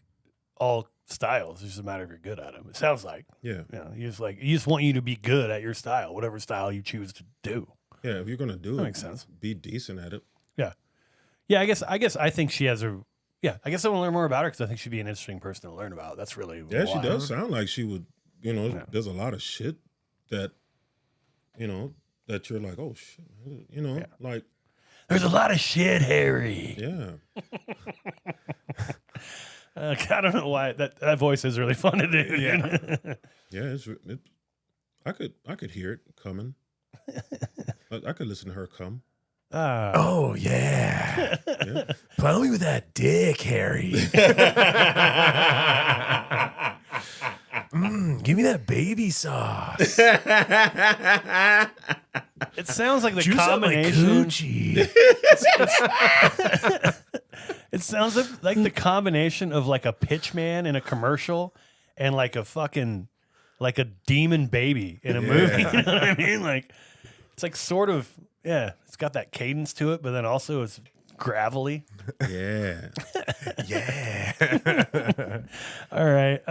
Speaker 1: all styles. It's just a matter if you're good at them. It sounds like.
Speaker 3: Yeah.
Speaker 1: You just want you to be good at your style, whatever style you choose to do.
Speaker 3: Yeah, if you're gonna do
Speaker 1: that
Speaker 3: it,
Speaker 1: makes sense.
Speaker 3: Be decent at it.
Speaker 1: Yeah. Yeah, I guess I think she has I guess I want to learn more about her because I think she'd be an interesting person to learn about. That's really
Speaker 3: why. She does sound like she would. There's a lot of shit that, that you're like, oh shit, like.
Speaker 1: There's a lot of shit, Harry.
Speaker 3: Yeah.
Speaker 1: I don't know why that voice is really fun to do.
Speaker 3: Yeah. Yeah, I could hear it coming. I could listen to her come.
Speaker 5: Oh yeah. Plow me with that dick, Harry. Give me that baby sauce.
Speaker 1: It sounds like the
Speaker 5: Juice up my
Speaker 1: combination.
Speaker 5: coochie.
Speaker 1: It sounds like the combination of like a pitchman in a commercial and like a fucking like a demon baby in a movie. You know what I mean? Like it's like sort of it's got that cadence to it, but then also it's gravelly.
Speaker 3: Yeah.
Speaker 5: Yeah.
Speaker 1: All right.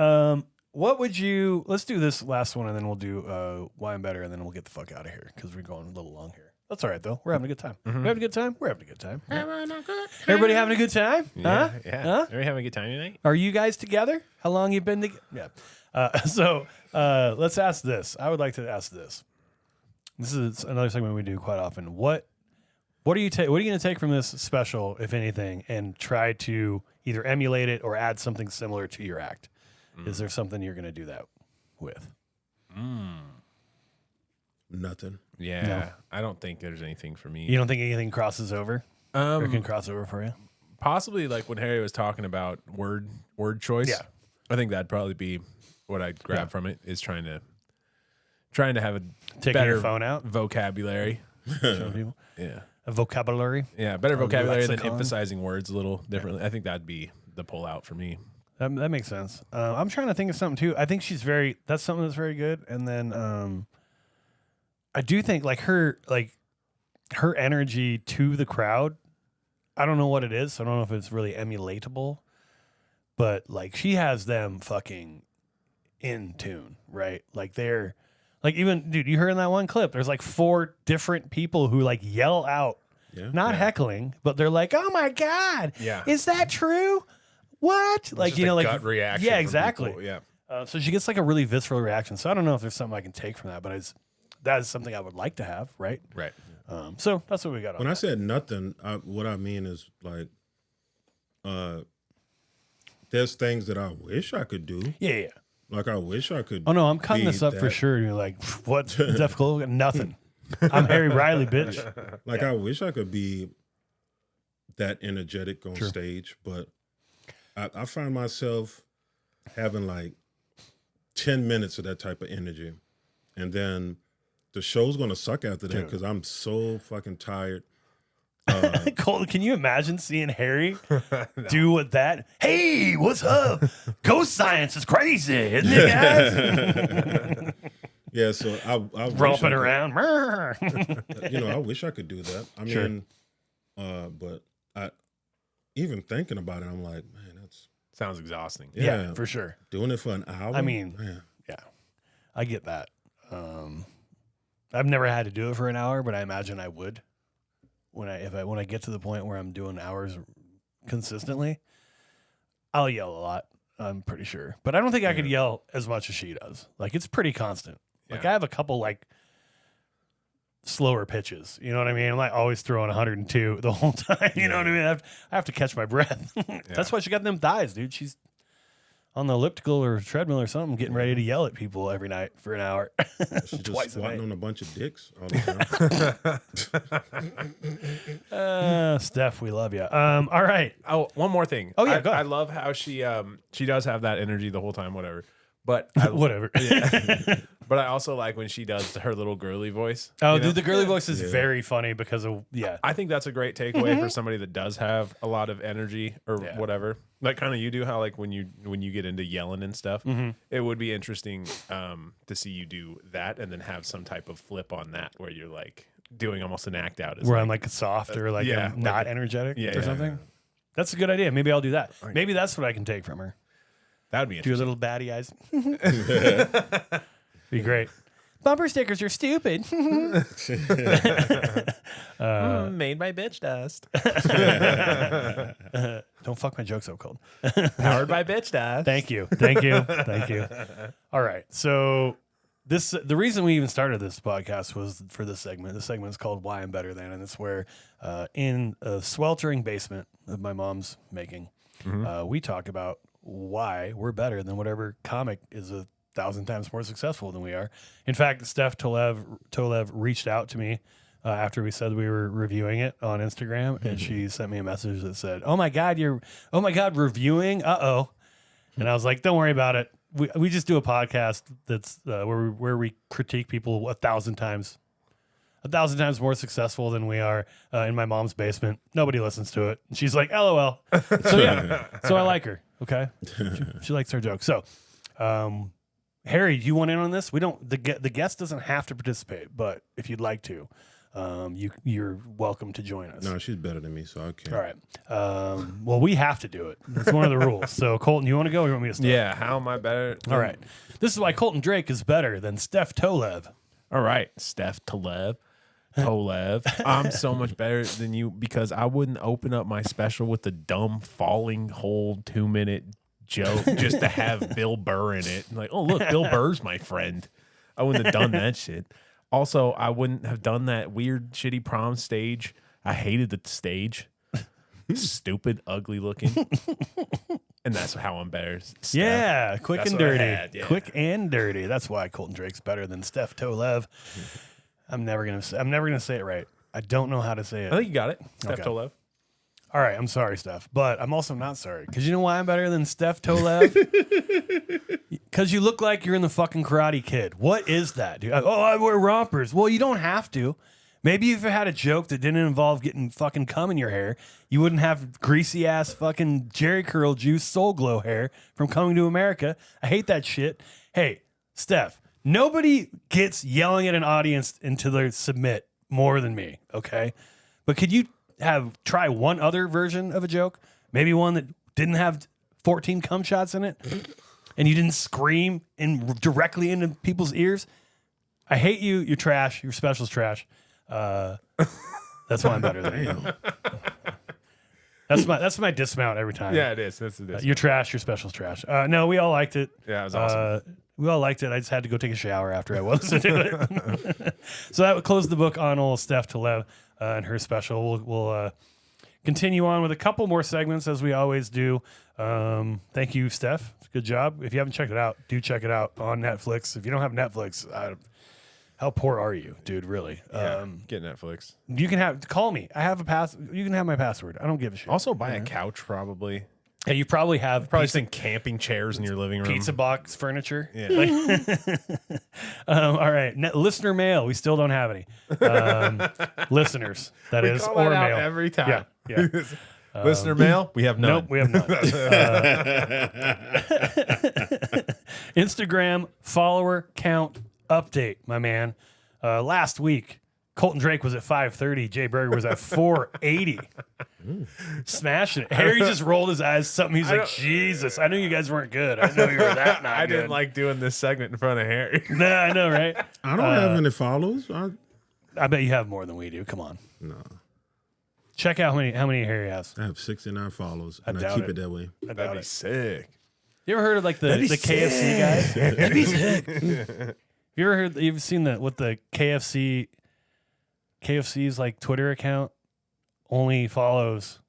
Speaker 1: What would you? Let's do this last one, and then we'll do why I'm better, and then we'll get the fuck out of here because we're going a little long here. That's all right though. We're having a good time. We're having a good time. We're having a good time. Everybody having a good time? Huh?
Speaker 5: Yeah.
Speaker 1: Huh?
Speaker 5: Are we having a good time tonight?
Speaker 1: Are you guys together? How long you been together? Yeah. So let's ask this. I would like to ask this. This is another segment we do quite often. What are you going to take from this special, if anything, and try to either emulate it or add something similar to your act? Is there something you're going to do that with?
Speaker 3: Nothing.
Speaker 5: Yeah.
Speaker 1: No.
Speaker 5: I don't think there's anything for me.
Speaker 1: You don't think anything crosses over? Or can cross over for you?
Speaker 5: Possibly like when Harry was talking about word choice.
Speaker 1: Yeah.
Speaker 5: I think that'd probably be what I'd grab from it, is trying to have a
Speaker 1: Taking
Speaker 5: better
Speaker 1: your phone out?
Speaker 5: vocabulary.
Speaker 1: Showing people?
Speaker 5: Yeah.
Speaker 1: A vocabulary?
Speaker 5: Yeah, better
Speaker 1: the
Speaker 5: vocabulary than
Speaker 1: lexicon?
Speaker 5: emphasizing words a little differently. I think that'd be the pull out for me.
Speaker 1: That makes sense. I'm trying to think of something too. I think that's something that's very good. And then I do think like her energy to the crowd, I don't know what it is. So I don't know if it's really emulatable, but like she has them fucking in tune, right? Like they're like, even dude, you heard in that one clip, there's like 4 different people who like yell out, not heckling, but they're like, "Oh my God, is that true? What?" Like,
Speaker 5: Just
Speaker 1: you know,
Speaker 5: a
Speaker 1: like
Speaker 5: gut reaction.
Speaker 1: Yeah,
Speaker 5: from
Speaker 1: exactly.
Speaker 5: people. Yeah.
Speaker 1: So she gets like a really visceral reaction. So I don't know if there's something I can take from that, but that is something I would like to have, right?
Speaker 5: Right.
Speaker 1: So that's what we got on
Speaker 3: When
Speaker 1: that.
Speaker 3: I said nothing, what I mean is like, there's things that I wish I could do.
Speaker 1: Yeah.
Speaker 3: Like I wish I could.
Speaker 1: Oh no, I'm cutting
Speaker 3: be
Speaker 1: this up for
Speaker 3: that-
Speaker 1: sure. You're like, what's difficult? Nothing. I'm Harry Riley, bitch.
Speaker 3: Like I wish I could be that energetic on stage, but I find myself having like 10 minutes of that type of energy, and then the show's gonna suck after that because I'm so fucking tired.
Speaker 1: Colton, can you imagine seeing Harry do what that? Hey, what's up? Ghost science is crazy, isn't it, guys?
Speaker 3: Yeah, so I wish
Speaker 1: Romping
Speaker 3: I could-
Speaker 1: around.
Speaker 3: I wish I could do that. I mean, but I even thinking about it, I'm like, man, that's
Speaker 5: Sounds exhausting.
Speaker 1: Yeah, for sure.
Speaker 3: doing it for an hour.
Speaker 1: I mean,
Speaker 3: man.
Speaker 1: yeah, I get that. I've never had to do it for an hour, but I imagine I would when I get to the point where I'm doing hours consistently. I'll yell a lot, I'm pretty sure, but I don't think I could yell as much as she does. Like it's pretty constant. Like I have a couple like slower pitches. You know what I mean? I'm like always throwing 102 the whole time. You know what I mean? I have to catch my breath. That's why she got them thighs, dude. She's on the elliptical or treadmill or something, getting ready to yell at people every night for an hour.
Speaker 3: She's
Speaker 1: Twice
Speaker 3: just
Speaker 1: a
Speaker 3: squatting
Speaker 1: night.
Speaker 3: on a bunch of dicks all the time.
Speaker 1: Steph, we love you. All right.
Speaker 5: Oh, one more thing.
Speaker 1: Oh, yeah, go ahead.
Speaker 5: I love how she does have that energy the whole time, whatever. But
Speaker 1: Whatever.
Speaker 5: but I also like when she does her little girly voice.
Speaker 1: Oh,
Speaker 5: you know?
Speaker 1: dude, the girly voice is very funny because of
Speaker 5: I think that's a great takeaway for somebody that does have a lot of energy or
Speaker 1: Yeah.
Speaker 5: whatever. Like kind of you do, how like when you get into yelling and stuff, it would be interesting to see you do that and then have some type of flip on that where you're like doing almost an act out.
Speaker 1: where I'm like soft or like
Speaker 5: yeah,
Speaker 1: I'm not
Speaker 5: like
Speaker 1: energetic
Speaker 5: yeah,
Speaker 1: or
Speaker 5: yeah.
Speaker 1: something. That's a good idea. Maybe I'll do that. Maybe that's what I can take from her.
Speaker 5: that would be
Speaker 1: Do a
Speaker 5: interesting.
Speaker 1: little baddie eyes. Be great. Bumper stickers are stupid.
Speaker 5: Made by bitch dust.
Speaker 1: Don't fuck my jokes up, Cold.
Speaker 5: Powered by bitch dust.
Speaker 1: Thank you. Thank you. Thank you. All right. So the reason we even started this podcast was for this segment. This segment is called Why I'm Better Than, and it's where in a sweltering basement of my mom's making, we talk about why we're better than whatever comic is 1,000 times more successful than we are. In fact, Steph Tolev reached out to me after we said we were reviewing it on Instagram, and she sent me a message that said, "Oh my God, reviewing? Uh-oh." And I was like, "Don't worry about it. We just do a podcast that's where we critique people 1,000 times more successful than we are in my mom's basement. Nobody listens to it." And she's like, "LOL." So yeah, so I like her. Okay, she likes our jokes. So, Harry, do you want in on this? We don't. The guest doesn't have to participate, but if you'd like to, you're welcome to join us.
Speaker 3: No, she's better than me, so I can't.
Speaker 1: All right. Well, we have to do it. It's one of the rules. So, Colton, you want to go or you want me to start?
Speaker 5: Yeah, how am I better?
Speaker 1: All right. This is why Colton Drake is better than Steph Tolev.
Speaker 5: All right, Steph Tolev. I'm so much better than you because I wouldn't open up my special with the dumb falling hole 2-minute joke just to have Bill Burr in it. Like, oh, look, Bill Burr's my friend. I wouldn't have done that shit. Also, I wouldn't have done that weird, shitty prom stage. I hated the stage. Stupid, ugly looking. And that's how I'm better. Steph.
Speaker 1: Yeah, quick
Speaker 5: That's
Speaker 1: and
Speaker 5: what I
Speaker 1: dirty.
Speaker 5: had, yeah.
Speaker 1: Quick and dirty. That's why Colton Drake's better than Steph Tolev. I'm never gonna say it right. I don't know how to say it.
Speaker 5: I think you got it. Steph
Speaker 1: Okay.
Speaker 5: Tolev.
Speaker 1: All right, I'm sorry, Steph, but I'm also not sorry because you know why I'm better than Steph Tolev? Because you look like you're in the fucking Karate Kid. What is that, dude? Oh, I wear rompers. Well, you don't have to. Maybe if you had a joke that didn't involve getting fucking cum in your hair, you wouldn't have greasy ass fucking Jerry Curl Juice Soul Glow hair from Coming to America. I hate that shit. Hey, Steph, nobody gets yelling at an audience until they submit more than me, okay? But could you try one other version of a joke? Maybe one that didn't have 14 cum shots in it and you didn't scream directly into people's ears? I hate you. You're trash. Your special's trash. That's why I'm better than you. That's my dismount every time.
Speaker 5: Yeah, it is. That's it.
Speaker 1: You're trash. Your special's trash. No, we all liked it.
Speaker 5: Yeah, it was awesome.
Speaker 1: We all liked it. I just had to go take a shower after I listened to it. So that would close the book on old Steph Tolev and her special. We'll continue on with a couple more segments as we always do. Thank you, Steph. Good job. If you haven't checked it out, do check it out on Netflix. If you don't have Netflix, how poor are you, dude? Really?
Speaker 5: Get Netflix.
Speaker 1: You can call me. I have a pass. You can have my password. I don't give a shit.
Speaker 5: Also, buy a couch probably.
Speaker 1: Yeah, you probably have
Speaker 5: Seen camping chairs in your living room.
Speaker 1: pizza box furniture.
Speaker 5: Yeah.
Speaker 1: All right. Listener mail. We still don't have any. Listeners, that is,
Speaker 5: call
Speaker 1: or
Speaker 5: that out
Speaker 1: mail.
Speaker 5: every time.
Speaker 1: Yeah.
Speaker 5: Listener mail? We have none.
Speaker 1: Nope, we have none. Instagram follower count update, my man. Last week, Colton Drake was at 530. Jay Berger was at 480. Smashing it. Harry just rolled his eyes. He's like, Jesus, I knew you guys weren't good. I know you were that not
Speaker 5: I
Speaker 1: good.
Speaker 5: didn't like doing this segment in front of Harry.
Speaker 1: Nah, I know, right?
Speaker 3: I don't have any follows.
Speaker 1: I bet you have more than we do. Come on.
Speaker 3: No,
Speaker 1: Check out how many Harry has.
Speaker 3: I have 69 follows,
Speaker 1: I
Speaker 3: and I
Speaker 1: doubt
Speaker 3: keep
Speaker 1: it.
Speaker 3: it that way.
Speaker 1: I doubt
Speaker 5: That'd be
Speaker 1: it.
Speaker 5: sick.
Speaker 1: You ever heard of like the KFC guys? That'd be sick. You've seen what the KFC's like Twitter account only follows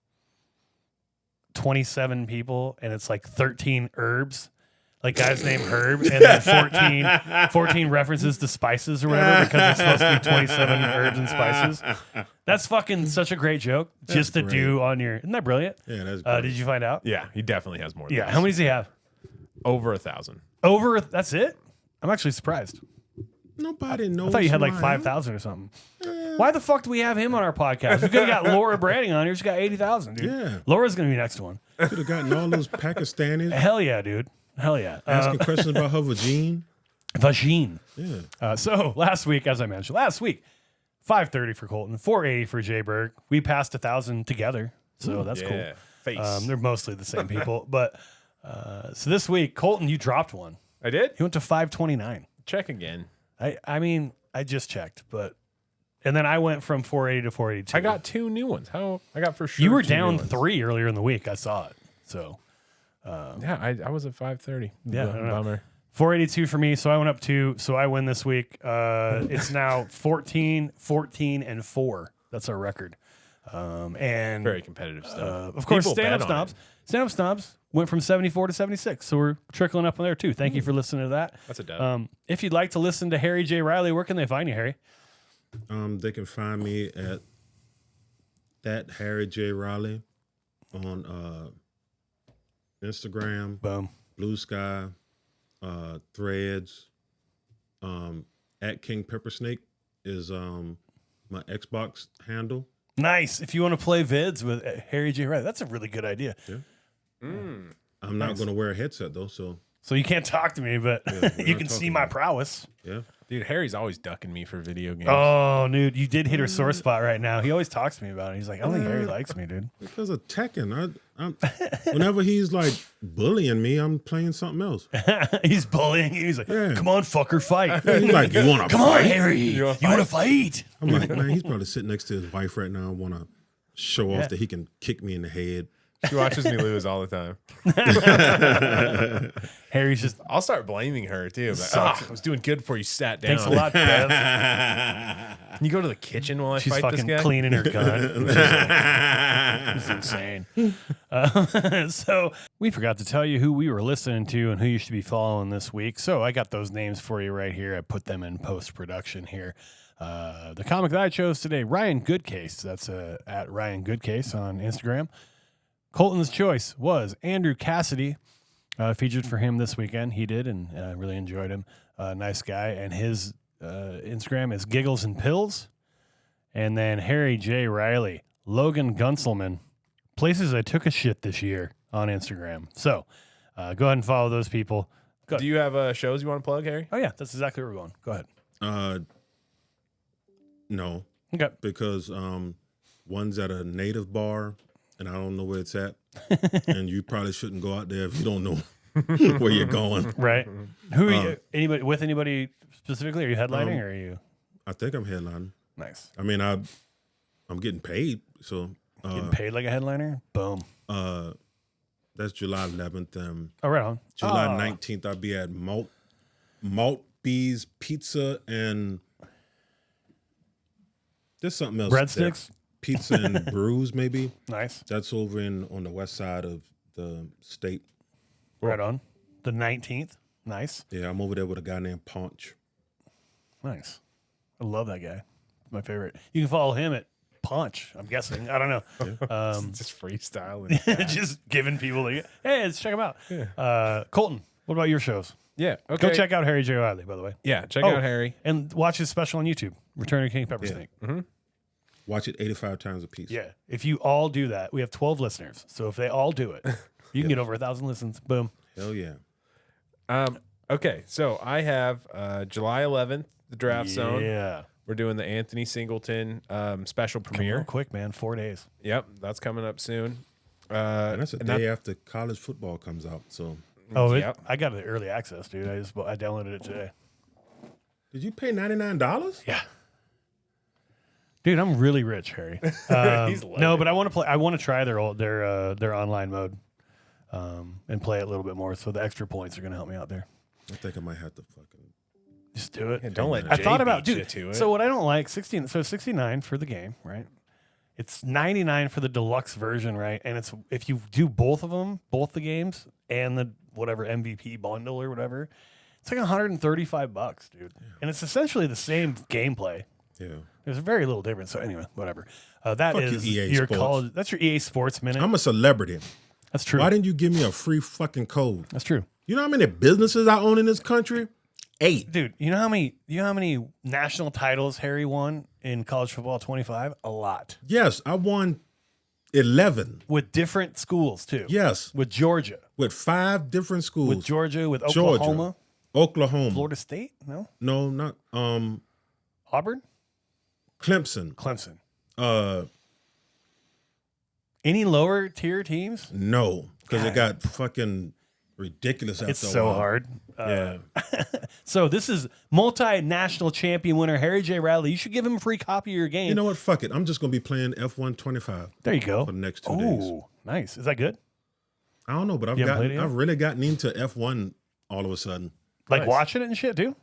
Speaker 1: 27 people and it's like 13 herbs. Like guys named Herb and then 14 references to spices or whatever because it's supposed to be 27 herbs and spices. That's fucking such a great joke just to do on your. Isn't that brilliant?
Speaker 3: Yeah, that's great.
Speaker 1: Did you find out?
Speaker 5: Yeah, he definitely has more than
Speaker 1: Yeah.
Speaker 5: us.
Speaker 1: How many does he have?
Speaker 5: Over 1,000.
Speaker 1: That's it? I'm actually surprised.
Speaker 3: Nobody knows.
Speaker 1: I thought you had like
Speaker 3: who I am.
Speaker 1: 5,000 or something. Why the fuck do we have him on our podcast? We could have got Laura Branding on here. She's got 80,000, dude.
Speaker 3: Yeah.
Speaker 1: Laura's going to be next one.
Speaker 3: Could have gotten all those Pakistanis
Speaker 1: Hell yeah, dude. Hell yeah.
Speaker 3: asking questions about her vagine.
Speaker 1: Vagine.
Speaker 3: Yeah.
Speaker 1: So last week, as I mentioned, 530 for Colton, 480 for Jay Berg. We passed 1,000 together. So that's cool.
Speaker 5: Face.
Speaker 1: They're mostly the same people. But so this week, Colton, you dropped one.
Speaker 5: I did?
Speaker 1: He went to 529.
Speaker 5: Check again.
Speaker 1: I mean, I just checked, and then I went from 480 to 482.
Speaker 5: I got 2 new ones. I got for sure.
Speaker 1: You were
Speaker 5: 2 new
Speaker 1: down
Speaker 5: ones.
Speaker 1: 3 earlier in the week. I saw it. So
Speaker 5: Yeah, I was at 530.
Speaker 1: Yeah, I don't know.
Speaker 5: Bummer.
Speaker 1: 482 for me. So I went up 2. So I win this week. It's now 14, 14, and 4. That's our record. And
Speaker 5: Very competitive stuff.
Speaker 1: of course,
Speaker 5: People
Speaker 1: stand-up
Speaker 5: bet on
Speaker 1: snobs. Stand-up snobs went from 74 to 76. So we're trickling up on there too. Thank you for listening to that.
Speaker 5: That's a dub.
Speaker 1: If you'd like to listen to Harry J. Riley, where can they find you, Harry?
Speaker 3: They can find me at that Harry J. Riley on Instagram,
Speaker 1: Boom.
Speaker 3: Blue Sky, Threads. At King Peppersnake is my Xbox handle.
Speaker 1: Nice. If you want to play vids with Harry J. Riley, that's a really good idea.
Speaker 3: Yeah. I'm not going to wear a headset though, so
Speaker 1: you can't talk to me, but you can see my prowess.
Speaker 3: yeah.
Speaker 5: Dude, Harry's always ducking me for video games.
Speaker 1: Oh, dude, you did hit her sore spot right now. He always talks to me about it. He's like, I don't think Harry likes me, dude.
Speaker 3: Because of Tekken, whenever he's like bullying me, I'm playing something else.
Speaker 1: He's bullying you. He's like,
Speaker 3: Yeah.
Speaker 1: come on, fucker, fight.
Speaker 3: He's like, you want to
Speaker 1: Come on,
Speaker 3: fight?
Speaker 1: Harry. You want to fight?
Speaker 3: I'm like, man, he's probably sitting next to his wife right now and want to show off that he can kick me in the head.
Speaker 5: She watches me lose all the time.
Speaker 1: Harry's just,
Speaker 5: I'll start blaming her too. Like, I was doing good before you sat down.
Speaker 1: thanks a lot, Bev.
Speaker 5: Can you go to the kitchen while I
Speaker 1: She's
Speaker 5: fight this
Speaker 1: fucking
Speaker 5: guy?
Speaker 1: cleaning her gun. It's insane. So we forgot to tell you who we were listening to and who you should be following this week. So I got those names for you right here. I put them in post-production here. The comic that I chose today, Ryan Goodcase. That's at Ryan Goodcase on Instagram. Colton's choice was Andrew Cassidy. Featured for him this weekend. He did, and I really enjoyed him. Nice guy. And his Instagram is Giggles and Pills. And then Harry J. Riley, Logan Gunselman, places I took a shit this year on Instagram. So go ahead and follow those people.
Speaker 5: Do you have shows you want to plug, Harry?
Speaker 1: Oh, yeah, that's exactly where we're going. Go ahead.
Speaker 3: No,
Speaker 1: Okay.
Speaker 3: because one's at a native bar, and I don't know where it's at. And you probably shouldn't go out there if you don't know where you're going.
Speaker 1: Right. Who are you? Anybody specifically? Are you headlining or are you?
Speaker 3: I think I'm headlining.
Speaker 1: Nice.
Speaker 3: I mean, I'm getting paid, so
Speaker 1: Getting paid like a headliner? Boom.
Speaker 3: that's July 11th.
Speaker 1: Oh, right on.
Speaker 3: July 19th, I'll be at Malt Bees Pizza and there's something else.
Speaker 1: Breadsticks?
Speaker 3: there. Pizza and Brews, maybe.
Speaker 1: Nice.
Speaker 3: That's over on the west side of the state.
Speaker 1: Right on. The 19th. Nice.
Speaker 3: Yeah, I'm over there with a guy named Punch.
Speaker 1: Nice. I love that guy. My favorite. You can follow him at Punch, I'm guessing. I don't know.
Speaker 5: Just freestyling.
Speaker 1: Just giving people the, hey, let's check him out. Colton, what about your shows?
Speaker 5: Yeah. Okay.
Speaker 1: Go check out Harry J. Riley, by the way.
Speaker 5: Yeah. Check out Harry.
Speaker 1: And watch his special on YouTube, Return of King Peppersnake.
Speaker 3: Watch it 85 times a piece.
Speaker 1: Yeah. If you all do that, we have 12 listeners. So if they all do it, you can get over 1,000 listens. Boom.
Speaker 3: Hell yeah.
Speaker 5: Okay. So I have July 11th, the Draft Zone.
Speaker 1: Yeah.
Speaker 5: We're doing the Anthony Singleton special
Speaker 1: Real
Speaker 5: premiere.
Speaker 1: quick, man. 4 days.
Speaker 5: Yep. That's coming up soon.
Speaker 3: And that's a day after college football comes out. So,
Speaker 1: Oh,
Speaker 5: Yep.
Speaker 1: I got the early access, dude. I downloaded it today.
Speaker 3: did you pay $99?
Speaker 1: Yeah. Dude, I'm really rich, Harry.
Speaker 5: He's
Speaker 1: No, but I want to play. I want to try their online mode, and play it a little bit more. So the extra points are going to help me out there.
Speaker 3: I think I might have to fucking.
Speaker 1: Just do it.
Speaker 5: Yeah, don't let
Speaker 1: I
Speaker 5: Jay
Speaker 1: thought about
Speaker 5: beat you
Speaker 1: dude.
Speaker 5: to it.
Speaker 1: So what I don't like 69 for the game, right? It's 99 for the deluxe version, right? And it's if you do both of them, both the games and the whatever MVP bundle or whatever, it's like $135, dude. And it's essentially the same gameplay.
Speaker 3: Yeah.
Speaker 1: There's very little difference. So anyway, whatever. That
Speaker 3: Fuck
Speaker 1: is
Speaker 3: you, EA
Speaker 1: your
Speaker 3: Sports.
Speaker 1: college. That's your EA Sports minute.
Speaker 3: I'm a celebrity.
Speaker 1: That's true.
Speaker 3: Why didn't you give me a free fucking code?
Speaker 1: That's true,
Speaker 3: You know how many businesses I own in this country? 8.
Speaker 1: dude. You know how many national titles Harry won in college football? 25. A lot.
Speaker 3: Yes, I won 11.
Speaker 1: With different schools too.
Speaker 3: Yes,
Speaker 1: With Georgia.
Speaker 3: with 5 different schools.
Speaker 1: With Georgia, with
Speaker 3: Georgia,
Speaker 1: Oklahoma,
Speaker 3: Oklahoma.
Speaker 1: Florida State, no,
Speaker 3: No, not
Speaker 1: Auburn,
Speaker 3: Clemson.
Speaker 1: Clemson. Any lower tier teams?
Speaker 3: No, because it
Speaker 1: God.
Speaker 3: got fucking ridiculous after
Speaker 1: It's
Speaker 3: a
Speaker 1: so
Speaker 3: while.
Speaker 1: hard.
Speaker 5: yeah.
Speaker 1: So this is multinational champion winner Harry J. Riley. You should give him a free copy of your game.
Speaker 3: You know what? Fuck it. I'm just gonna be playing F125
Speaker 1: there you go.
Speaker 3: for the next 2 days.
Speaker 1: Oh, nice. Is that good?
Speaker 3: I don't know, but
Speaker 1: You haven't played it yet?
Speaker 3: I've really gotten into F1 all of a sudden.
Speaker 1: Like
Speaker 5: Nice.
Speaker 1: watching it and shit too?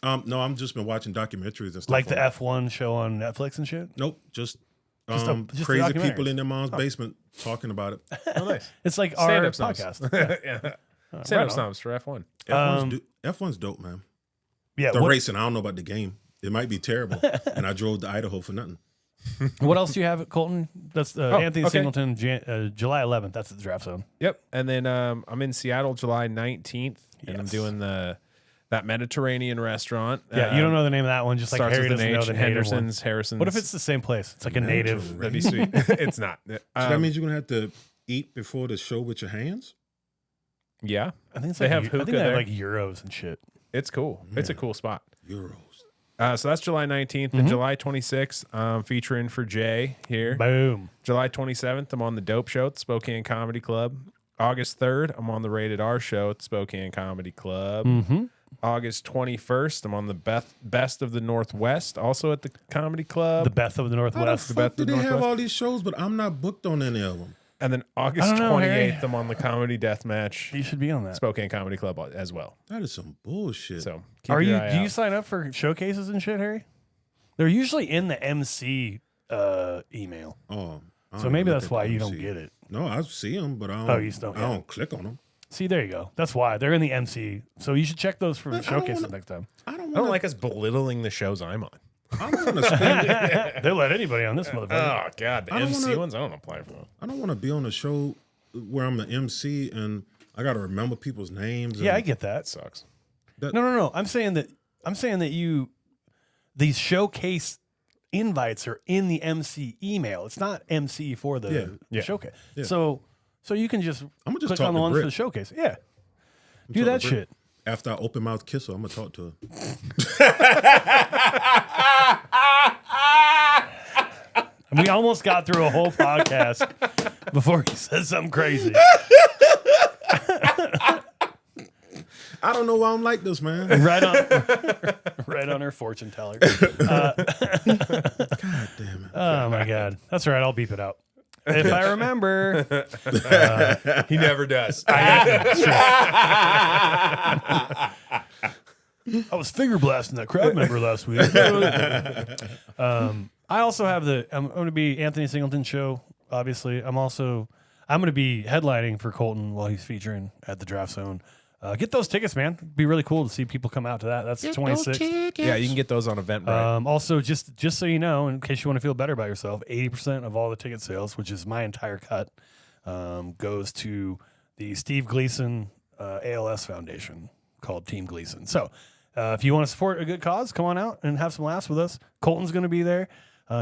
Speaker 3: No, I'm just been watching documentaries and stuff.
Speaker 1: Like the
Speaker 3: on it.
Speaker 1: F1 show on Netflix and shit?
Speaker 3: Nope, just
Speaker 1: Just a
Speaker 3: crazy
Speaker 1: documentary.
Speaker 3: people in their mom's basement talking about it.
Speaker 5: Oh, nice.
Speaker 1: It's like our
Speaker 5: Stand-up snobs.
Speaker 1: podcast.
Speaker 5: Yeah.
Speaker 1: right
Speaker 5: Stand-up
Speaker 1: on.
Speaker 5: snobs for F1.
Speaker 3: F1's dope, man.
Speaker 1: Yeah.
Speaker 3: The
Speaker 1: what-
Speaker 3: racing, I don't know about the game. It might be terrible. And I drove to Idaho for nothing.
Speaker 1: What else do you have at Colton? That's Anthony
Speaker 5: okay.
Speaker 1: Singleton, July 11th. That's at the Draft Zone.
Speaker 5: Yep. And then I'm in Seattle July 19th, and I'm doing that Mediterranean restaurant.
Speaker 1: Yeah, you don't know the name of that one, just like
Speaker 5: Starts
Speaker 1: Harry
Speaker 5: with
Speaker 1: doesn't
Speaker 5: an
Speaker 1: know
Speaker 5: H.
Speaker 1: the native one.
Speaker 5: Harrison's.
Speaker 1: What if it's the same place? It's like a native.
Speaker 5: That'd be sweet. It's not.
Speaker 3: So that means you're going to have to eat before the show with your hands?
Speaker 5: Yeah.
Speaker 1: I think it's
Speaker 5: They
Speaker 1: like,
Speaker 5: have
Speaker 1: I
Speaker 5: hookah
Speaker 1: think they have
Speaker 5: there.
Speaker 1: like euros and shit.
Speaker 5: It's cool. It's a cool spot.
Speaker 3: Euros.
Speaker 5: So that's July 19th. And July 26th, featuring for Jay here.
Speaker 1: Boom.
Speaker 5: July 27th, I'm on the Dope Show at Spokane Comedy Club. August 3rd, I'm on the Rated R Show at Spokane Comedy Club.
Speaker 1: Mm-hmm.
Speaker 5: August 21st, I'm on the Best of the Northwest, also at the Comedy Club.
Speaker 1: The Beth of the
Speaker 3: How the
Speaker 1: Northwest.
Speaker 3: fuck do they have
Speaker 5: Northwest.
Speaker 3: all these shows, but I'm not booked on any of them?
Speaker 5: And then August
Speaker 1: I don't know,
Speaker 5: 28th,
Speaker 1: Harry.
Speaker 5: I'm on the Comedy Deathmatch,
Speaker 1: You should be on that.
Speaker 5: Spokane Comedy Club as well.
Speaker 3: That is some bullshit.
Speaker 5: So keep
Speaker 1: Are
Speaker 5: your
Speaker 1: you?
Speaker 5: eye
Speaker 1: Do you
Speaker 5: out.
Speaker 1: sign up for showcases and shit, Harry? They're usually in the MC email,
Speaker 3: Oh, I
Speaker 1: so
Speaker 3: don't
Speaker 1: maybe
Speaker 3: look
Speaker 1: that's
Speaker 3: at
Speaker 1: why
Speaker 3: the
Speaker 1: you don't
Speaker 3: MC.
Speaker 1: get it.
Speaker 3: No, I see them, but I don't.
Speaker 1: Oh, you just don't,
Speaker 3: I
Speaker 1: yeah.
Speaker 3: don't click on them.
Speaker 1: See, there you go. That's why they're in the MC. So you should check those for
Speaker 3: I don't
Speaker 1: showcases
Speaker 3: wanna-
Speaker 1: next time.
Speaker 3: I don't
Speaker 5: I
Speaker 3: want
Speaker 5: don't like us belittling the shows I'm on.
Speaker 3: I don't want to spend.
Speaker 1: They'll let anybody on this motherfucker.
Speaker 5: Oh, God. The
Speaker 3: I don't
Speaker 5: MC
Speaker 3: wanna-
Speaker 5: ones, I don't apply for them.
Speaker 3: I don't want to be on a show where I'm the MC and I got to remember people's names.
Speaker 1: Yeah, I
Speaker 3: and
Speaker 1: get that.
Speaker 5: Sucks.
Speaker 1: No. I'm saying that these showcase invites are in the MC email. It's not MC for the
Speaker 5: Yeah.
Speaker 1: showcase.
Speaker 3: Yeah.
Speaker 1: So you can just
Speaker 3: I'ma just
Speaker 1: click
Speaker 3: talk
Speaker 1: on the
Speaker 3: to
Speaker 1: ones
Speaker 3: Britt.
Speaker 1: for the showcase. Yeah. Do
Speaker 3: talk
Speaker 1: that
Speaker 3: to Britt.
Speaker 1: shit.
Speaker 3: After I open mouth kiss her, I'm gonna talk to her.
Speaker 1: We almost got through a whole podcast before he said something crazy.
Speaker 3: I don't know why I'm like this, man.
Speaker 1: Right on her fortune teller.
Speaker 3: God damn it.
Speaker 1: Oh my god. That's all right. I'll beep it out. If I remember.
Speaker 5: He never does.
Speaker 1: I was finger blasting that crowd member last week. I also have I'm going to be Anthony Singleton show. Obviously, I'm going to be headlining for Colton while he's featuring at the Draft Zone. Get those tickets, man. It'd be really cool to see people come out to that. That's 26th.
Speaker 5: Yeah, you can get those on Eventbrite.
Speaker 1: Also, just so you know, in case you want to feel better about yourself, 80% of all the ticket sales, which is my entire cut, goes to the Steve Gleason ALS Foundation called Team Gleason. So if you want to support a good cause, come on out and have some laughs with us. Colton's going to be there.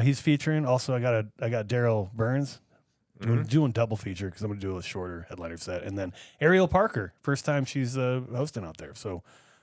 Speaker 1: He's featuring. Also, I got Daryl Burns doing double feature because I'm going to do a shorter headliner set. And then Ariel Parker, first time she's hosting out there. So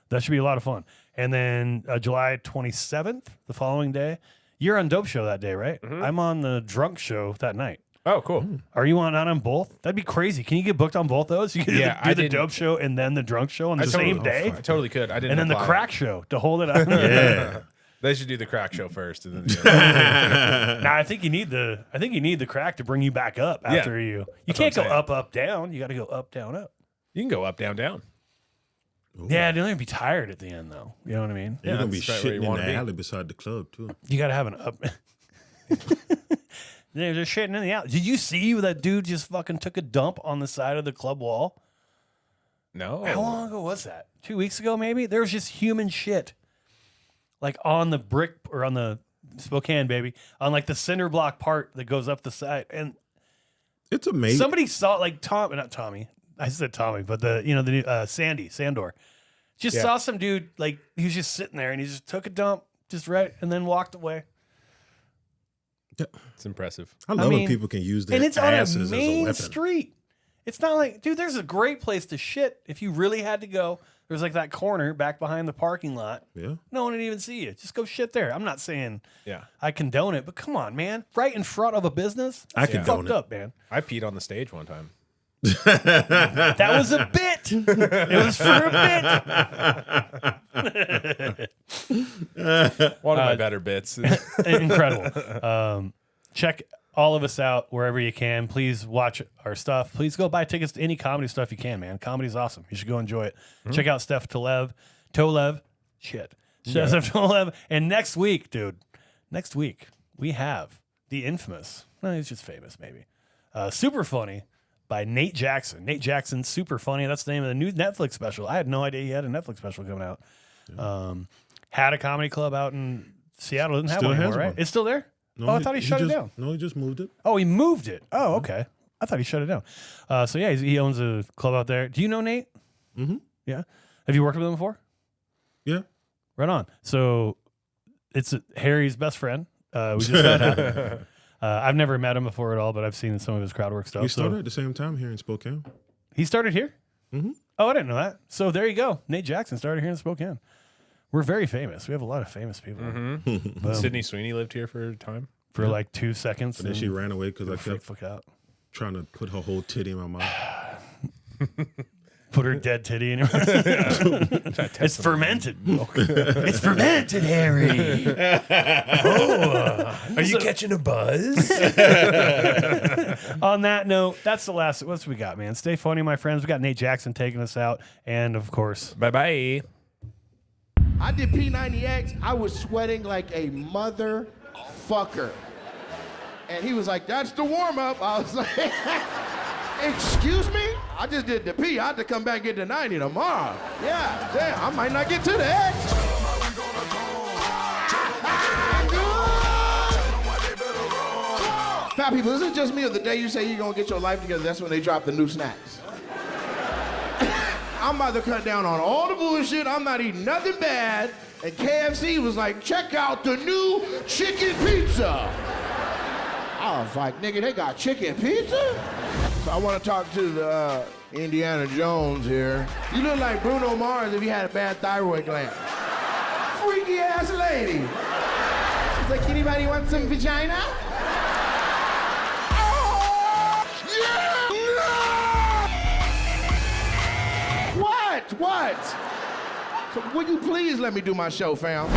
Speaker 1: that should be a lot of fun. And then July 27th, the following day, you're on Dope Show that day, right? I'm on the Drunk Show that night.
Speaker 5: Oh, cool.
Speaker 1: Are you on both? That'd be crazy. Can you get booked on both those? You can
Speaker 5: Yeah,
Speaker 1: do
Speaker 5: I
Speaker 1: the
Speaker 5: didn't-
Speaker 1: Dope Show and then the Drunk Show on the same day?
Speaker 5: I totally could. I didn't.
Speaker 1: And then the
Speaker 5: apply.
Speaker 1: Crack Show to hold it up.
Speaker 3: Yeah.
Speaker 5: They should do the Crack Show first, and then the other.
Speaker 1: Nah, I think you need the crack to bring you back up after you. You can't go
Speaker 5: what I'm saying.
Speaker 1: up, down. You got to go up, down, up.
Speaker 5: You can go up, down, down.
Speaker 1: Yeah, you'll be tired at the end though. You know what I mean?
Speaker 3: You're gonna be
Speaker 5: that's right where
Speaker 3: shitting
Speaker 5: you
Speaker 3: in
Speaker 5: wanna
Speaker 3: the
Speaker 5: be.
Speaker 3: alley beside the club too.
Speaker 1: You got to have an up. They're just shitting in the alley. Did you see that dude just fucking took a dump on the side of the club wall?
Speaker 5: No.
Speaker 1: How long ago was that? 2 weeks ago, maybe? There was just human shit. Like on the brick or on the Spokane, baby. On like the cinder block part that goes up the side. And
Speaker 3: It's amazing.
Speaker 1: somebody saw like not Tommy. I said Tommy, but the new Sandor. Just saw some dude, like he was just sitting there and he just took a dump just right and then walked away.
Speaker 5: It's impressive.
Speaker 3: I love
Speaker 1: mean,
Speaker 3: when people can use their
Speaker 1: And it's on a
Speaker 3: asses as a
Speaker 1: main
Speaker 3: weapon.
Speaker 1: street. It's not like, dude, there's a great place to shit if you really had to go. There's like that corner back behind the parking lot.
Speaker 3: Yeah.
Speaker 1: No one would even see you. Just go shit there. I'm not saying
Speaker 5: Yeah.
Speaker 1: I condone it, but come on, man. Right in front of a business?
Speaker 3: I
Speaker 1: That's
Speaker 3: condone
Speaker 1: fucked
Speaker 3: it.
Speaker 1: up, man.
Speaker 5: I peed on the stage one time.
Speaker 1: That was a bit. It was for a bit.
Speaker 5: One of my better bits.
Speaker 1: Incredible. Check all of us out wherever you can. Please watch our stuff. Please go buy tickets to any comedy stuff you can, man. Comedy's awesome. You should go enjoy it. Check out Steph Tolev. Steph Tolev. And next week, we have the infamous, no, he's just famous maybe, Super Funny by Nate Jackson. Nate Jackson, Super Funny. That's the name of the new Netflix special. I had no idea he had a Netflix special coming out. had a comedy club out in Seattle. Didn't have
Speaker 3: Still
Speaker 1: one
Speaker 3: has
Speaker 1: anymore, right?
Speaker 3: one.
Speaker 1: It's still there?
Speaker 3: No,
Speaker 1: I thought he shut it
Speaker 3: just,
Speaker 1: down.
Speaker 3: No, he just moved it.
Speaker 1: Oh, he moved it. Oh, okay. I thought he shut it down. So yeah, he owns a club out there. Do you know Nate?
Speaker 3: Mm-hmm.
Speaker 1: Yeah. Have you worked with him before?
Speaker 3: Yeah.
Speaker 1: Right on. So it's Harry's best friend. We just found out. I've never met him before at all, but I've seen some of his crowd work stuff.
Speaker 3: We started at the same time here in Spokane.
Speaker 1: He started here?
Speaker 3: Mm-hmm.
Speaker 1: Oh, I didn't know that. So there you go. Nate Jackson started here in Spokane. We're very famous. We have a lot of famous people.
Speaker 5: Mm-hmm. Sydney Sweeney lived here for a time.
Speaker 1: For like 2 seconds.
Speaker 3: But then she ran away because I kept
Speaker 1: fuck out.
Speaker 3: trying to put her whole titty in my mouth.
Speaker 1: Put her dead titty in your mouth. It's fermented. It's fermented, Harry.
Speaker 5: Are you catching a buzz?
Speaker 1: On that note, that's the last. What's we got, man? Stay funny, my friends. We got Nate Jackson taking us out. And of course,
Speaker 5: Bye-bye.
Speaker 6: I did P90X. I was sweating like a motherfucker. And he was like, that's the warm-up. I was like, excuse me? I just did the P. I have to come back and get the 90 tomorrow. Yeah, damn, I might not get to the X. Fat people, this is just me. The day you say you're going to get your life together, that's when they drop the new snacks. I'm about to cut down on all the bullshit. I'm not eating nothing bad. And KFC was like, check out the new chicken pizza. I was like, nigga, they got chicken pizza? So I want to talk to the Indiana Jones here. You look like Bruno Mars if he had a bad thyroid gland. Freaky ass lady. She's like, anybody want some vagina? Oh, yeah! No! What? So will you please let me do my show, fam?